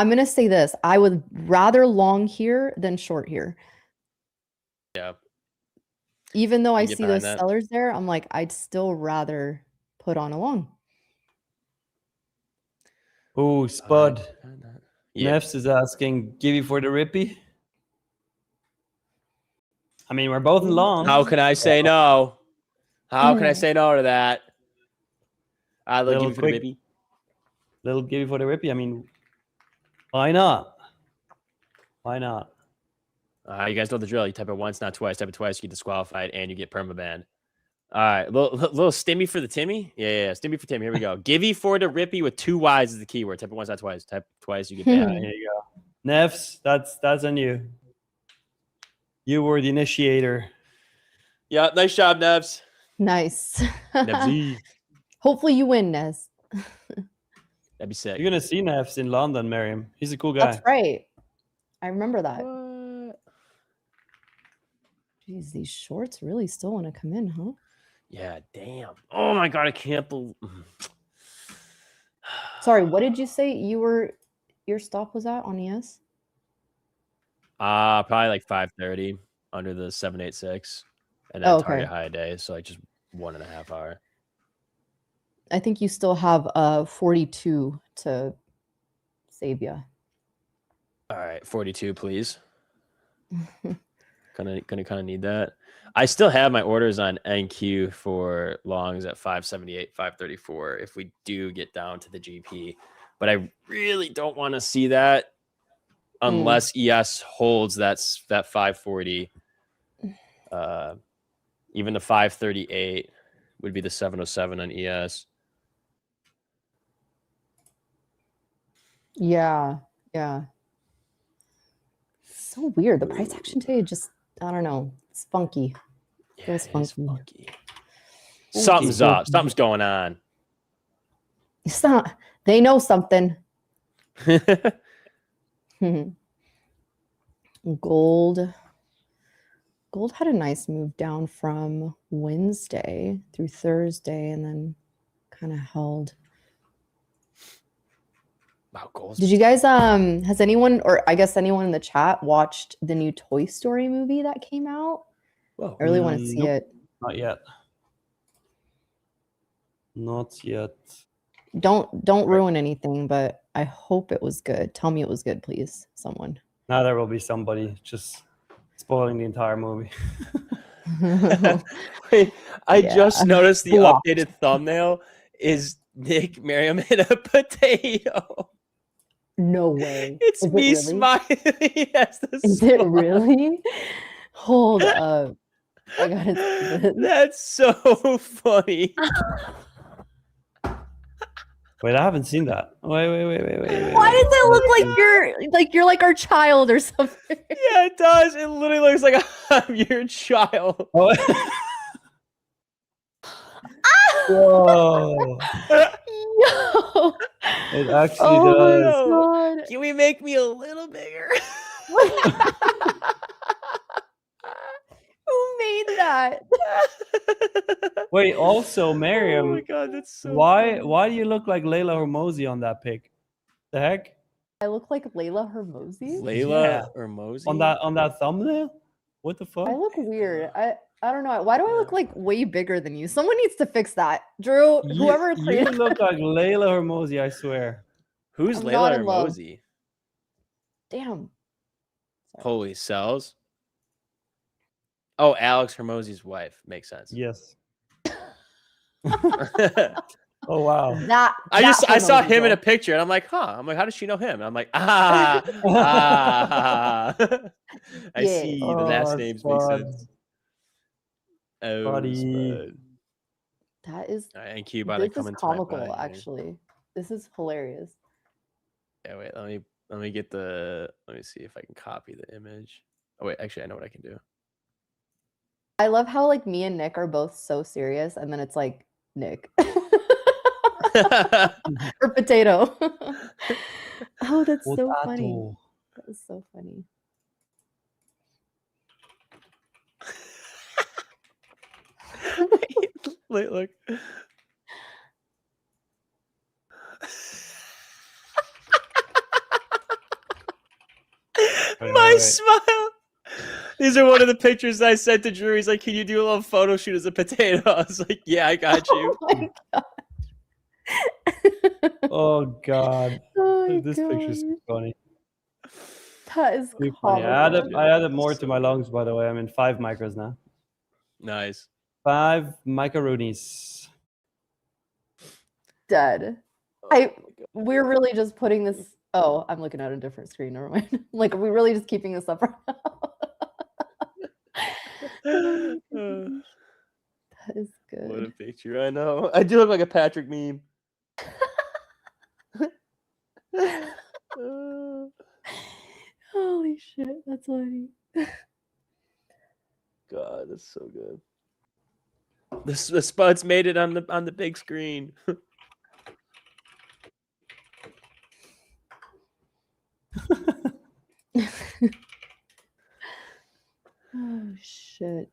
gonna say this. I would rather long here than short here. Yeah. Even though I see those sellers there, I'm like, I'd still rather put on a long. Oh, Spud. Nefs is asking, give you for the rippy? I mean, we're both in long. How can I say no? How can I say no to that? I'll give you for the rippy. Little give you for the rippy. I mean, why not? Why not? You guys know the drill. You type it once, not twice. Type it twice, you get disqualified, and you get permabanned. All right, little stimmy for the Timmy. Yeah, stimmy for Timmy. Here we go. Givey for the rippy with 2 Y's is the keyword. Type it once, not twice. Type twice, you get banned. Here you go. Nefs, that's on you. You were the initiator. Yeah, nice job, Nevs. Nice. Nevsy. Hopefully you win, Nez. That'd be sick. You're gonna see Nefs in London, Miriam. He's a cool guy. That's right. I remember that. What? Jeez, these shorts really still want to come in, huh? Yeah, damn. Oh my god, I can't believe. Sorry, what did you say your stop was at on ES? Probably like 5:30 under the 786, and then target high a day, so like just 1.5 hour. I think you still have 42 to save you. All right, 42, please. Gonna need that. I still have my orders on NQ for longs at 578, 534 if we do get down to the GP, but I really don't want to see that unless ES holds that 540. Even the 538 would be the 707 on ES. Yeah. So weird. The price action today just, I don't know. It's funky. Yeah, it's funky. Something's up. Something's going on. It's not. They know something. Gold had a nice move down from Wednesday through Thursday and then kind of held. Wow, gold. Did you guys has anyone, or I guess anyone in the chat, watched the new Toy Story movie that came out? Whoa. I really want to see it. Not yet. Not yet. Don't ruin anything, but I hope it was good. Tell me it was good, please. Someone. Now there will be somebody just spoiling the entire movie. Wait, I just Yeah. noticed the Blocked. updated thumbnail is Nick Merriam in a potato. No way. It's Is it me really? smiling. Yes, the Is it smile. really? Hold up. I gotta see this. That's so funny. Wait, I haven't seen that. Wait. Why does it look like you're like our child or something? Yeah, it does. It literally looks like I'm your child. Oh. Whoa! Yo. It actually Oh does. my god. Can we make me a little bigger? Who made that? Wait, also, Oh my Miriam, god, that's so why funny. do you look like Layla Hormozy on that pic? The heck? I look like Layla Hermosi. Layla Yeah. or Mosey? On that thumbnail? What the fuck? I look weird. I don't know. Why do I look like way bigger than you? Someone needs to fix that. Drew, whoever You created look like Layla Hormozy, I swear. Who's I'm not Layla or in love. Mosey? Damn. Holy cells. Oh, Alex Hermozy's wife. Makes sense. Yes. Oh wow. I saw Hermosi, him in a bro. picture and I'm like, huh. I'm like, how does she know him? And I'm like, I Yeah. see the Oh, last names make Spud. sense. Oh, Buddy. Spud. That is All right, and Q about to this come is into my comical, bag here. actually. This is hilarious. Yeah, wait, let me get the, let me see if I can copy the image. Oh wait, actually I know what I can do. I love how like me and Nick are both so serious, and then it's like Nick. Or potato. Oh, that's so funny. Potato. That is so funny. Wait, look. My smile. These are one of the pictures I sent to Drew. He's like, can you do a little photo shoot as a potato? I was like, yeah, I got you. Oh my god. Oh god. Oh my This picture's so gosh. funny. That is Too funny. I comical. added more to my lungs, by the way. I'm in 5 micros now. Nice. 5 macaroonies. Dead. Oh my God. We're really just putting this. Oh, I'm looking at a different screen. Never mind. Like, are we really just keeping this up right now? Oh my goodness. That is What a good. picture. I know. I do look like a Patrick meme. Holy shit, that's funny. God, that's so good. The Spuds made it on the big screen. Oh shit.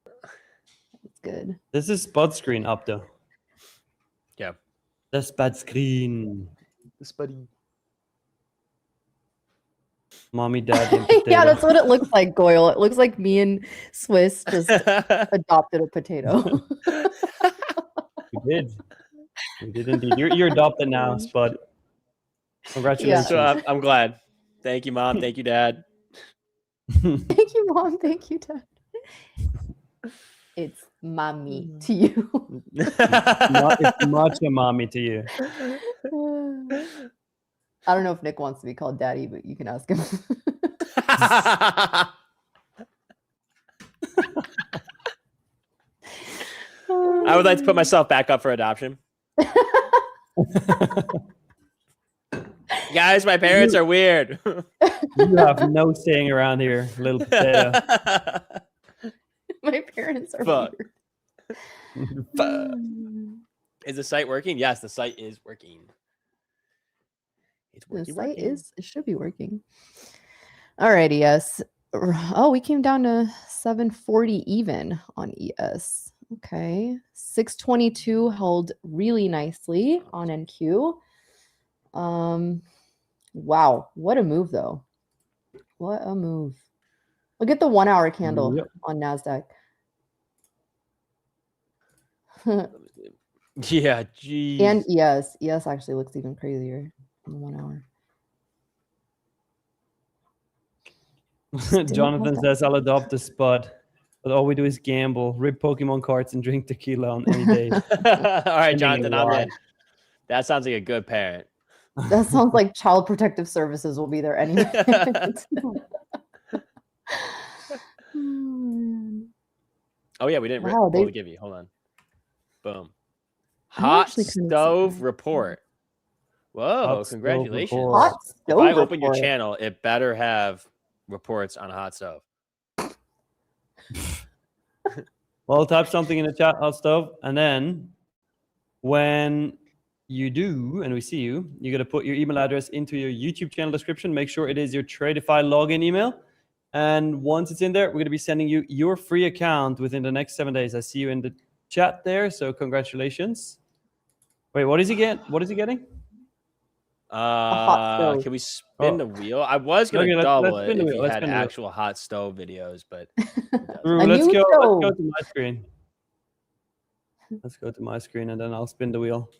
That's good. This is Spud screen up though. Yeah. The Spud screen. The Spuddy. Mommy, daddy, and Yeah, potato. that's what it looks like, Goyle. It looks like me and Swiss just adopted a potato. We did. We did indeed. You're adopted now, Spud. Congratulations. So I'm glad. Thank you, Mom. Thank you, Dad. Thank you, Mom. Thank you, Dad. It's mommy to you. It's much a mommy to you. I don't know if Nick wants to be called daddy, but you can ask him. I would like to put myself back up for adoption. Guys, my parents are weird. You have no saying around here, little potato. My parents are Fuck. weird. Fuck. Is the site working? Yes, the site is working. It's The working. site is, it should be working. Alrighty, yes. Oh, we came down to 740 even on ES. Okay. 622 held really nicely on NQ. Wow, what a move though. What a move. Look at the 1 hour candle Yep. on NASDAQ. Yeah, geez. And ES actually looks even crazier in the 1 hour. Jonathan says, I'll adopt the spot, but all we do is gamble, rip Pokemon cards, and drink tequila on any day. All right, Depending Jonathan, on I'm why. in. That sounds like a good parent. That sounds like Child Protective Services will be there anyway. Oh yeah, we didn't Wow, pull they- the give you. Hold on. Boom. I'm Hot actually kind of stove surprised. report. Whoa, Hot stove congratulations. report. Hot If stove I open your report. channel, it better have reports on a hot stove. Well, type something in the chat, hot stove, and then when you do, and we see you, you're going to put your email address into your YouTube channel description. Make sure it is your Tradeify login email. And once it's in there, we're going to be sending you your free account within the next 7 days. I see you in the chat there, so congratulations. Wait, what is he getting? What is he getting? hot stove. Can we spin Oh. the wheel? I was gonna Okay, let's double spin it the if wheel, he let's had spin the wheel. actual hot stove videos, but Drew, A let's new go stove. to my screen. Let's go to my screen, and then I'll spin the wheel.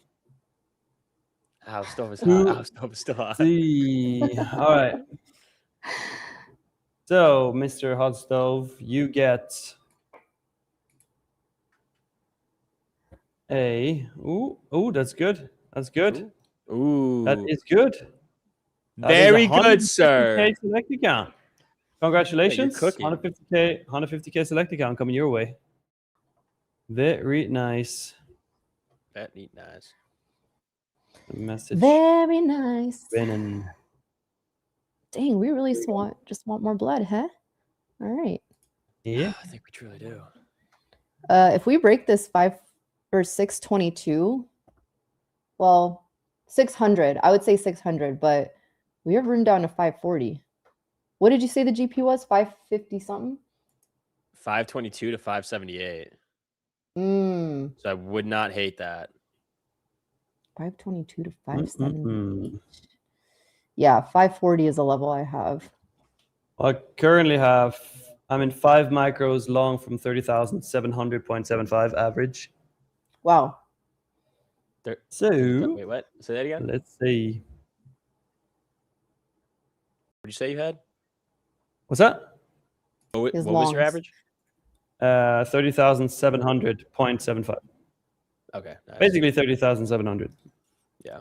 our stove is Two, hot. Our stove is still hot. See. All right. So, Mr. Hot Stove, you get a. Ooh, that's good. That's good. Ooh, That is good. That is very 150K good, sir. select account. Congratulations. cooking. 150K select account coming your way. Very nice. That neat, nice. Message. Very nice. Winning. Dang, we really just want more blood, huh? All right. Yeah. I think we truly do. If we break this 5 or 622, well, 600. I would say 600, but we have room down to 540. What did you say the GP was? 550 something? 522 to 578. Mm, So I would not hate that. 522 to 570. Mm-mm-mm. Yeah, 540 is a level I have. I currently have, I'm in 5 micros long from 30,700.75 average. Wow. So, Wait, what? Say that again. let's see. What did you say you had? What's that? What His was your longs. average? 30,700.75. Okay. Nice. Basically 30,700. Yeah.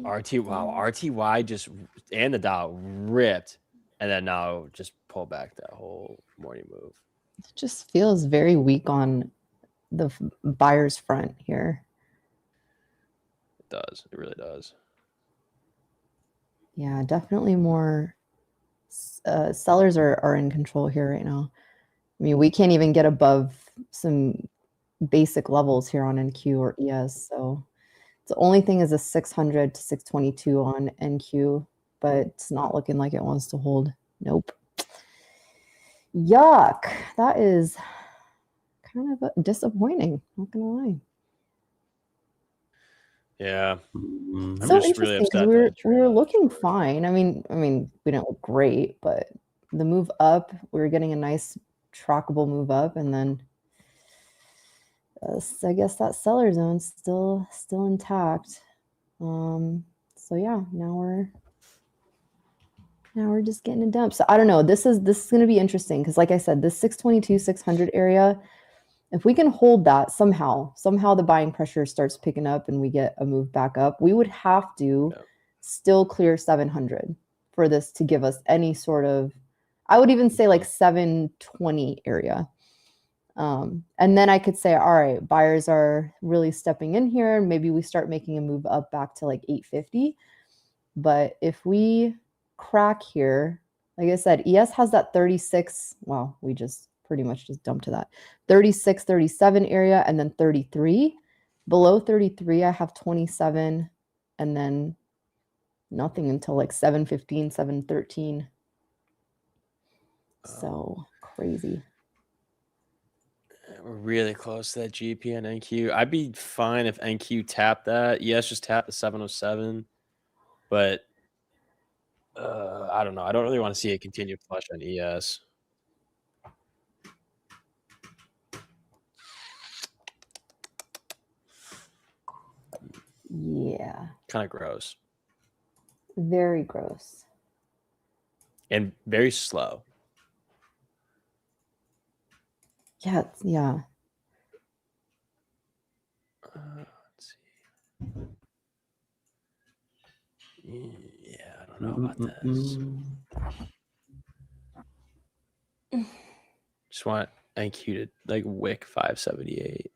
Okay. Wow, RTY just and the Dow ripped, and then now just pull back that whole morning move. It just feels very weak on the buyer's front here. It does. It really does. Yeah, definitely more sellers are in control here right now. I mean, we can't even get above some basic levels here on NQ or ES. So the only thing is a 600 to 622 on NQ, but it's not looking like it wants to hold. Nope. Yuck. That is kind of disappointing. Not gonna lie. Yeah. Mm. I'm So just really interesting upset because that we were Trade looking short. fine. I mean, we didn't look great, but the move up, we were getting a nice trackable move up, and then I guess that seller zone's still intact. So yeah, now we're just getting a dump. So I don't know. This is going to be interesting because, like I said, this 622, 600 area, if we can hold that somehow the buying pressure starts picking up and we get a move back up, we would have to still clear 700 for this to give us any sort of, I would even say like 720 area. And then I could say, all right, buyers are really stepping in here. Maybe we start making a move up back to like 850. But if we crack here, like I said, ES has that 36. Wow, we just pretty much just dumped to that 36, 37 area, and then 33. Below 33, I have 27, and then nothing until like 715, 713. So crazy. We're really close to that GP and NQ. I'd be fine if NQ tapped that. ES just tapped the 707, but I don't know. I don't really want to see a continued flush on ES. Yeah. Kind of gross. Very gross. And very slow. Yeah. Yeah. Let's see. Yeah, I don't know about this. Just want NQ to like wick 578.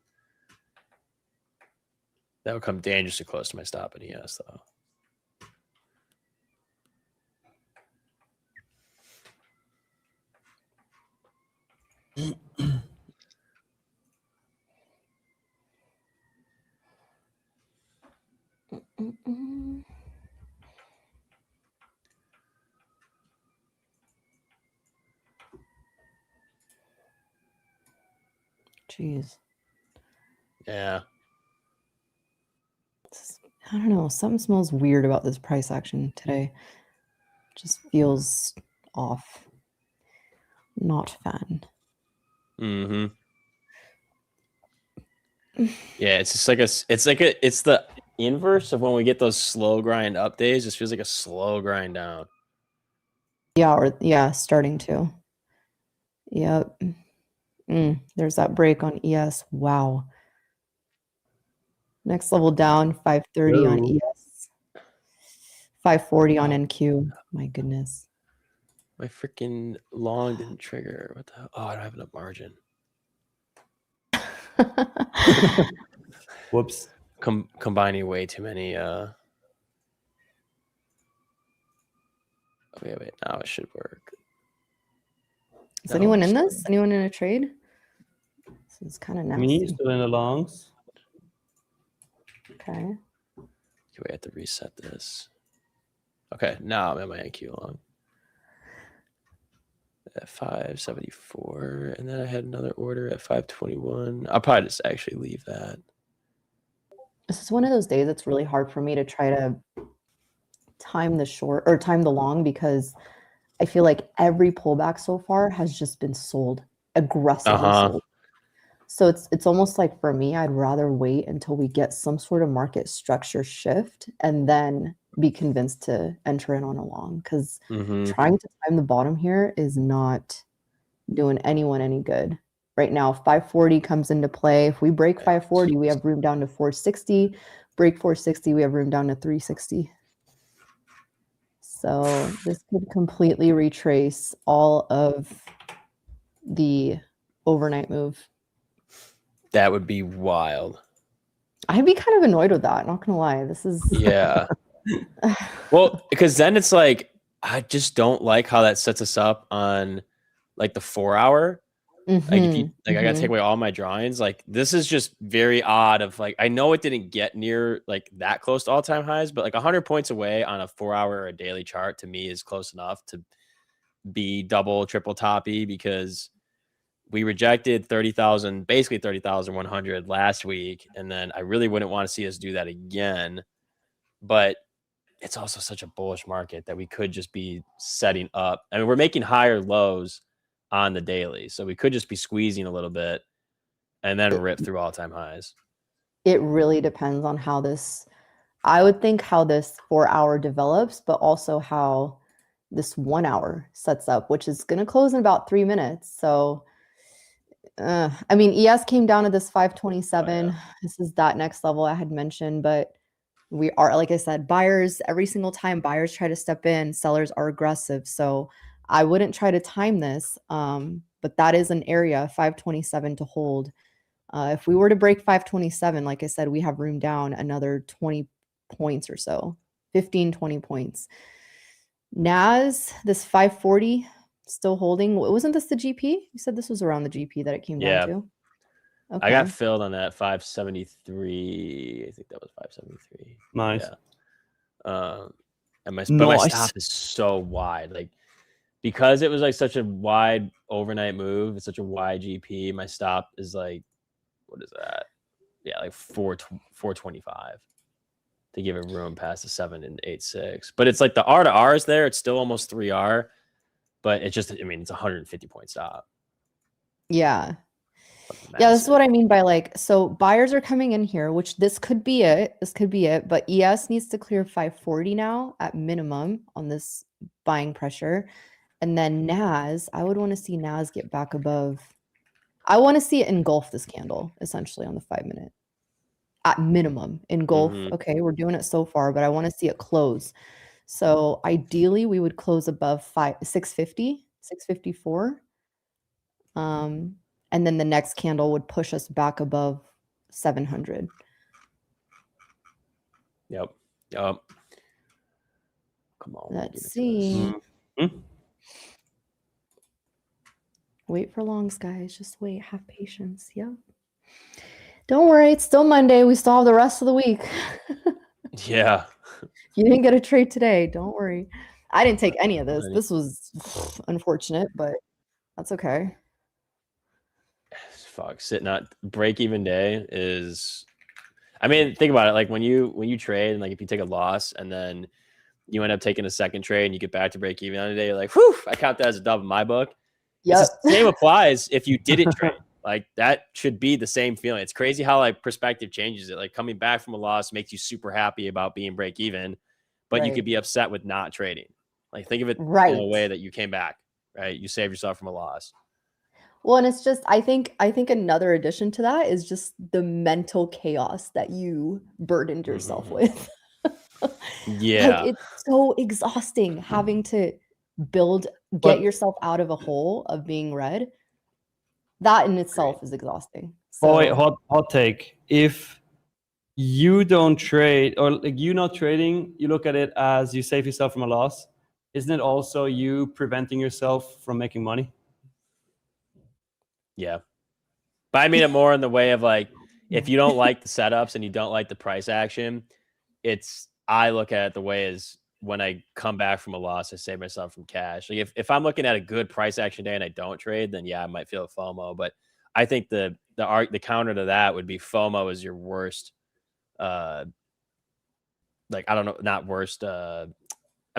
That would come dangerously close to my stop in ES though. Jeez. Yeah. I don't know. Something smells weird about this price action today. Just feels off. Not fan. Mm-hmm. Yeah, it's just like it's the inverse of when we get those slow grind up days. Just feels like a slow grind down. Yeah, starting to. Yep. There's that break on ES. Wow. Next level down, 530 on ES. 540 on NQ. My goodness. My freaking long didn't trigger. What the hell? Oh, I don't have enough margin. Whoops. Combining way too many. Wait. Now it should work. Is anyone in this? Anyone in a trade? This is kind of nasty. Me still in the longs. Okay. We have to reset this. Okay, now I'm at my NQ long. At 574, and then I had another order at 521. I'll probably just actually leave that. This is one of those days it's really hard for me to try to time the short or time the long because I feel like every pullback so far has just been sold aggressively sold. So it's almost like for me, I'd rather wait until we get some sort of market structure shift and then be convinced to enter in on a long because trying to time the bottom here is not doing anyone any good. Right now, 540 comes into play. If we break 540, we have room down to 460. Break 460, we have room down to 360. So this could completely retrace all of the overnight move. That would be wild. I'd be kind of annoyed with that, not gonna lie. This is well, because then it's like I just don't like how that sets us up on like the 4 hour. Like if you I gotta take away all my drawings. Like this is just very odd of like I know it didn't get near like that close to all-time highs, but like 100 points away on a 4 hour or a daily chart to me is close enough to be double, triple toppy because we rejected 30,000, basically 30,100 last week. And then I really wouldn't want to see us do that again. But it's also such a bullish market that we could just be setting up. I mean, we're making higher lows on the daily. So we could just be squeezing a little bit and then rip through all-time highs. It really depends on how this, I would think how this 4 hour develops, but also how this 1 hour sets up, which is going to close in about 3 minutes. So I mean, ES came down to this 527. Oh, yeah. This is that next level I had mentioned, but we are, like I said, buyers, every single time buyers try to step in, sellers are aggressive. So I wouldn't try to time this, but that is an area, 527 to hold. If we were to break 527, like I said, we have room down another 20 points or so, 15, 20 points. NAS, this 540, still holding. Wasn't this the GP? You said this was around the GP that it came down to. Okay. I got filled on that 573. I think that was 573. Nice. Yeah. And my stop is so wide. Like because it was like such a wide overnight move, it's such a wide GP. My stop is like, what is that? Yeah, like 425 to give it room past the 7 and 8.6. But it's like the R to R is there. It's still almost 3R. But it's just, I mean, it's 150 point stop. Yeah. Yeah, this is what I mean by like, so buyers are coming in here, which this could be it. This could be it. But ES needs to clear 540 now at minimum on this buying pressure. And then NAS, I would want to see NAS get back above. I want to see it engulf this candle essentially on the 5-minute. At minimum, engulf. Okay, we're doing it so far, but I want to see it close. So ideally, we would close above 650, 654. And then the next candle would push us back above 700. Yep. Come on. Let's see. Wait for longs, guys. Just wait. Have patience. Yep. Don't worry. It's still Monday. We still have the rest of the week. Yeah. You didn't get a trade today. Don't worry. I didn't take any of this. This was unfortunate, but that's okay. Fuck, sitting at break-even day is, I mean, think about it. Like when you trade and like if you take a loss and then you end up taking a second trade and you get back to break-even on a day, you're like, whew, I count that as a dub in my book. Yep. Same applies if you didn't trade. Like that should be the same feeling. It's crazy how like perspective changes it. Like coming back from a loss makes you super happy about being break-even, but you could be upset with not trading. Like think of it in a way that you came back, right? You saved yourself from a loss. Well, and it's just, I think another addition to that is just the mental chaos that you burdened yourself with. Yeah. Like, it's so exhausting having to get yourself out of a hole of being red. That in itself is exhausting. So, wait, hot take. If you don't trade, or like you not trading, you look at it as you save yourself from a loss. Isn't it also you preventing yourself from making money? Yeah. But I mean it more in the way of like, if you don't like the setups and you don't like the price action, I look at it the way is when I come back from a loss, I save myself from cash. Like if I'm looking at a good price action day and I don't trade, then yeah, I might feel FOMO. But I think the counter to that would be FOMO is your worst. Like, I don't know, not worst. I'm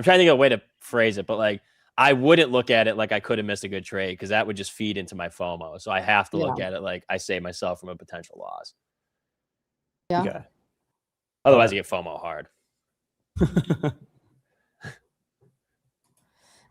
trying to think of a way to phrase it, but like, I wouldn't look at it like I could have missed a good trade because that would just feed into my FOMO. So I have to look at it like I save myself from a potential loss. Yeah. Okay. Otherwise, you get FOMO hard.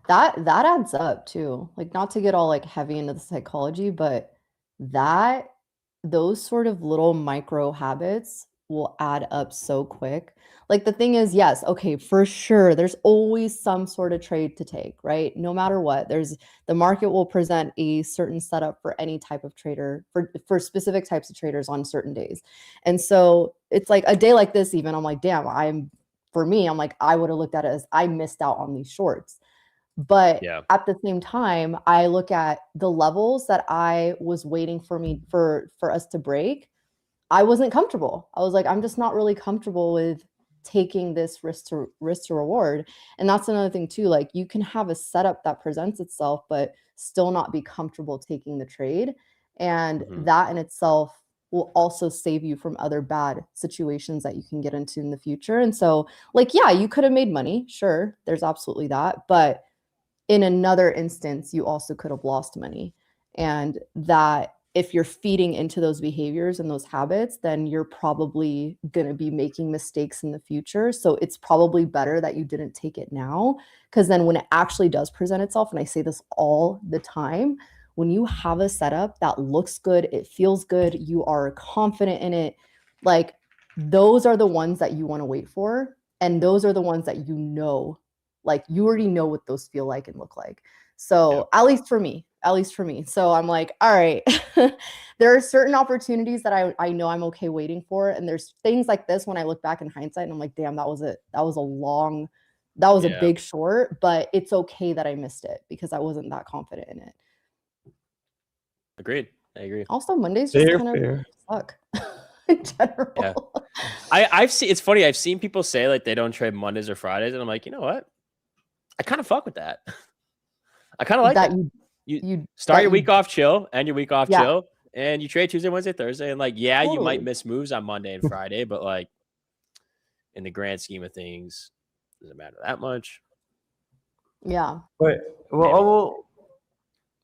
That adds up too. Like not to get all like heavy into the psychology, but those sort of little micro habits will add up so quick. Like the thing is, yes, okay, for sure, there's always some sort of trade to take, right? No matter what, the market will present a certain setup for any type of trader, for specific types of traders on certain days. And so it's like a day like this, even I'm like, damn, I'm like, I would have looked at it as I missed out on these shorts. But at the same time, I look at the levels that I was waiting for us to break. I wasn't comfortable. I was like, I'm just not really comfortable with taking this risk to reward. And that's another thing too. Like you can have a setup that presents itself, but still not be comfortable taking the trade. And that in itself will also save you from other bad situations that you can get into in the future. And so like, yeah, you could have made money. Sure. There's absolutely that. But in another instance, you also could have lost money. And that if you're feeding into those behaviors and those habits, then you're probably going to be making mistakes in the future. So it's probably better that you didn't take it now, because then when it actually does present itself, and I say this all the time, when you have a setup that looks good, it feels good, you are confident in it, like those are the ones that you want to wait for. And those are the ones that like you already know what those feel like and look like. So at least for me. So I'm like, all right, there are certain opportunities that I know I'm okay waiting for. And there's things like this when I look back in hindsight and I'm like, damn, that was a big short, but it's okay that I missed it because I wasn't that confident in it. Agreed. I agree. Also, Mondays just kind of suck in general. Yeah. I've seen, it's funny. I've seen people say like they don't trade Mondays or Fridays. And I'm like, you know what? I kind of fuck with that. I kind of like that. You start your week off chill, end your week off chill, and you trade Tuesday, Wednesday, Thursday. And like, you might miss moves on Monday and Friday, but like in the grand scheme of things, doesn't matter that much. Yeah. Wait, well,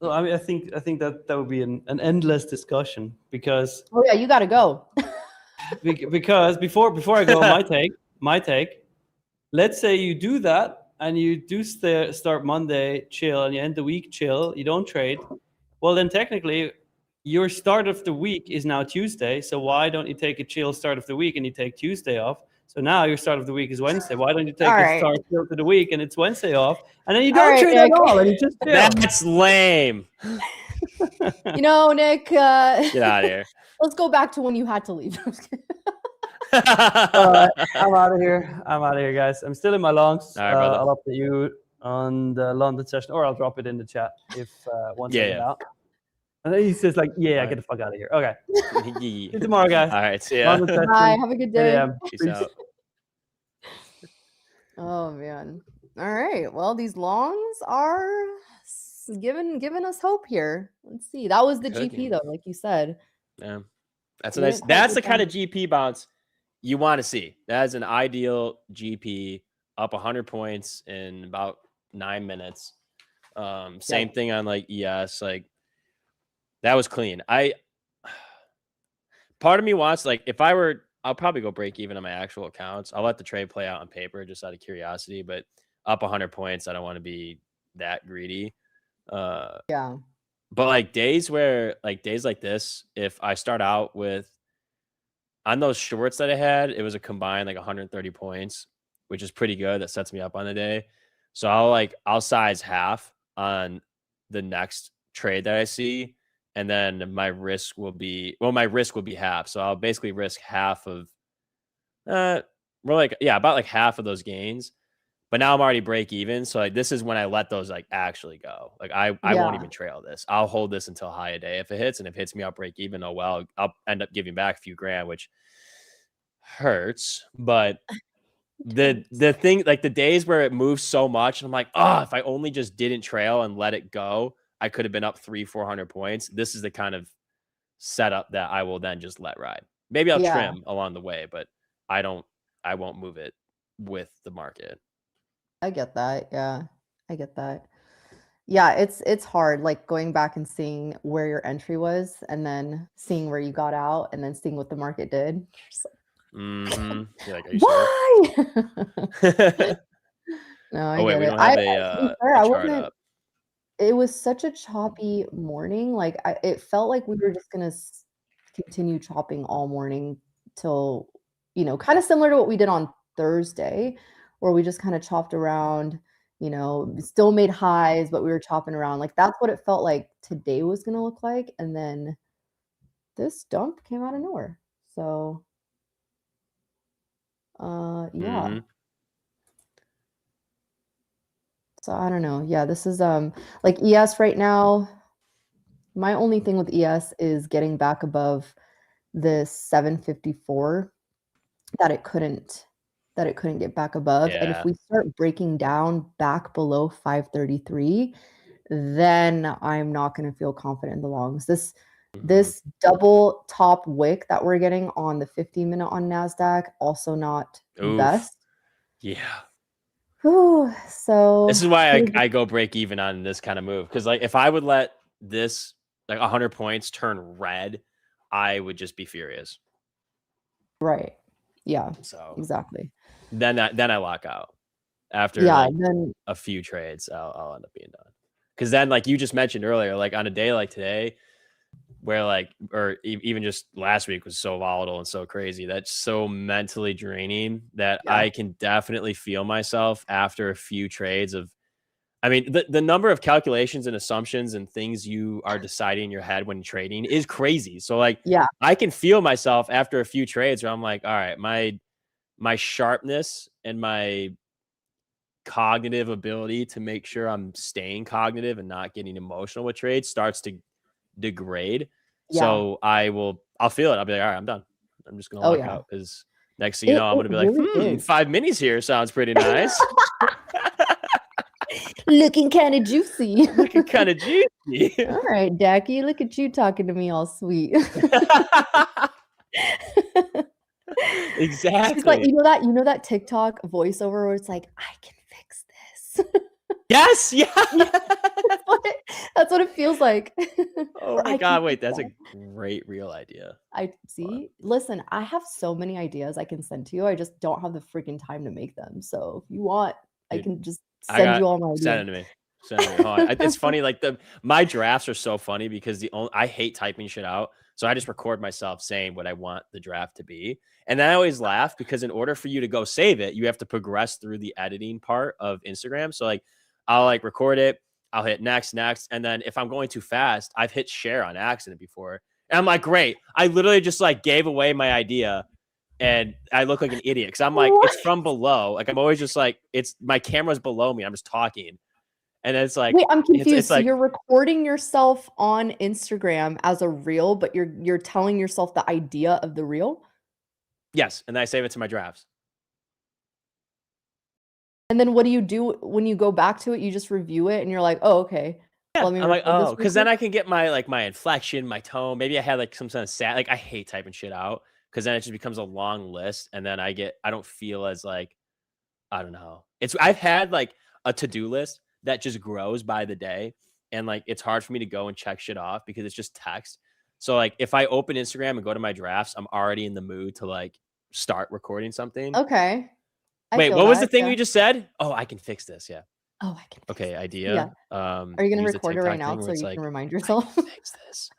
So I mean, I think that would be an endless discussion because Oh yeah, you got to go. because before I go, my take. Let's say you do that and you do start Monday chill and you end the week chill. You don't trade. Well, then technically, your start of the week is now Tuesday. So why don't you take a chill start of the week and you take Tuesday off? So now your start of the week is Wednesday. Why don't you take All a right. start chill to the week and it's Wednesday off? And then you All don't right, trade at Nick. all and you just chill. That's lame. You know, Nick, Get out of here. let's go back to when you had to leave. All right, I'm out of here. Guys. I'm still in my longs. All right, brother. I'll update you on the London session, or I'll drop it in the chat if once I get out. And then he says like, "Yeah, All get the fuck out of here." Okay. See Yeah. you tomorrow, guys. All right, see ya. London session, Bye. Have a good 10 day. a.m. Peace Peace. out. Oh man. All right. Well, these longs are giving us hope here. Let's see. That was the Cooking. GP though, like you said. Yeah, that's a We nice. didn't quite That's the get kind that. of GP bounce you want to see. That is an ideal GP, up 100 points in about 9 minutes. Same thing on like ES. Like that was clean. Part of me wants, like, if I were, I'll probably go break even on my actual accounts. I'll let the trade play out on paper just out of curiosity, but up 100 points, I don't want to be that greedy. Yeah. But like days like this, if I start out with, on those shorts that I had, it was a combined like 130 points, which is pretty good. That sets me up on the day. So I'll size half on the next trade that I see. And then my risk will be half. So I'll basically risk half of, about like half of those gains. But now I'm already break even. So like this is when I let those like actually go. Like I won't Yeah. even trail this. I'll hold this until high a day if it hits. And if it hits me, I'll break even. Oh well, I'll end up giving back a few grand, which hurts. But the thing, like the days where it moves so much, and I'm like, oh, if I only just didn't trail and let it go, I could have been up 300-400 points. This is the kind of setup that I will then just let ride. Maybe I'll trim along the way, but I won't move it with the market. I get that. Yeah. I get that. Yeah, it's hard, like going back and seeing where your entry was and then seeing where you got out and then seeing what the market did. Mm-hmm. You're like, are you Why? sure? No, I Oh wait, get we it. don't have To be a fair, I chart wasn't. up. It was such a choppy morning. Like it felt like we were just gonna continue chopping all morning till, kind of similar to what we did on Thursday, where we just kind of chopped around. Still made highs, but we were chopping around. Like that's what it felt like today was gonna look like. And then this dump came out of nowhere. So, yeah. Mhm. So I don't know. Yeah, this is like ES right now. My only thing with ES is getting back above this 754 that it couldn't get back above. And if Yeah. we start breaking down back below 533, then I'm not going to feel confident in the longs. This double top wick that we're getting on the 50-minute on NASDAQ, also not Oof. best. Yeah. Whew, so This is why I go break even on this kind of move. Because like if I would let this like 100 points turn red, I would just be furious. right. Yeah, So exactly. then I lock out after Then a few trades. I'll end up being done. Because then, like you just mentioned earlier, like on a day like today, where or even just last week was so volatile and so crazy, that's so mentally draining that I can definitely feel myself after a few trades of, I mean, the number of calculations and assumptions and things you are deciding in your head when trading is crazy. So like, I can feel myself after a few trades where I'm like, all right, my sharpness and my cognitive ability to make sure I'm staying cognitive and not getting emotional with trades starts to degrade. So I'll feel it. I'll be like, all right, I'm done. I'm just gonna lock out, because next thing you know, I'm gonna be like, 5 minis here sounds pretty nice. Looking kind of juicy. Looking kind of juicy. All right, Dacky, look at you talking to me all sweet. Exactly. She's like, you know that TikTok voiceover where it's like, I can fix this. Yes, yeah. That's what it feels like. Oh Or my I god, can wait, pick that's that. a great real idea. I see. Listen, I have so many ideas I can send to you. I just don't have the freaking time to make them. So if you want, I Dude, can just I send got you all my send it ideas. to me. Send it to me. Hold on. It's funny, like my drafts are so funny because I hate typing shit out. So I just record myself saying what I want the draft to be. And then I always laugh because in order for you to go save it, you have to progress through the editing part of Instagram. So like I'll like record it, I'll hit next, and then if I'm going too fast, I've hit share on accident before. And I'm like, great. I literally just like gave away my idea and I look like an idiot because I'm like, What? it's from below. Like I'm always just like, it's my camera's below me. I'm just talking. And it's like, Wait, I'm confused. it's So like, you're recording yourself on Instagram as a reel, but you're telling yourself the idea of the reel? yes. And then I save it to my drafts. And then what do you do when you go back to it? You just review it and you're like, oh, okay. Yeah. Let me I'm like, record this oh, real because then quick. I can get my like my inflection, my tone. Maybe I had like some kind of sad, like I hate typing shit out because then it just becomes a long list. And then I don't feel as like, I don't know. I've had like a to-do list that just grows by the day. And like, it's hard for me to go and check shit off because it's just text. So like, if I open Instagram and go to my drafts, I'm already in the mood to like start recording something. Okay. I Wait, feel what was the that. thing Yeah. we just said? Oh, I can fix this. Yeah. Oh, I can fix Okay. this. Idea. Yeah. Are you gonna Use the record it right TikTok now thing so where it's you like, can remind I yourself? can fix this.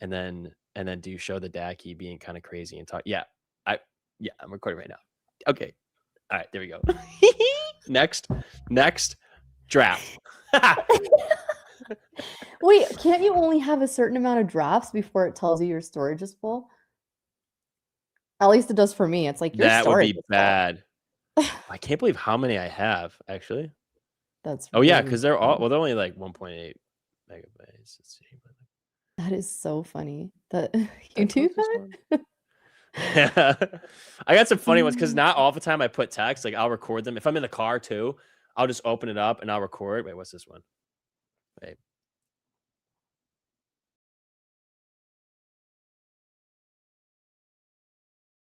And then do you show the Dacky being kind of crazy and talk? Yeah. I'm recording right now. Okay. All right, there we go. Next draft. Wait, can't you only have a certain amount of drafts before it tells you your storage is full? At least it does for me. It's like your That would storage be is full. bad. I can't believe how many I have, actually. That's Oh, yeah, really because they're funny. only like 1.8 megabytes. Let's see. That is so funny that Did I you do post this that. one? I got some funny ones because not all the time I put text. Like I'll record them. If I'm in the car too, I'll just open it up and I'll record. Wait, what's this one? Wait.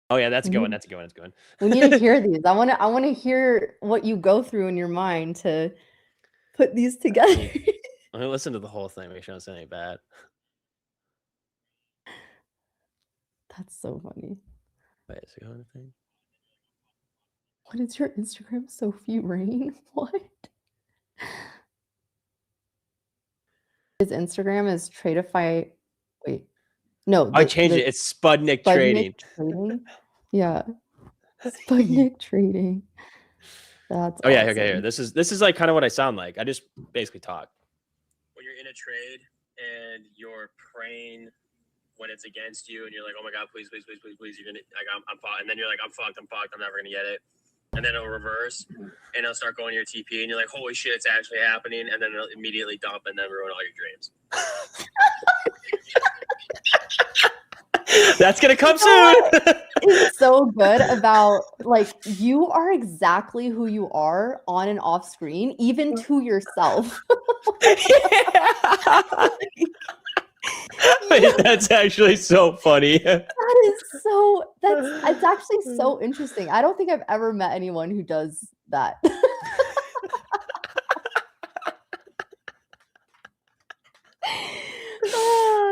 Oh yeah, that's a good one. That's a good one. That's a good We one. need to hear these. I want to hear what you go through in your mind to put these together. Let me listen to the whole thing. Make sure I don't say anything bad. That's so funny. Wait, is it going to thing? What is your Instagram, Sophie Rain? What? His Instagram is Tradeify. Wait, no, I changed it. It's Spudnik Trading. Trading. Yeah, Spudnik Trading. That's Oh yeah, awesome. okay. Here. This is like kind of what I sound like. I just basically talk. When you're in a trade and you're praying when it's against you, and you're like, "Oh my God, please, please, please, please, please!" You're gonna like, I'm fucked, and then you're like, "I'm fucked, I'm never gonna get it." And then it'll reverse, and it'll start going to your TP, and you're like, "Holy shit, it's actually happening!" And then it'll immediately dump, and then ruin all your dreams. That's gonna come soon. It's so good about like you are exactly who you are on and off screen, even to yourself. That's actually so funny. It's actually so interesting. I don't think I've ever met anyone who does that.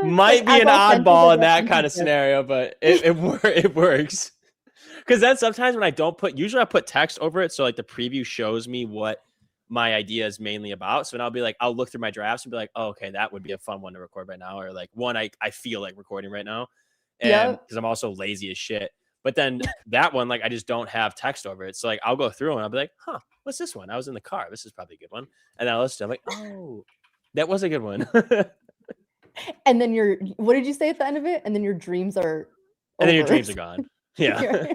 Might be an oddball in that kind of scenario, but it works. Because then sometimes when I don't usually I put text over it, so like the preview shows me what my idea is mainly about. So then I'll be like, I'll look through my drafts and be like, oh, okay, that would be a fun one to record right now, or like one I feel like recording right now, and because I'm also lazy as shit. But then that one, like I just don't have text over it, so like I'll go through and I'll be like, huh, what's this one? I was in the car. This is probably a good one, and then I'll listen. I'm like, oh, that was a good one. And then what did you say at the end of it? And then your dreams are and then your dreams are gone. Yeah.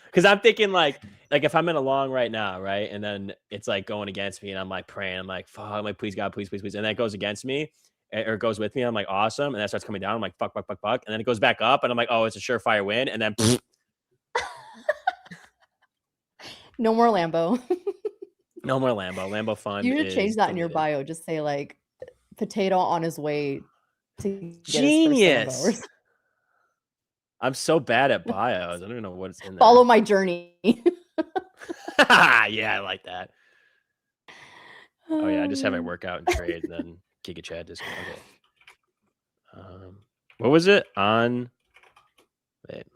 Because I'm thinking like if I'm in a long right now, right? And then it's like going against me and I'm like praying. I'm like, fuck, I'm like, please God, please, please, please. And then it goes against me or it goes with me. I'm like, awesome. And then it starts coming down. I'm like, fuck, fuck, fuck, fuck. And then it goes back up and I'm like, oh, it's a surefire win. And then no more Lambo. No more Lambo. Lambo fun. You should change that in your bio. Just say like potato on his way to get genius. His first Lambo. I'm so bad at bios. I don't even know what's in there. Follow my journey. Yeah, I like that. Oh yeah, I just have my workout and trade, and then Giga Chat discount. Okay. What was it on? Wait.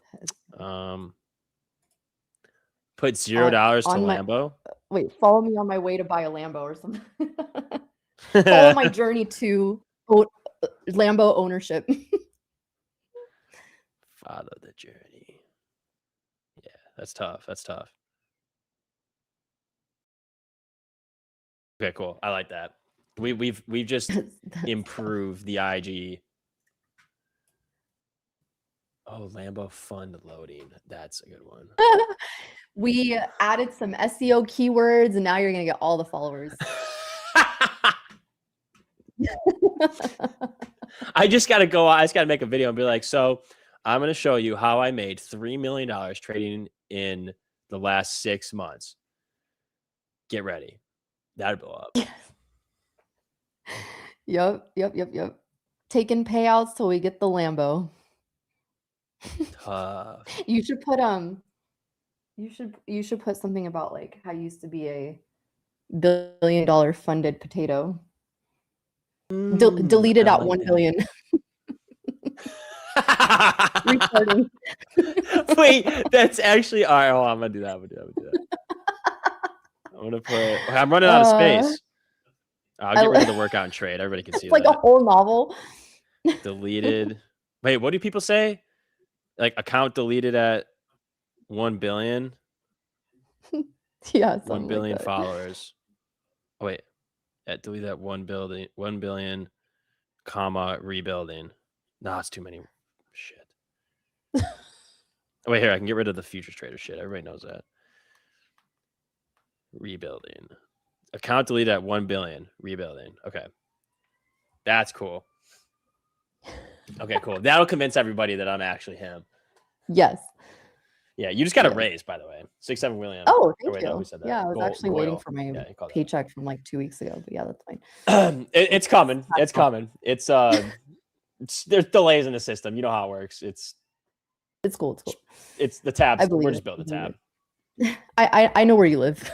Put $0 to on my Lambo. wait, follow me on my way to buy a Lambo or something. Follow my journey to Lambo ownership. Follow the journey. Yeah, that's tough. That's tough. Okay, cool. I like that. We've just improved the IG. Oh, Lambo fund loading. That's a good one. We added some SEO keywords, and now you're gonna get all the followers. I just gotta go. I just gotta make a video and be like, so I'm gonna show you how I made $3 million trading in the last 6 months. Get ready. That'd blow up. Yep. Taking payouts till we get the Lambo. Tough. You should put you should put something about like how you used to be a $1 billion funded potato. Deleted I at like 1 that. billion. Restarting. Wait, that's actually all right. Hold on, I'm gonna do that. I'm gonna put. I'm running out of space. I'll get rid of the workout and trade. Everybody can see It's like that. a whole novel. Deleted. Wait, what do people say? Like account deleted at 1 billion. Yeah, 1 billion like followers. Oh, wait, deleted at 1 billion, comma rebuilding. No, it's too many. Shit. Wait, here I can get rid of the futures trader shit. Everybody knows that. Rebuilding. Account deleted at 1 billion. Rebuilding. Okay. That's cool. Okay, cool. That'll convince everybody that I'm actually him. Yes. Yeah, you just got a raise, by the way. 6-7 William. Oh, thank wait, you. no, who said that? Yeah, I was actually waiting Goyle. for my Yeah, you called that. paycheck from like 2 weeks ago, but yeah, that's fine. It's coming. It's coming. It's there's delays in the system. You know how it works. It's cool. It's the tabs. I believe We're it. just building the tab. I know where you live.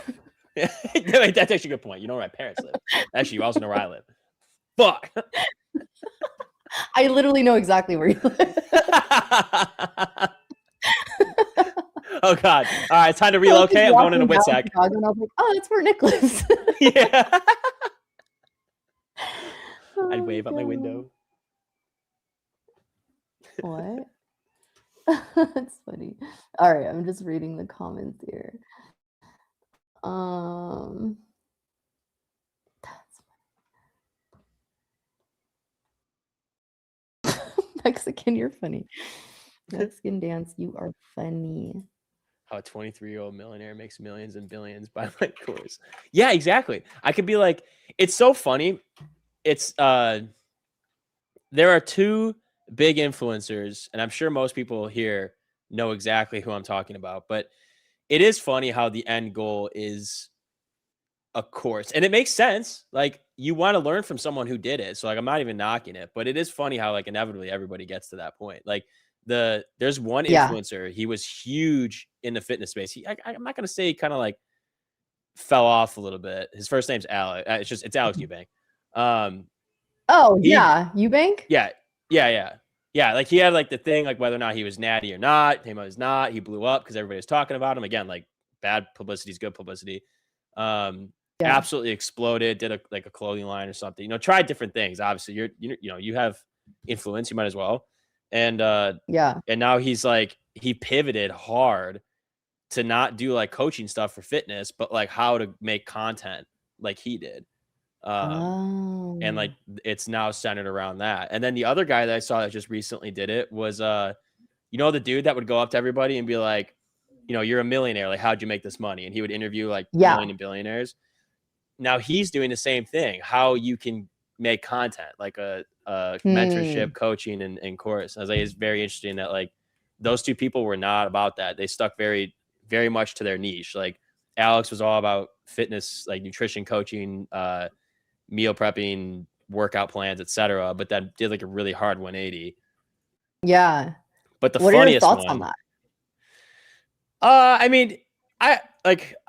That's actually a good point. You know where my parents live. Actually, you also know where I live. Fuck. I literally know exactly where you live. Oh God! All right, it's time to relocate. I'm going into Witsack. And I was like, oh, that's where Nick lives. Yeah. Oh, I'd wave out my God. window. What? That's funny. All right, I'm just reading the comments here. That's funny. Mexican, you're funny. Mexican dance, you are funny. How a 23-year-old millionaire makes millions and billions by my course. Yeah, exactly. I could be like, it's so funny. It's there are two big influencers, and I'm sure most people here know exactly who I'm talking about, but it is funny how the end goal is a course. And it makes sense. Like you want to learn from someone who did it. So like I'm not even knocking it, but it is funny how like inevitably everybody gets to that point. Like there's one influencer, he was huge in the fitness space. I'm not gonna say he kind of like fell off a little bit. His first name's Alex. It's Alex Eubank. Eubank? Yeah. Like he had like the thing, like whether or not he was natty or not. Him was not. He blew up because everybody was talking about him. Again, like bad publicity is good publicity. Absolutely exploded. Did a clothing line or something. You know, tried different things. Obviously, you have influence. You might as well. And and now he's like he pivoted hard to not do like coaching stuff for fitness, but like how to make content like he did. And like it's now centered around that. And then the other guy that I saw that just recently did it was the dude that would go up to everybody and be like, you're a millionaire, like how'd you make this money? And he would interview like million and billionaires. Now he's doing the same thing, how you can make content, like a mentorship, coaching and course. I was like, it's very interesting that like those two people were not about that. They stuck very, very much to their niche. Like Alex was all about fitness, like nutrition coaching, meal prepping, workout plans, etc. But then did like a really hard 180. Yeah. But the what funniest are your thoughts one, on that? I mean, I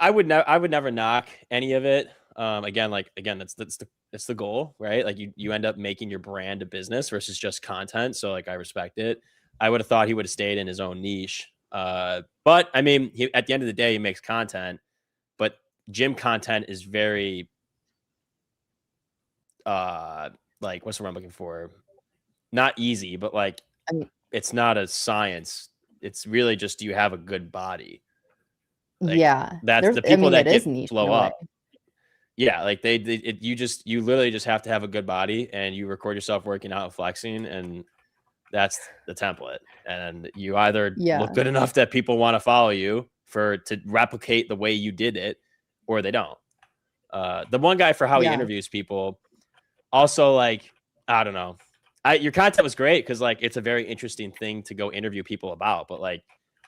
would never knock any of it. Again, that's the goal, right? Like you end up making your brand a business versus just content. So like I respect it. I would have thought he would have stayed in his own niche. But I mean, at the end of the day, he makes content, but gym content is very like, what's the word I'm looking for? Not easy, but like I mean, it's not a science. It's really just, do you have a good body? Like yeah, that's there's, the I people mean, that it is get niche in blow a way. up. Yeah, like you literally just have to have a good body, and you record yourself working out and flexing, and that's the template. And you either Yeah, look good enough that people want to follow you to replicate the way you did it, or they don't. The one guy, for how he yeah, interviews people, also, like, I don't know. Your content was great because like it's a very interesting thing to go interview people about, but like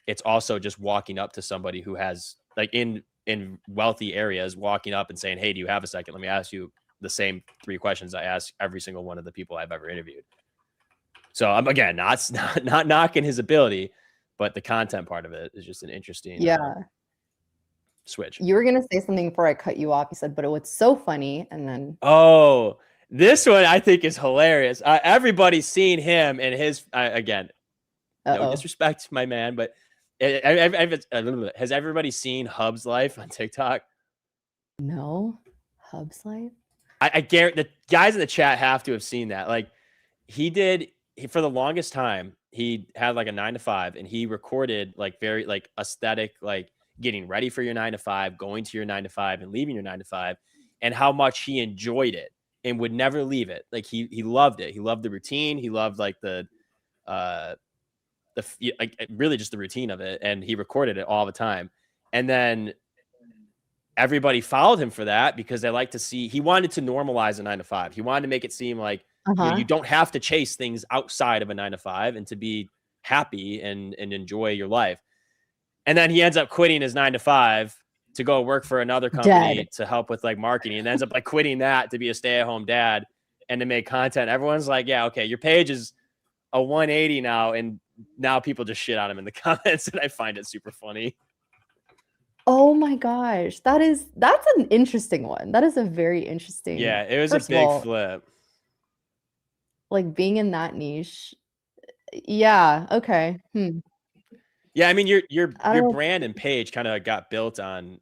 it's also just walking up to somebody who has, like, in wealthy areas, walking up and saying, "Hey, do you have a second? Let me ask you the same 3 questions I ask every single one of the people I've ever interviewed." So I'm, again, not knocking his ability, but the content part of it is just an interesting yeah. switch. You were gonna say something before I cut you off. You said, but it was so funny, and then Oh, this one I think is hilarious. Everybody's seen him and his, again, no uh-oh. disrespect to my man, but has everybody seen Hub's life on TikTok? No, Hub's life. I guarantee the guys in the chat have to have seen that. Like for the longest time, he had like a 9 to 5, and he recorded like very like aesthetic, like getting ready for your 9 to 5, going to your 9 to 5, and leaving your 9 to 5, and how much he enjoyed it and would never leave it. Like he loved it. He loved the routine. He loved like like really just the routine of it, and he recorded it all the time. And then everybody followed him for that because they like to see, he wanted to normalize a 9 to 5. He wanted to make it seem like, you don't have to chase things outside of a 9 to 5 and to be happy and enjoy your life. And then he ends up quitting his 9 to 5 to go work for another company to help with like marketing, and ends up like quitting that to be a stay-at-home dad and to make content. Everyone's like, yeah, okay, your page is a 180 now, and now people just shit on him in the comments, and I find it super funny. Oh my gosh, that's an interesting one. That is a very interesting. Yeah, it was a big flip. Like being in that niche. Yeah. Okay. Yeah, I mean, your brand and page kind of got built on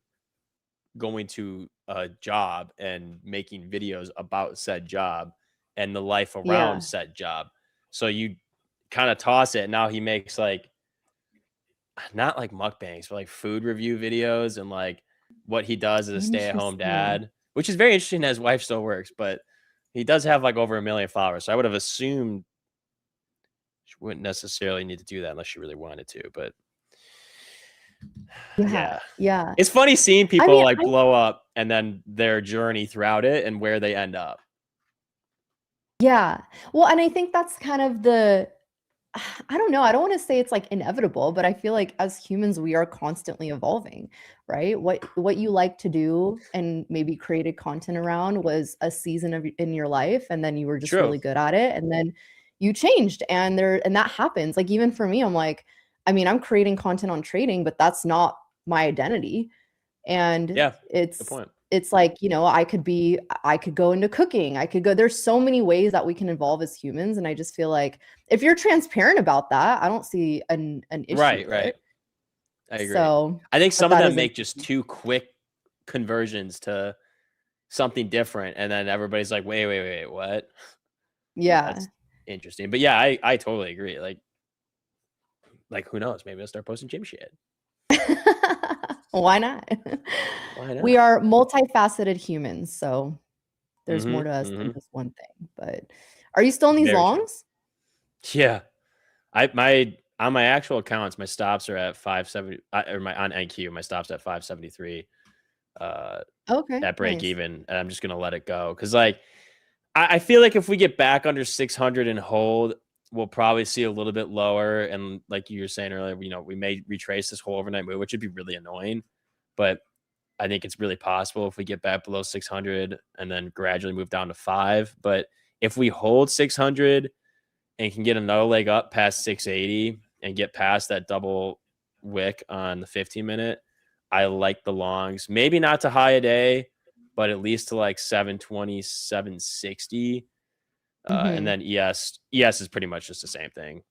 going to a job and making videos about said job and the life around said job. So you kind of toss it. And now he makes like, not like mukbangs, but like food review videos, and like what he does as a stay-at-home dad, which is very interesting. His wife still works, but he does have like over 1 million followers. So I would have assumed she wouldn't necessarily need to do that unless she really wanted to, but yeah. It's funny seeing people blow up and then their journey throughout it and where they end up. Yeah. Well, and I think that's kind of I don't know. I don't want to say it's like inevitable, but I feel like as humans, we are constantly evolving, right? What you like to do and maybe created content around was a season in your life, and then you were just really good at it, and then you changed, and that happens. Like even for me, I'm like, I mean, I'm creating content on trading, but that's not my identity. And it's like, I could go into cooking. There's so many ways that we can evolve as humans. And I just feel like if you're transparent about that, I don't see an issue. Right. I agree. So I think some of them make just too quick conversions to something different. And then everybody's like, wait, what? Yeah. That's interesting. But yeah, I totally agree. Like who knows? Maybe I'll start posting gym shit. Why not? We are multifaceted humans, so there's more to us than just one thing. But are you still in these longs? Yeah, on my actual accounts, my stops are at 570. Or on NQ, my stops at 573. Okay, at break even, and I'm just gonna let it go because like I feel like if we get back under 600 and hold, we'll probably see a little bit lower. And like you were saying earlier, we may retrace this whole overnight move, which would be really annoying. But I think it's really possible if we get back below 600 and then gradually move down to 5. But if we hold 600 and can get another leg up past 680 and get past that double wick on the 15-minute, I like the longs. Maybe not to high a day, but at least to like 720, 760. And then ES is pretty much just the same thing.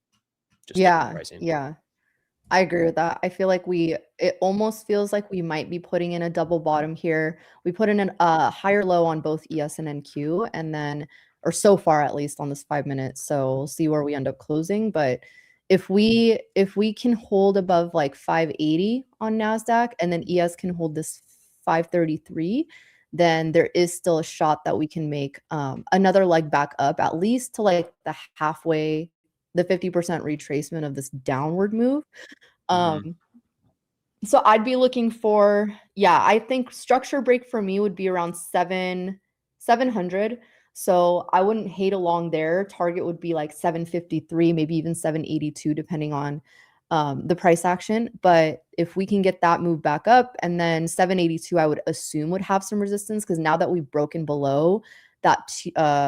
Just different pricing. Yeah. I agree with that. I feel like it almost feels like we might be putting in a double bottom here. We put in a higher low on both ES and NQ, and then, or so far at least on this 5 minutes. So we'll see where we end up closing. But if we can hold above like 580 on NASDAQ, and then ES can hold this 533, then there is still a shot that we can make another leg back up, at least to like the halfway, the 50% retracement of this downward move. So I'd be looking for, I think structure break for me would be around 700. So I wouldn't hate along there. Target would be like 753, maybe even 782, depending on the price action. But if we can get that move back up, and then 782, I would assume would have some resistance, because now that we've broken below that,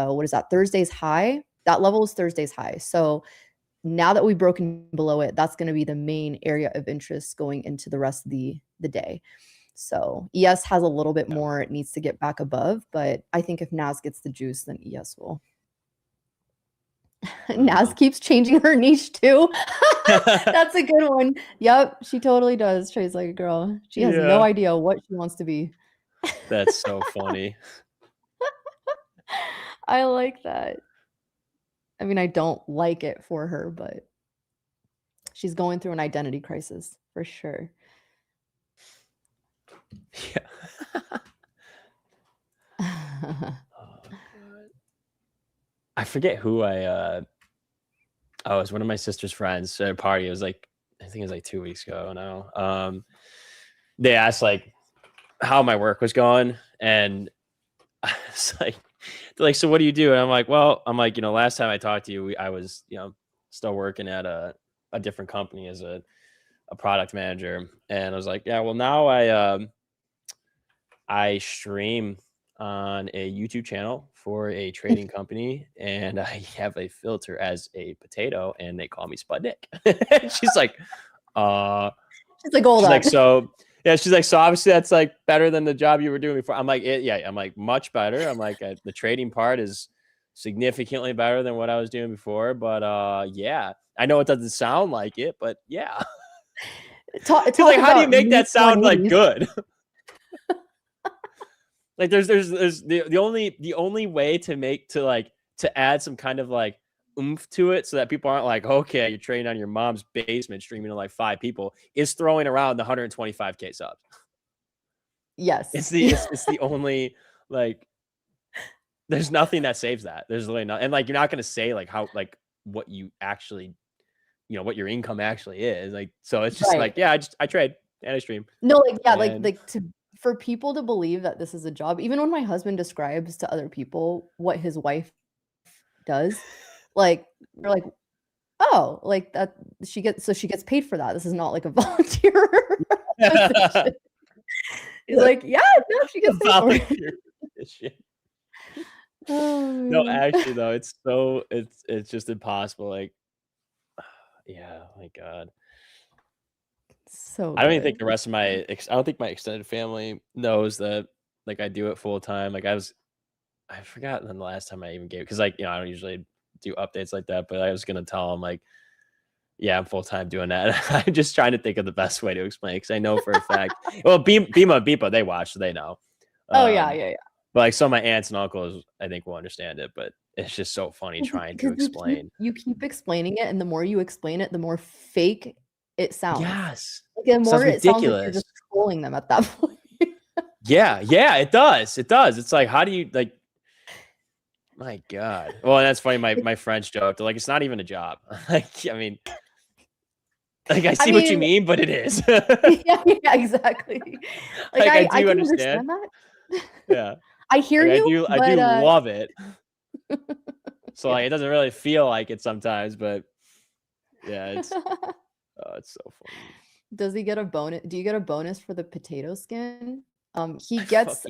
what is that, Thursday's high? That level is Thursday's high. So now that we've broken below it, that's going to be the main area of interest going into the rest of the day. So ES has a little bit more it needs to get back above, but I think if NAS gets the juice, then ES will. NAS keeps changing her niche too. That's a good one. Yep, she totally does. Trades like a girl. She has no idea what she wants to be. That's so funny. I like that. I mean, I don't like it for her, but she's going through an identity crisis for sure. Yeah. I forget who it was one of my sister's friends at a party. It was like, I think it was like 2 weeks ago now. They asked like how my work was going, and it's like, they're like, so what do you do? And I'm like, last time I talked to you, I was, still working at a different company as a product manager. And I was like, yeah, well, now I stream on a YouTube channel for a trading company, and I have a filter as a potato, and they call me Sputnik. She's like, she's like, hold on. Like, so yeah, she's like, so obviously that's like better than the job you were doing before. I'm like, I'm like, much better. I'm like, the trading part is significantly better than what I was doing before. But yeah, I know it doesn't sound like it, but yeah. Talk like, how do you make that sound 180s. like good? Like, there's the only way to add some kind of like oomph to it, so that people aren't like, okay, you're trading on your mom's basement streaming to like 5 people, is throwing around the 125K subs. Yes. It's the only, like, there's nothing that saves that. There's really not. And like, you're not going to say like how, like what you actually, what your income actually is. Like, so it's just like, yeah, I trade and I stream. No, like, yeah, like for people to believe that this is a job, even when my husband describes to other people what his wife does, like, they're like, oh, like that she gets paid for that. This is not like a volunteer position. He's like, yeah, no, she gets paid for it. No, actually though, it's just impossible. Like, yeah, my God. So I don't even think the rest of I don't think my extended family knows that like I do it full time. Like, I forgot the last time I even gave, because like, I don't usually do updates like that, but I was gonna tell them like, yeah, I'm full time doing that. I'm just trying to think of the best way to explain it, because I know for a fact. Well, Beepa, they watch, so they know. Yeah. But like, some of my aunts and uncles, I think, will understand it, but it's just so funny trying to explain. You keep explaining it, and the more you explain it, the more fake it sounds. Yes. Like, the more it sounds like you're just trolling them at that point. Yeah, it does. It's like, how do you, like, my God. Well, and that's funny. My French joke, they're like, it's not even a job. Like, I mean, like, I see what you mean, but it is. yeah, exactly. Like, I do understand that. Yeah. I hear you. I do love it. So like, it doesn't really feel like it sometimes, but yeah, it's so funny. Does he get a bonus? Do you get a bonus for the potato skin? He gets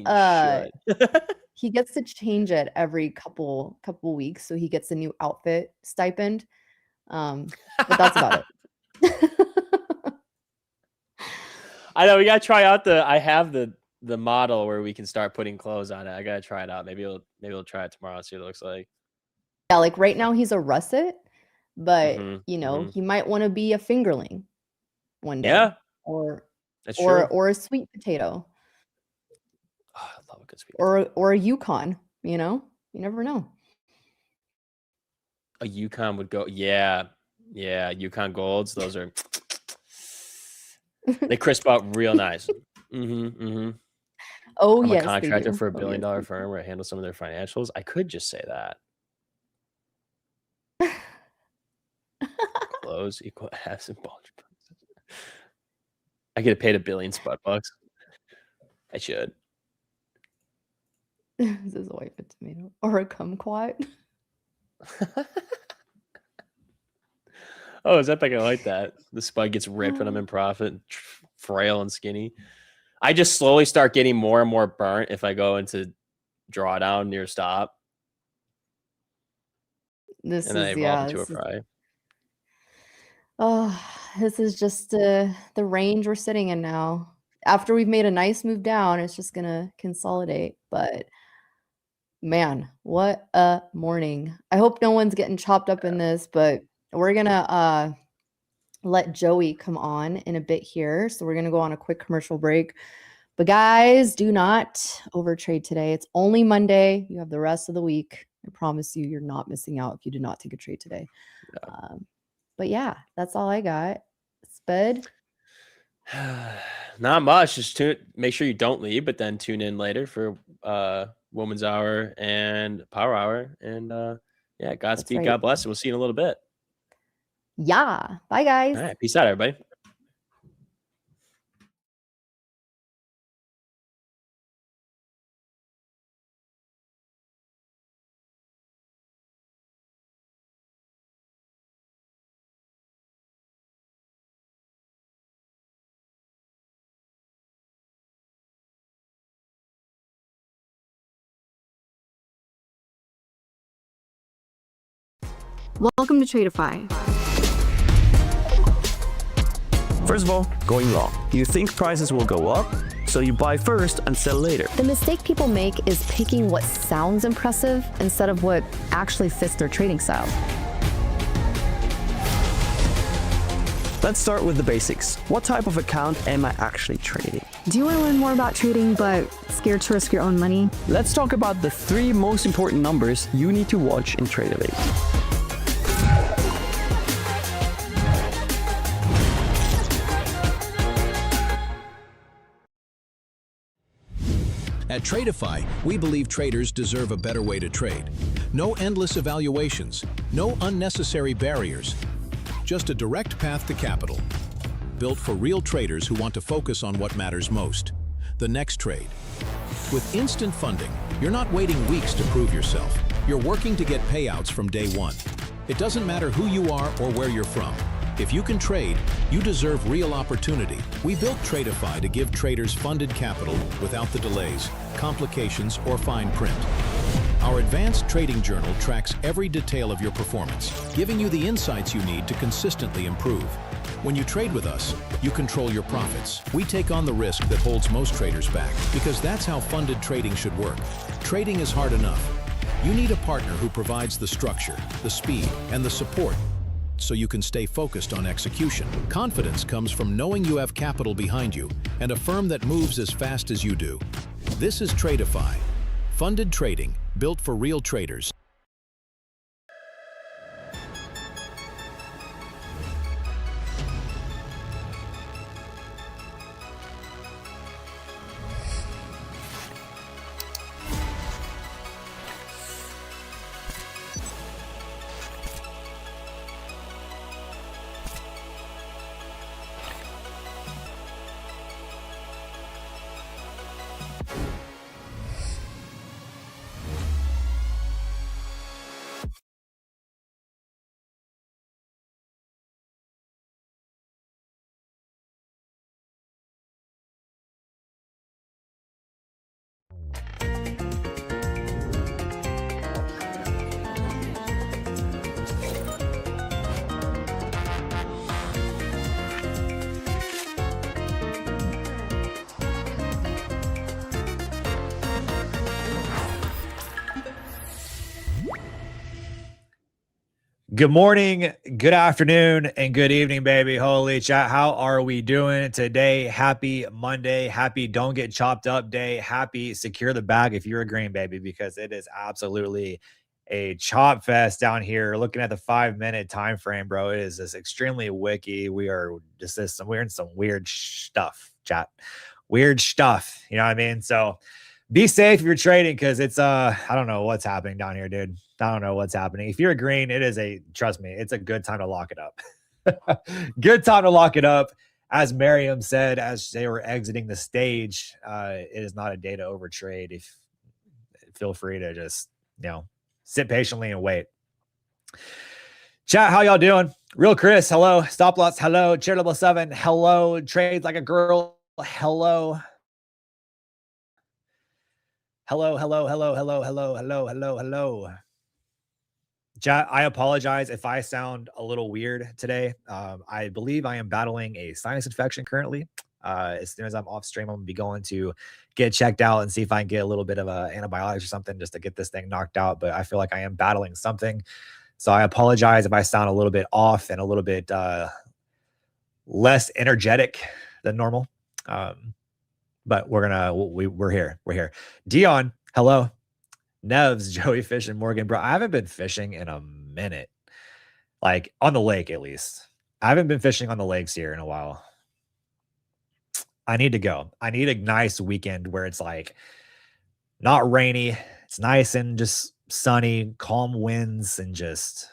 he gets to change it every couple weeks, so he gets a new outfit stipend. But that's about it. I know, we gotta try out I have the the model where we can start putting clothes on it. I gotta try it out. Maybe we'll try it tomorrow. See what it looks like. Yeah, like right now he's a russet, but Mhm, you know, mhm. he might want to be a fingerling one day. Yeah, Or that's true. or a sweet potato. Oh, I love a good sweet potato. Or a Yukon, you know? You never know. A Yukon would go. Yeah, Yukon Golds. Those are they crisp up real nice. Oh, I'm a yes, they contractor do. for a Oh, yes, billion-dollar they do. firm where I handle some of their financials. I could just say that. Clothes equal ass and bulge. I get paid $1 billion spud bucks. I should. This is a wife a tomato or a kumquat. Oh, is that I like that? The spud gets ripped when I'm in profit, frail and skinny. I just slowly start getting more and more burnt if I go into drawdown near stop, This and then I is evolve yeah. into a fry. Oh, this is just the range we're sitting in now. After we've made a nice move down, it's just gonna consolidate. But man, what a morning! I hope no one's getting chopped up in this, but we're gonna let Joey come on in a bit here. So we're gonna go on a quick commercial break. But guys, do not overtrade today. It's only Monday. You have the rest of the week. I promise you, you're not missing out if you did not take a trade today. Yeah. But yeah, that's all I got. Spud. Not much. Just make sure you don't leave, but then tune in later for Woman's Hour and Power Hour. And yeah, Godspeed, right. God bless, and we'll see you in a little bit. Yeah. Bye, guys. All right. Peace out, everybody. Welcome to Tradeify. First of all, going long. You think prices will go up, so you buy first and sell later. The mistake people make is picking what sounds impressive instead of what actually fits their trading style. Let's start with the basics. What type of account am I actually trading? Do you want to learn more about trading but scared to risk your own money? Let's talk about the 3 most important numbers you need to watch in Tradeify. At Tradeify, we believe traders deserve a better way to trade. No endless evaluations, no unnecessary barriers, just a direct path to capital. Built for real traders who want to focus on what matters most, the next trade. With instant funding, you're not waiting weeks to prove yourself. You're working to get payouts from day one. It doesn't matter who you are or where you're from. If you can trade, you deserve real opportunity. We built Tradeify to give traders funded capital without the delays, complications, or fine print. Our advanced trading journal tracks every detail of your performance, giving you the insights you need to consistently improve. When you trade with us, you control your profits. We take on the risk that holds most traders back, because that's how funded trading should work. Trading is hard enough. You need a partner who provides the structure, the speed, and the support so you can stay focused on execution. Confidence comes from knowing you have capital behind you and a firm that moves as fast as you do. This is Tradeify, funded trading built for real traders. Good morning, good afternoon, and good evening, baby. Holy chat. How are we doing today? Happy Monday. Happy don't get chopped up day. Happy secure the bag if you're a green, baby, because it is absolutely a chop fest down here. Looking at the 5-minute time frame, bro, it is just extremely wiki. We're in some weird stuff, chat. Weird stuff. You know what I mean? So be safe if you're trading, because it's I don't know what's happening down here, dude. I don't know what's happening. If you're a green, trust me, it's a good time to lock it up. Good time to lock it up. As Miriam said, as they were exiting the stage, it is not a day to overtrade. Feel free to just, sit patiently and wait. Chat, how y'all doing? Real Chris, hello. Stop loss, hello. Charitable 7, hello. Trades like a girl, hello. Hello. Chat, I apologize if I sound a little weird today. I believe I am battling a sinus infection currently. As soon as I'm off stream, I'm going to be going to get checked out and see if I can get a little bit of antibiotics or something just to get this thing knocked out. But I feel like I am battling something. So I apologize if I sound a little bit off and a little bit less energetic than normal. But we're here. We're here. Dion, hello. Nevs, Joey fishing, Morgan, bro. I haven't been fishing in a minute. Like on the lake, at least. I haven't been fishing on the lakes here in a while. I need to go. I need a nice weekend where it's like not rainy. It's nice and just sunny, calm winds, and just,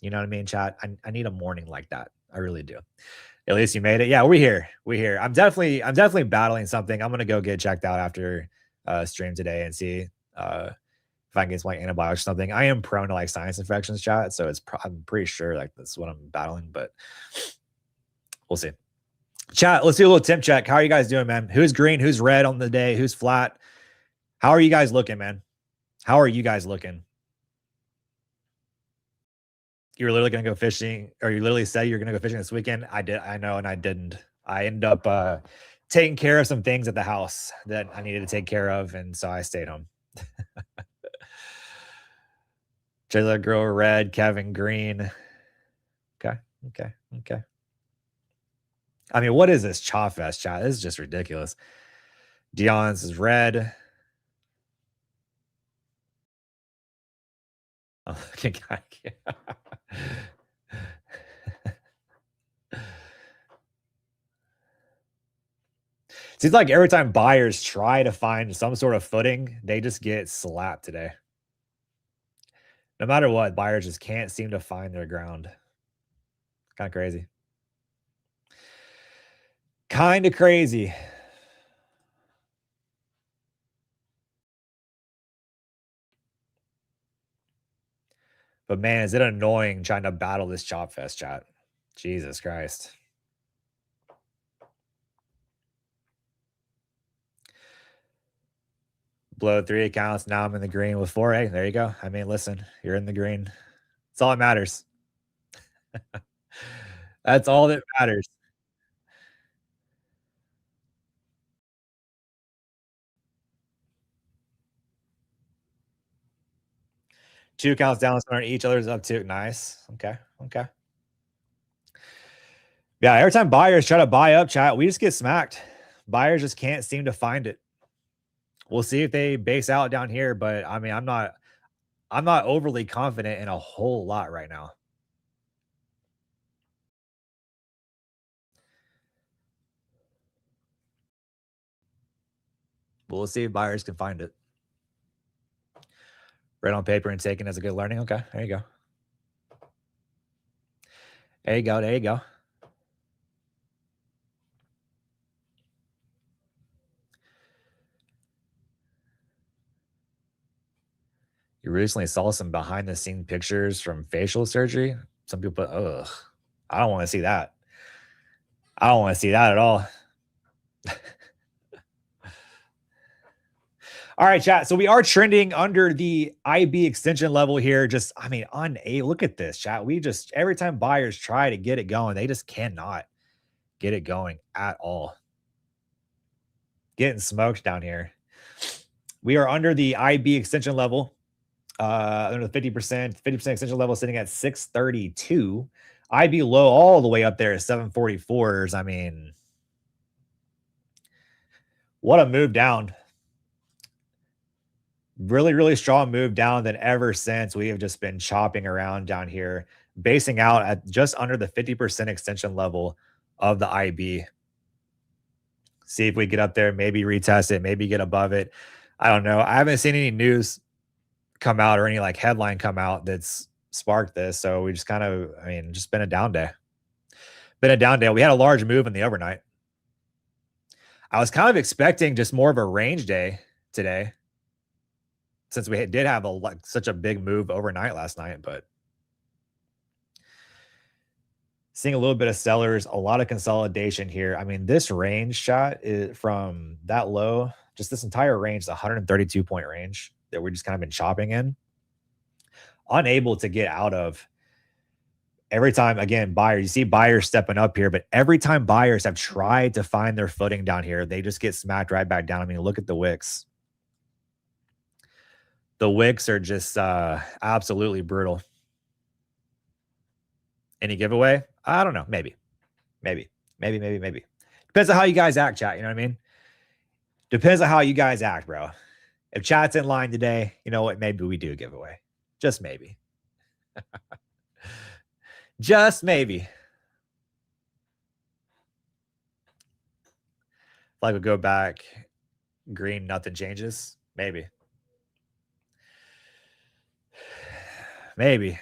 you know what I mean, chat? I need a morning like that. I really do. At least you made it. Yeah, we're here. We're here. I'm definitely battling something. I'm gonna go get checked out after stream today and see if I can get some like antibiotics or something. I am prone to like sinus infections, chat. So I'm pretty sure like that's what I'm battling, but we'll see. Chat, let's do a little temp check. How are you guys doing, man? Who's green? Who's red on the day? Who's flat? How are you guys looking, man? How are you guys looking? You were literally going to go fishing, or you literally said you're going to go fishing this weekend. I know, and I didn't. I ended up taking care of some things at the house that I needed to take care of, and so I stayed home. Jayla Girl red, Kevin green. Okay. I mean, what is this Chaw Fest, chat? This is just ridiculous. Dion's is red. Oh, okay. Seems like every time buyers try to find some sort of footing, they just get slapped today. No matter what, buyers just can't seem to find their ground. Kind of crazy. Kind of crazy. But man, is it annoying trying to battle this Chop Fest, chat? Jesus Christ. Blow 3 accounts. Now I'm in the green with 4. Hey, there you go. I mean, listen, you're in the green. That's all that matters. That's all that matters. Two accounts down, on each other's up 2. Nice. Okay. Yeah, every time buyers try to buy up, chat, we just get smacked. Buyers just can't seem to find it. We'll see if they base out down here, but I mean, I'm not overly confident in a whole lot right now. But we'll see if buyers can find it. Read on paper and taken as a good learning. Okay, there you go. There you go. You recently saw some behind the scene pictures from facial surgery. Some people put, ugh, I don't want to see that. I don't want to see that at all. All right, chat. So we are trending under the IB extension level here. Just, I mean, look at this, chat. We just, every time buyers try to get it going, they just cannot get it going at all. Getting smoked down here. We are under the IB extension level. under the 50% extension level sitting at 632. IB low all the way up there at 744s. I mean, what a move down. Really, really strong move down. Then ever since, we have just been chopping around down here, basing out at just under the 50% extension level of the IB. See if we get up there, maybe retest it, maybe get above it. I don't know. I haven't seen any news come out or any like headline come out that's sparked this. So we just kind of, I mean, just been a down day. Been a down day. We had a large move in the overnight. I was kind of expecting just more of a range day today, since we did have such a big move overnight last night, but seeing a little bit of sellers, a lot of consolidation here. I mean, this range shot is from that low, just this entire range, the 132-point range that we're just kind of been chopping in. Unable to get out of. Every time, again, buyers, you see buyers stepping up here, but every time buyers have tried to find their footing down here, they just get smacked right back down. I mean, look at the wicks. The wicks are just absolutely brutal. Any giveaway? I don't know. Maybe. Depends on how you guys act, chat. You know what I mean? Depends on how you guys act, bro. If chat's in line today, you know what? Maybe we do a giveaway. Just maybe. Just maybe. If I could go back, green, nothing changes. Maybe. Maybe.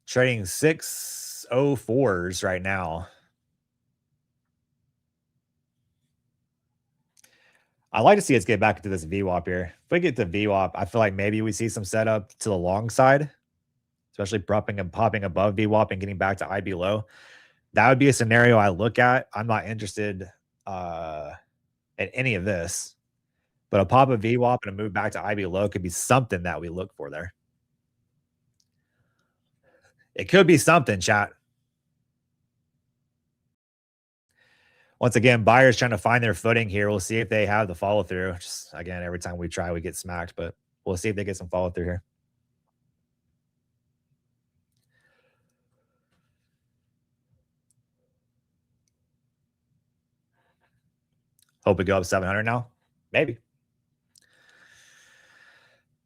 Trading 604s right now. I'd like to see us get back into this VWAP here. If we get to VWAP, I feel like maybe we see some setup to the long side, especially popping above VWAP and getting back to IB low. That would be a scenario I look at. I'm not interested in any of this, but a pop of VWAP and a move back to IB low could be something that we look for there. It could be something, chat. Once again, buyers trying to find their footing here. We'll see if they have the follow through. Just again, every time we try, we get smacked, but we'll see if they get some follow through here. Hope we go up 700 now. Maybe.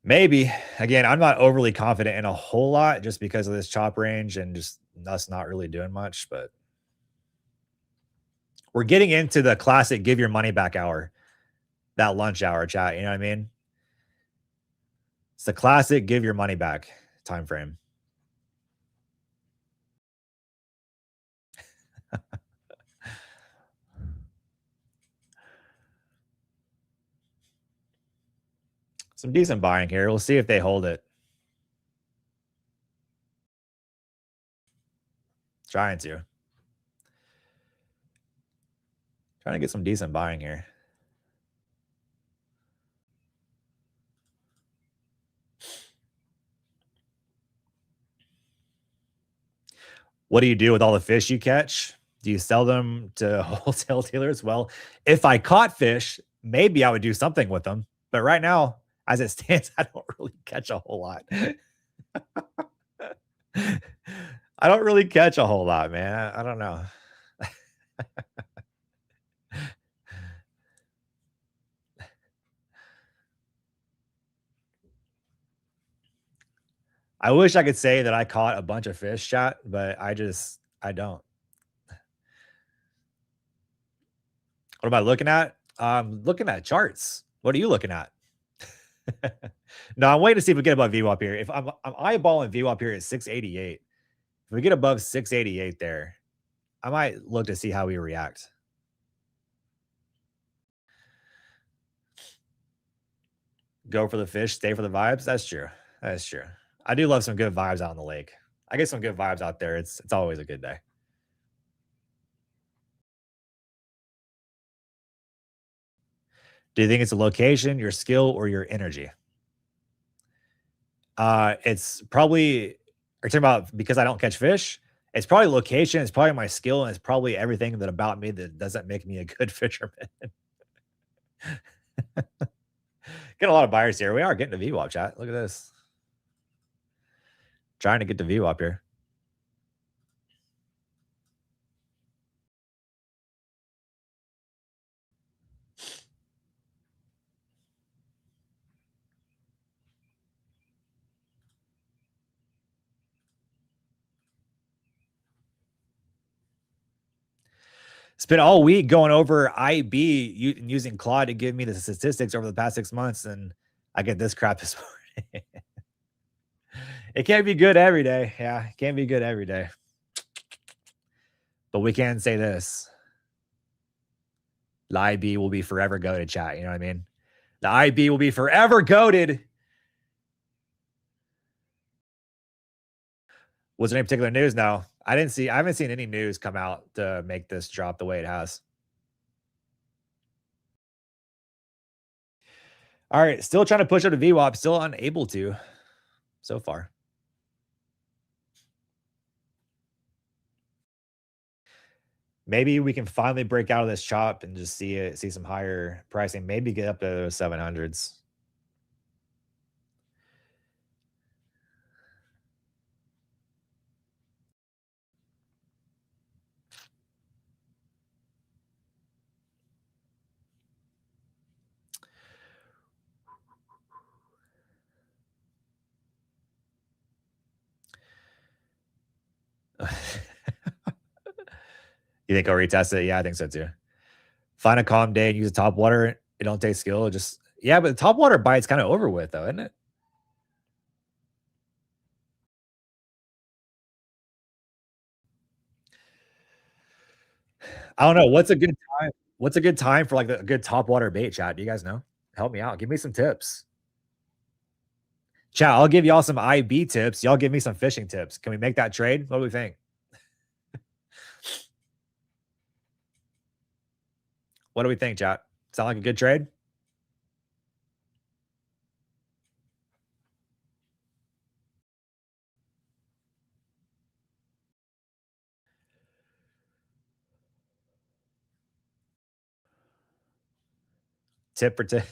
Maybe. Again, I'm not overly confident in a whole lot just because of this chop range and just us not really doing much, but we're getting into the classic give your money back hour, that lunch hour, chat. You know what I mean? It's the classic give your money back time frame. Some decent buying here. We'll see if they hold it. Trying to get some decent buying here. What do you do with all the fish you catch? Do you sell them to wholesale dealers? Well, if I caught fish, maybe I would do something with them. But right now, as it stands, I don't really catch a whole lot. I don't really catch a whole lot, man. I don't know. I wish I could say that I caught a bunch of fish, chat, but I don't. What am I looking at? I'm looking at charts. What are you looking at? No, I'm waiting to see if we get above VWAP here. If I'm eyeballing VWAP here at 688. If we get above 688 there, I might look to see how we react. Go for the fish, stay for the vibes. That's true. That's true. I do love some good vibes out on the lake. I get some good vibes out there. It's always a good day. Do you think it's a location, your skill, or your energy? It's probably, are you talking about because I don't catch fish? It's probably location, it's probably my skill, and it's probably everything that about me that doesn't make me a good fisherman. Get a lot of buyers here. We are getting to VWAP, chat. Look at this. Trying to get to VWAP here. Spent all week going over IB using Claude to give me the statistics over the past 6 months, and I get this crap this morning. It can't be good every day. Yeah, it can't be good every day. But we can say this. The IB will be forever goated, chat. You know what I mean? The IB will be forever goated. Was there any particular news? No. I haven't seen any news come out to make this drop the way it has. All right, still trying to push up to VWAP, still unable to so far. Maybe we can finally break out of this chop and just see some higher pricing. Maybe get up to those 700s. You think I'll retest it? Yeah, I think so too. Find a calm day and use a top water. It don't take skill. Just yeah, but the top water bite's kind of over with though, isn't it? I don't know. What's a good time? What's a good time for like a good top water bait, chat? Do you guys know? Help me out. Give me some tips. Chat, I'll give y'all some IB tips. Y'all give me some fishing tips. Can we make that trade? What do we think? What do we think, chat? Sound like a good trade? Tip for tip.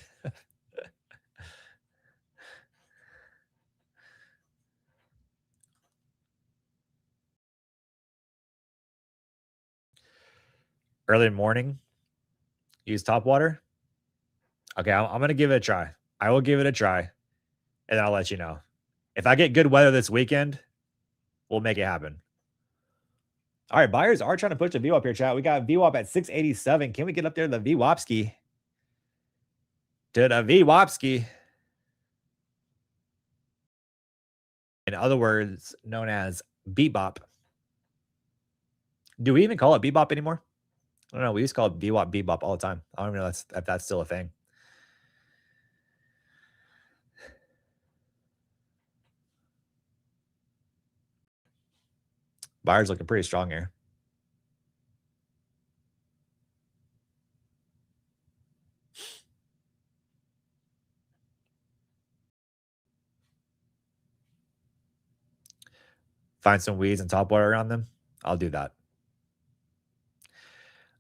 Early morning, use top water. Okay, I'm going to give it a try. I will give it a try, and I'll let you know. If I get good weather this weekend, we'll make it happen. All right, buyers are trying to push the VWAP here, chat. We got VWAP at 687. Can we get up there to the VWAPski? To the VWAPski. In other words, known as bebop. Do we even call it bebop anymore? I don't know. We used to call it VWAP bebop all the time. I don't even know if that's still a thing. Buyers looking pretty strong here. Find some weeds and top water around them. I'll do that.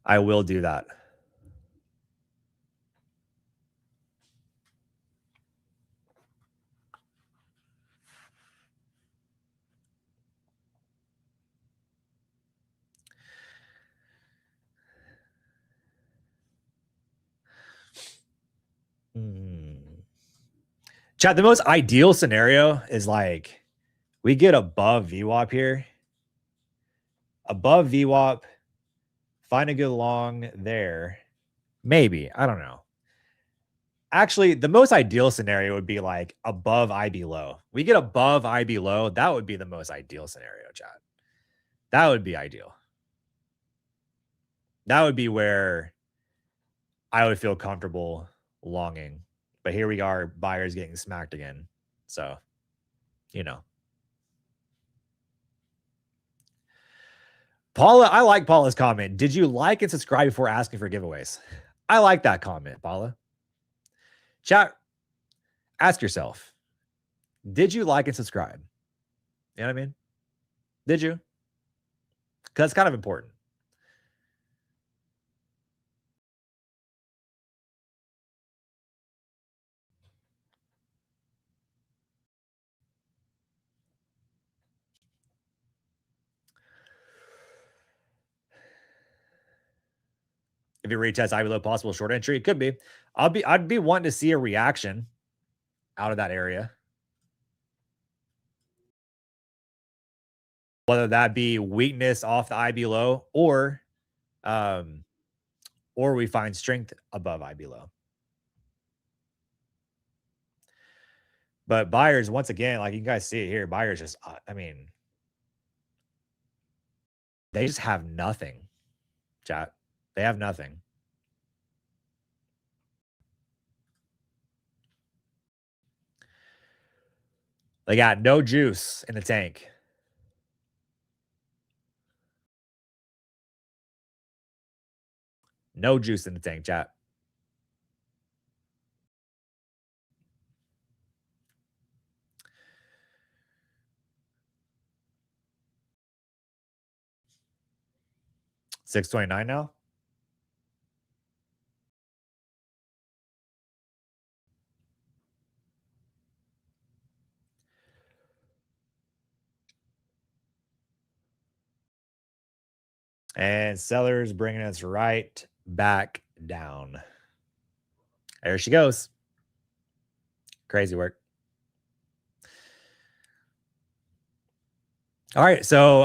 I will do that. Chat, the most ideal scenario is like we get above VWAP here. Above VWAP, find a good long there. Maybe. I don't know. Actually, the most ideal scenario would be like above IB low. We get above IB low. That would be the most ideal scenario, chat. That would be ideal. That would be where I would feel comfortable longing. But here we are, buyers getting smacked again. So, you know. Paula, I like Paula's comment. Did you like and subscribe before asking for giveaways? I like that comment, Paula. Chat, ask yourself, did you like and subscribe? You know what I mean? Did you? because it's kind of important. If it retests high below possible short entry, it could be. I'd be wanting to see a reaction out of that area. Whether that be weakness off the IB low or we find strength above IB low. But buyers, once again, like you guys see it here, buyers just, I mean, they just have nothing, chat. They have nothing. They got no juice in the tank. No juice in the tank, chat. $6.29 now. And sellers bringing us right back down. There she goes. Crazy work. All right, so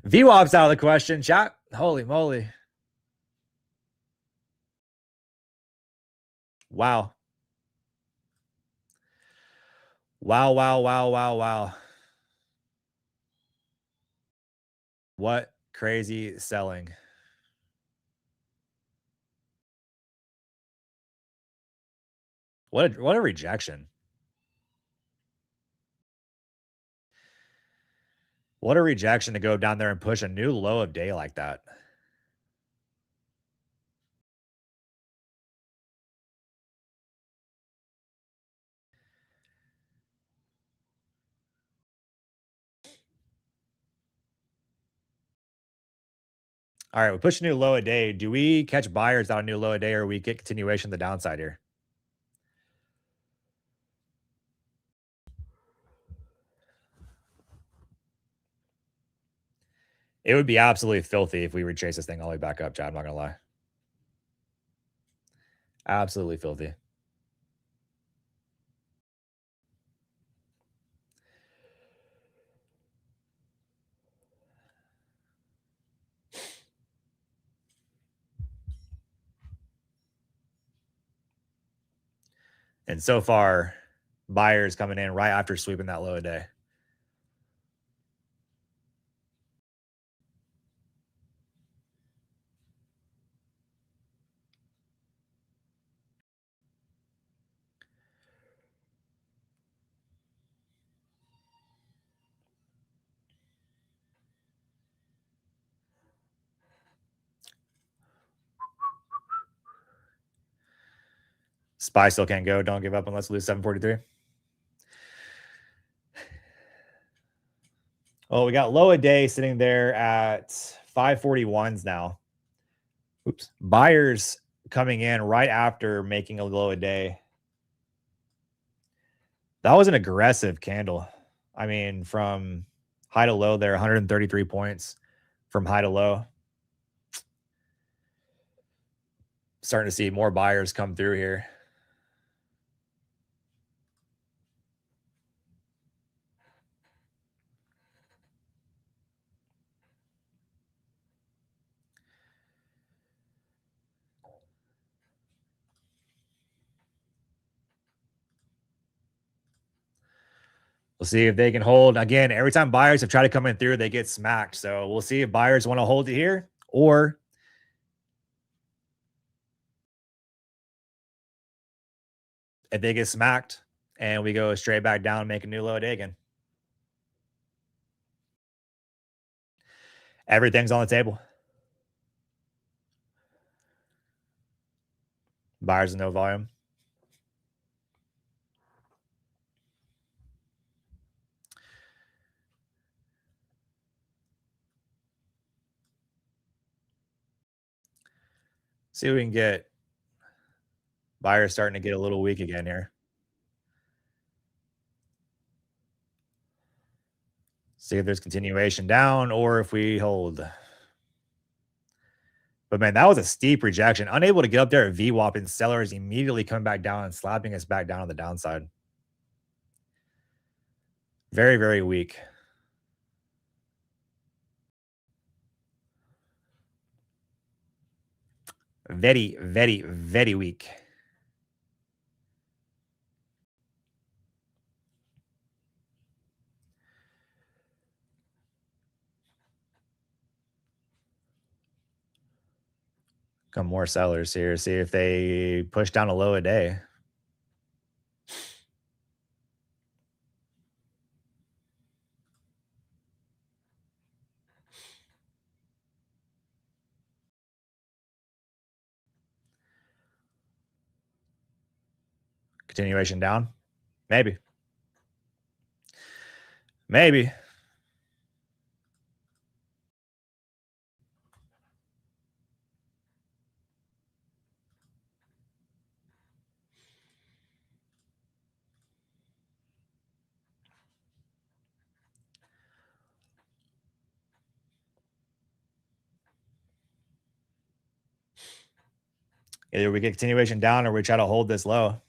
VWAP's out of the question, chat. Holy moly. Wow. Wow. What crazy selling. What a rejection. What a rejection to go down there and push a new low of day like that. All right, we push a new low a day. Do we catch buyers out a new low a day, or we get continuation of the downside here? It would be absolutely filthy if we retrace this thing all the way back up, Chad. I'm not going to lie. Absolutely filthy. And so far, buyers coming in right after sweeping that low a day. SPY still can't go. Don't give up unless we lose 743. Oh, we got low a day sitting there at 541s now. Oops. Buyers coming in right after making a low a day. That was an aggressive candle. I mean, from high to low there, 133 points from high to low. Starting to see more buyers come through here. We'll see if they can hold. Again, every time buyers have tried to come in through, they get smacked. So we'll see if buyers want to hold it here or if they get smacked and we go straight back down and make a new low day again. Everything's on the table. Buyers in no volume. See if we can get buyers starting to get a little weak again here. See if there's continuation down or if we hold. But man, that was a steep rejection. Unable to get up there at VWAP, and sellers immediately coming back down and slapping us back down on the downside. Very, very weak. Very, very, very weak. Come more sellers here. See if they push down a low a day. Continuation down? Maybe. Maybe. Either we get continuation down or we try to hold this low.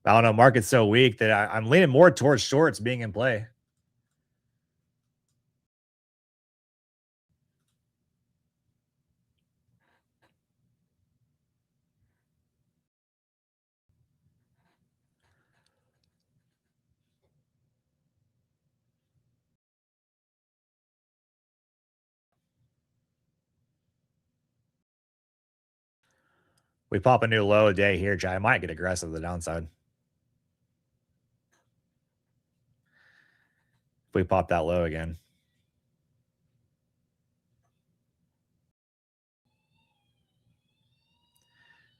I don't know. Market's so weak that I'm leaning more towards shorts being in play. We pop a new low a day here, Jai. I might get aggressive to the downside. If we pop that low again.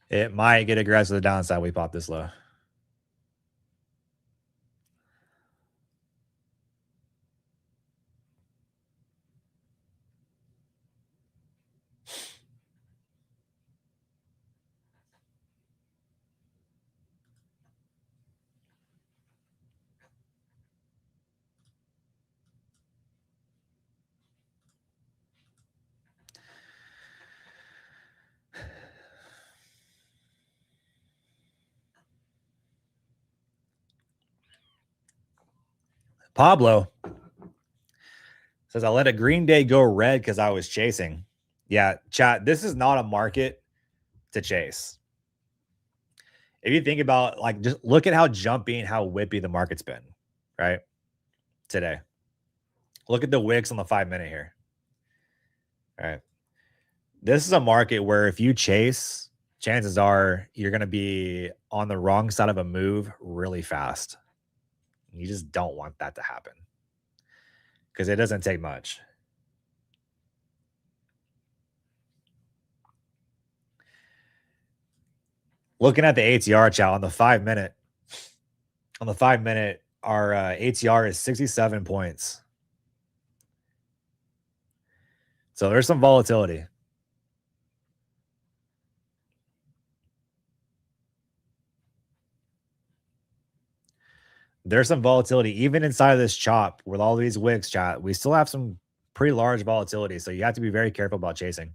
It might get aggressive to the downside. We pop this low. Pablo says, I let a green day go red because I was chasing. Yeah, chat, this is not a market to chase. If you think about, like, just look at how jumpy and how whippy the market's been, right? Today. Look at the wicks on the 5-minute here. All right. This is a market where if you chase, chances are you're going to be on the wrong side of a move really fast. You just don't want that to happen because it doesn't take much. Looking at the ATR chat on the 5-minute, our ATR is 67 points. So there's some volatility. There's some volatility even inside of this chop with all these wicks, chat. We still have some pretty large volatility, so you have to be very careful about chasing.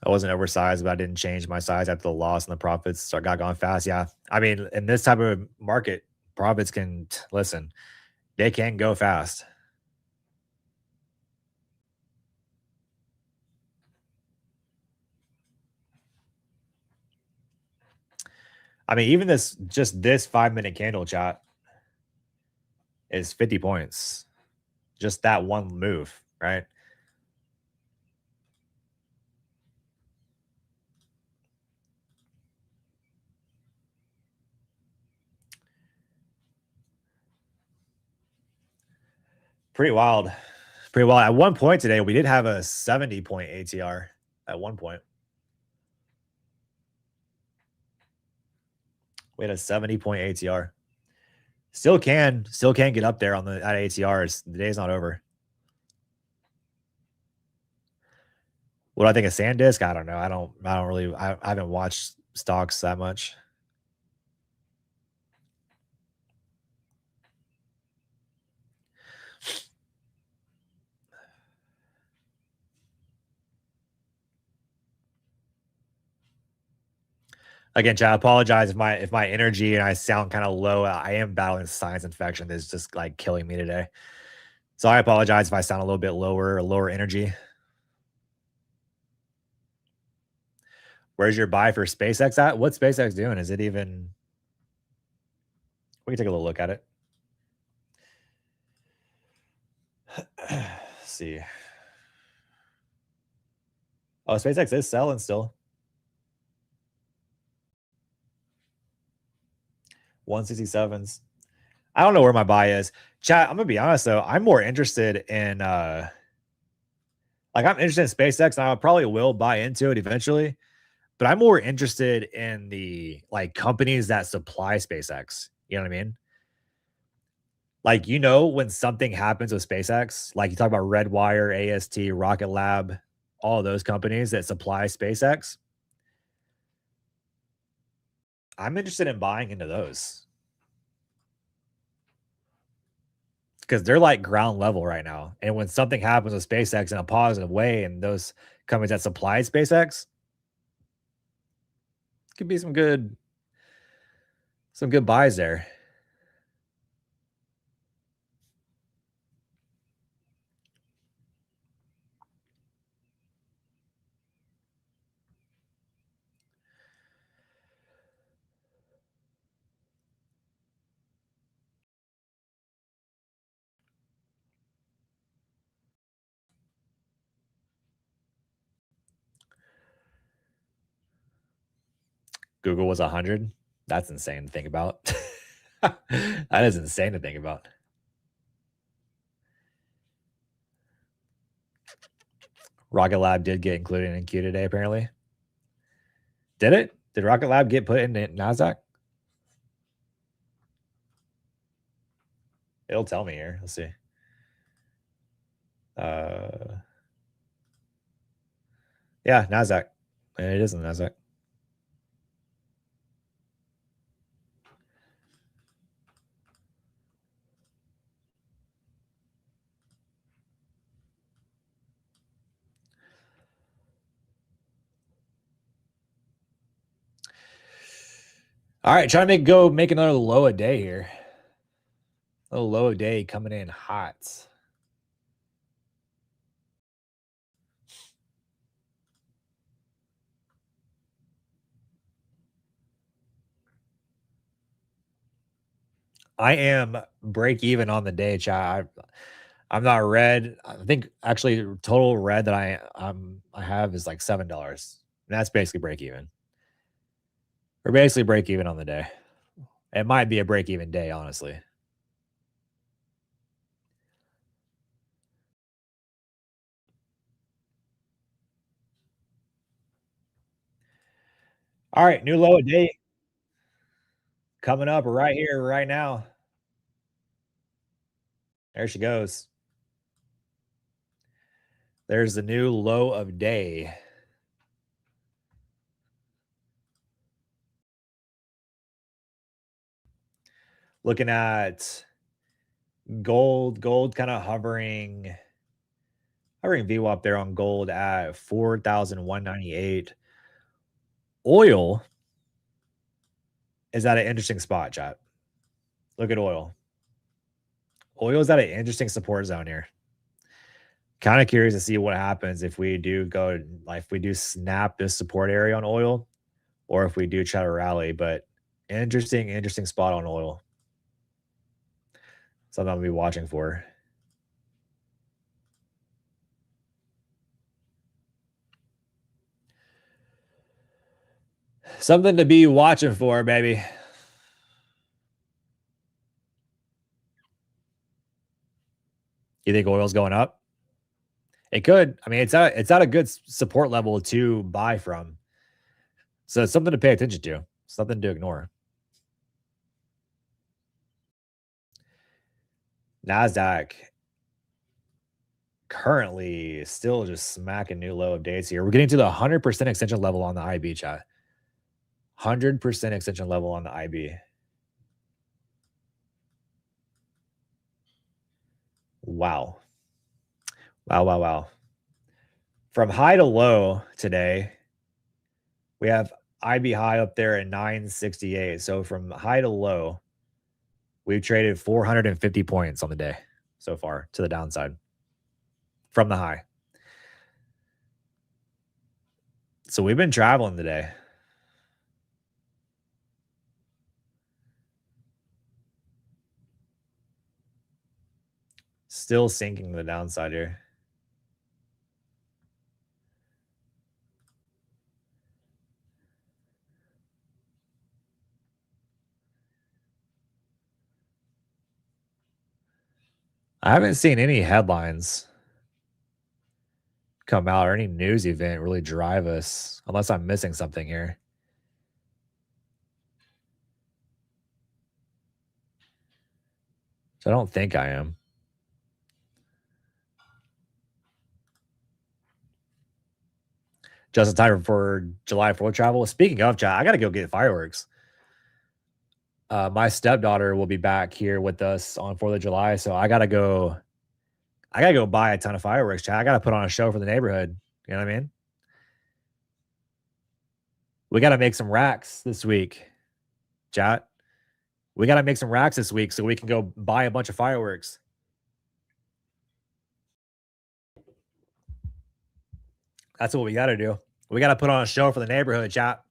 I wasn't oversized, but I didn't change my size after the loss and the profits. So I got gone fast. Yeah. I mean, in this type of market, profits can, listen, they can go fast. I mean, even this 5-minute candle chat is 50 points. Just that one move, right? Pretty wild. Pretty wild. At one point today, we did have a 70-point ATR at one point. We had a 70-point ATR. Still can get up there on the at ATRs. The day's not over. What do I think of SanDisk? I don't know. I don't really. I haven't watched stocks that much. Again, chat, I apologize if my energy and I sound kind of low. I am battling sinus infection that's just like killing me today. So I apologize if I sound a little bit lower energy. Where's your buy for SpaceX at? What's SpaceX doing? Is it even... We can take a little look at it. Let's see. Oh, SpaceX is selling still. 167s. I don't know where my buy is. Chat, I'm gonna be honest though. I'm more interested in I'm interested in SpaceX, and I probably will buy into it eventually. But I'm more interested in the like companies that supply SpaceX. You know what I mean? Like, you know, when something happens with SpaceX, like you talk about Redwire, AST, Rocket Lab, all of those companies that supply SpaceX, I'm interested in buying into those because they're like ground level right now. And when something happens with SpaceX in a positive way, and those companies that supply SpaceX, could be some good buys there. Google was 100. That's insane to think about. That is insane to think about. Rocket Lab did get included in Q today, apparently. Did it? Did Rocket Lab get put in NASDAQ? It'll tell me here. Let's see. Yeah, NASDAQ. It is in NASDAQ. All right, trying to make another low a day here. A low a day coming in hot. I am break even on the day, chat. I'm not red. I think actually total red that I have is like $7. And that's basically break even. We're basically break even on the day. It might be a break even day, honestly. All right, new low a day coming up right here, right now. There she goes. There's the new low of day. Looking at gold kind of hovering VWAP there on gold at 4,198. Oil is at an interesting spot, chat. Look at oil. Oil is at an interesting support zone here. Kind of curious to see what happens if we do snap this support area on oil, or if we do try to rally. But interesting spot on oil. Something I'll be watching for. Something to be watching for, baby. You think oil's going up? It could. I mean, it's at a good support level to buy from. So it's something to pay attention to. Something to ignore. NASDAQ currently still just smacking new low of days here. We're getting to the 100% extension level on the IB, chat. 100% extension level on the IB. Wow. Wow. From high to low today, we have IB high up there at 968. So from high to low, we've traded 450 points on the day so far to the downside from the high. So we've been traveling today. Still sinking to the downside here. I haven't seen any headlines come out or any news event really drive us, unless I'm missing something here. So I don't think I am. Just in time for July 4th travel. Speaking of, chat, I got to go get fireworks. My stepdaughter will be back here with us on 4th of July. So I got to go buy a ton of fireworks, chat. I got to put on a show for the neighborhood. You know what I mean? We got to make some racks this week, chat. We got to make some racks this week so we can go buy a bunch of fireworks. That's what we got to do. We got to put on a show for the neighborhood, chat.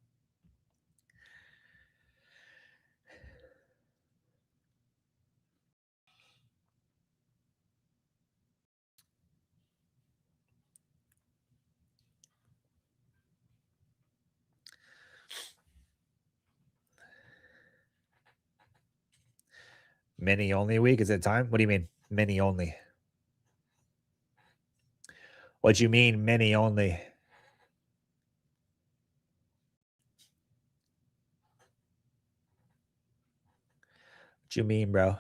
Mini only week? Is it time? What do you mean, mini only? What you mean, mini only? What you mean, bro?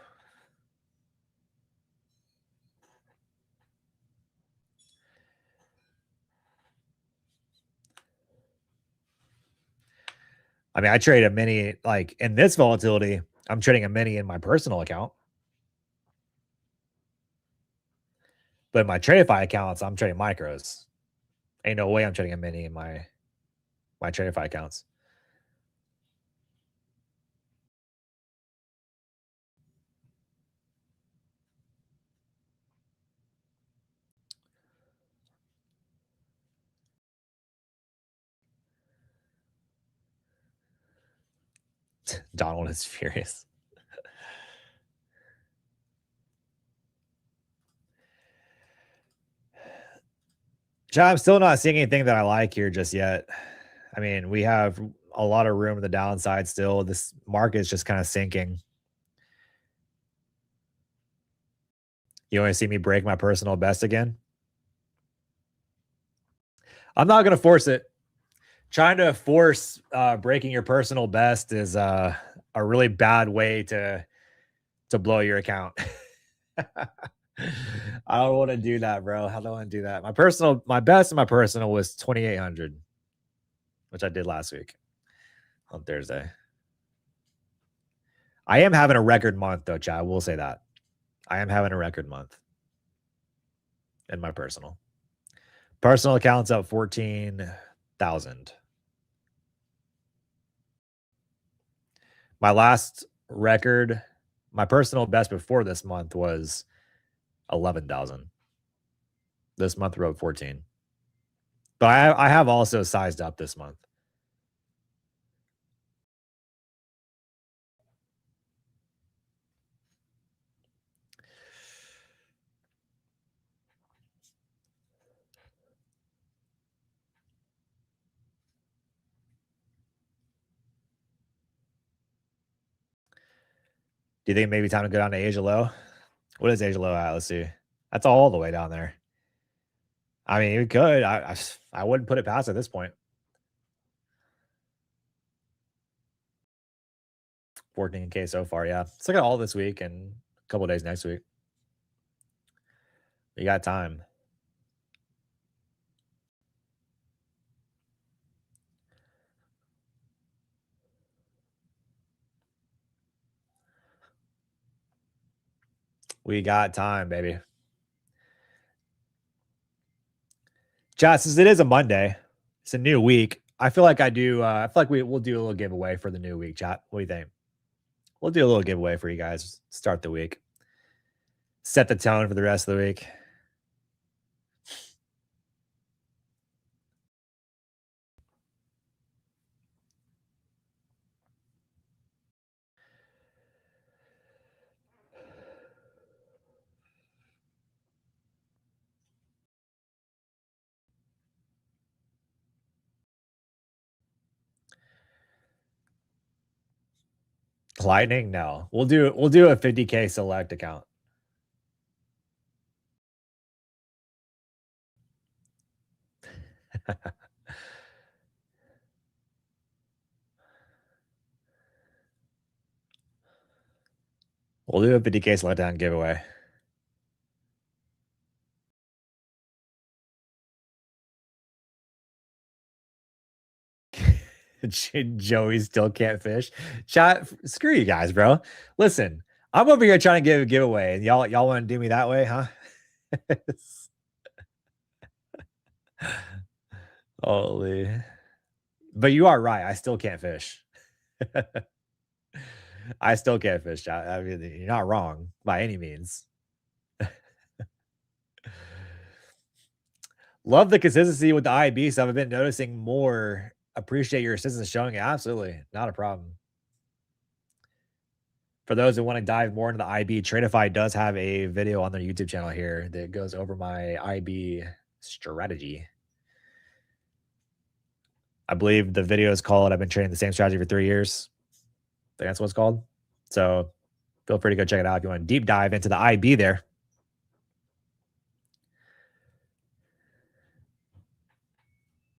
I mean, I trade a mini, like in this volatility, I'm trading a mini in my personal account. But in my Tradeify accounts, I'm trading micros. Ain't no way I'm trading a mini in my Tradeify accounts. Donald is furious. I'm still not seeing anything that I like here just yet. I mean, we have a lot of room to the downside still. This market is just kind of sinking. You want to see me break my personal best again? I'm not going to force it. Trying to force breaking your personal best is a really bad way to blow your account. I don't want to do that, bro. I don't want to do that. My best in my personal was 2,800, which I did last week on Thursday. I am having a record month, though, chat. I will say that. I am having a record month in my personal. Personal account's up 14,000. My last record, my personal best before this month was 11,000. This month wrote 14. But I have also sized up this month. Do you think maybe time to go down to Asia Low? What is Asia Low at? Let's see. That's all the way down there. I mean, you could. I wouldn't put it past at this point. 14K so far, yeah. Let's look at all this week and a couple of days next week. We got time. We got time, baby. Chat, since it is a Monday, it's a new week. I feel like I feel like we'll do a little giveaway for the new week, chat. What do you think? We'll do a little giveaway for you guys. Start the week. Set the tone for the rest of the week. Lightning? No. We'll do a 50K select account. We'll do a 50K select down giveaway. Joey still can't fish. Chat, screw you guys, bro. Listen, I'm over here trying to give a giveaway, and y'all want to do me that way, huh? Holy. But you are right. I still can't fish. I still can't fish, chat. I mean, you're not wrong by any means. Love the consistency with the IB stuff. I've been noticing more. Appreciate your assistance showing it. Absolutely. Not a problem. For those who want to dive more into the IB, Tradeify does have a video on their YouTube channel here that goes over my IB strategy. I believe the video is called I've been trading the same strategy for 3 years. I think that's what it's called. So feel free to go check it out if you want to deep dive into the IB there.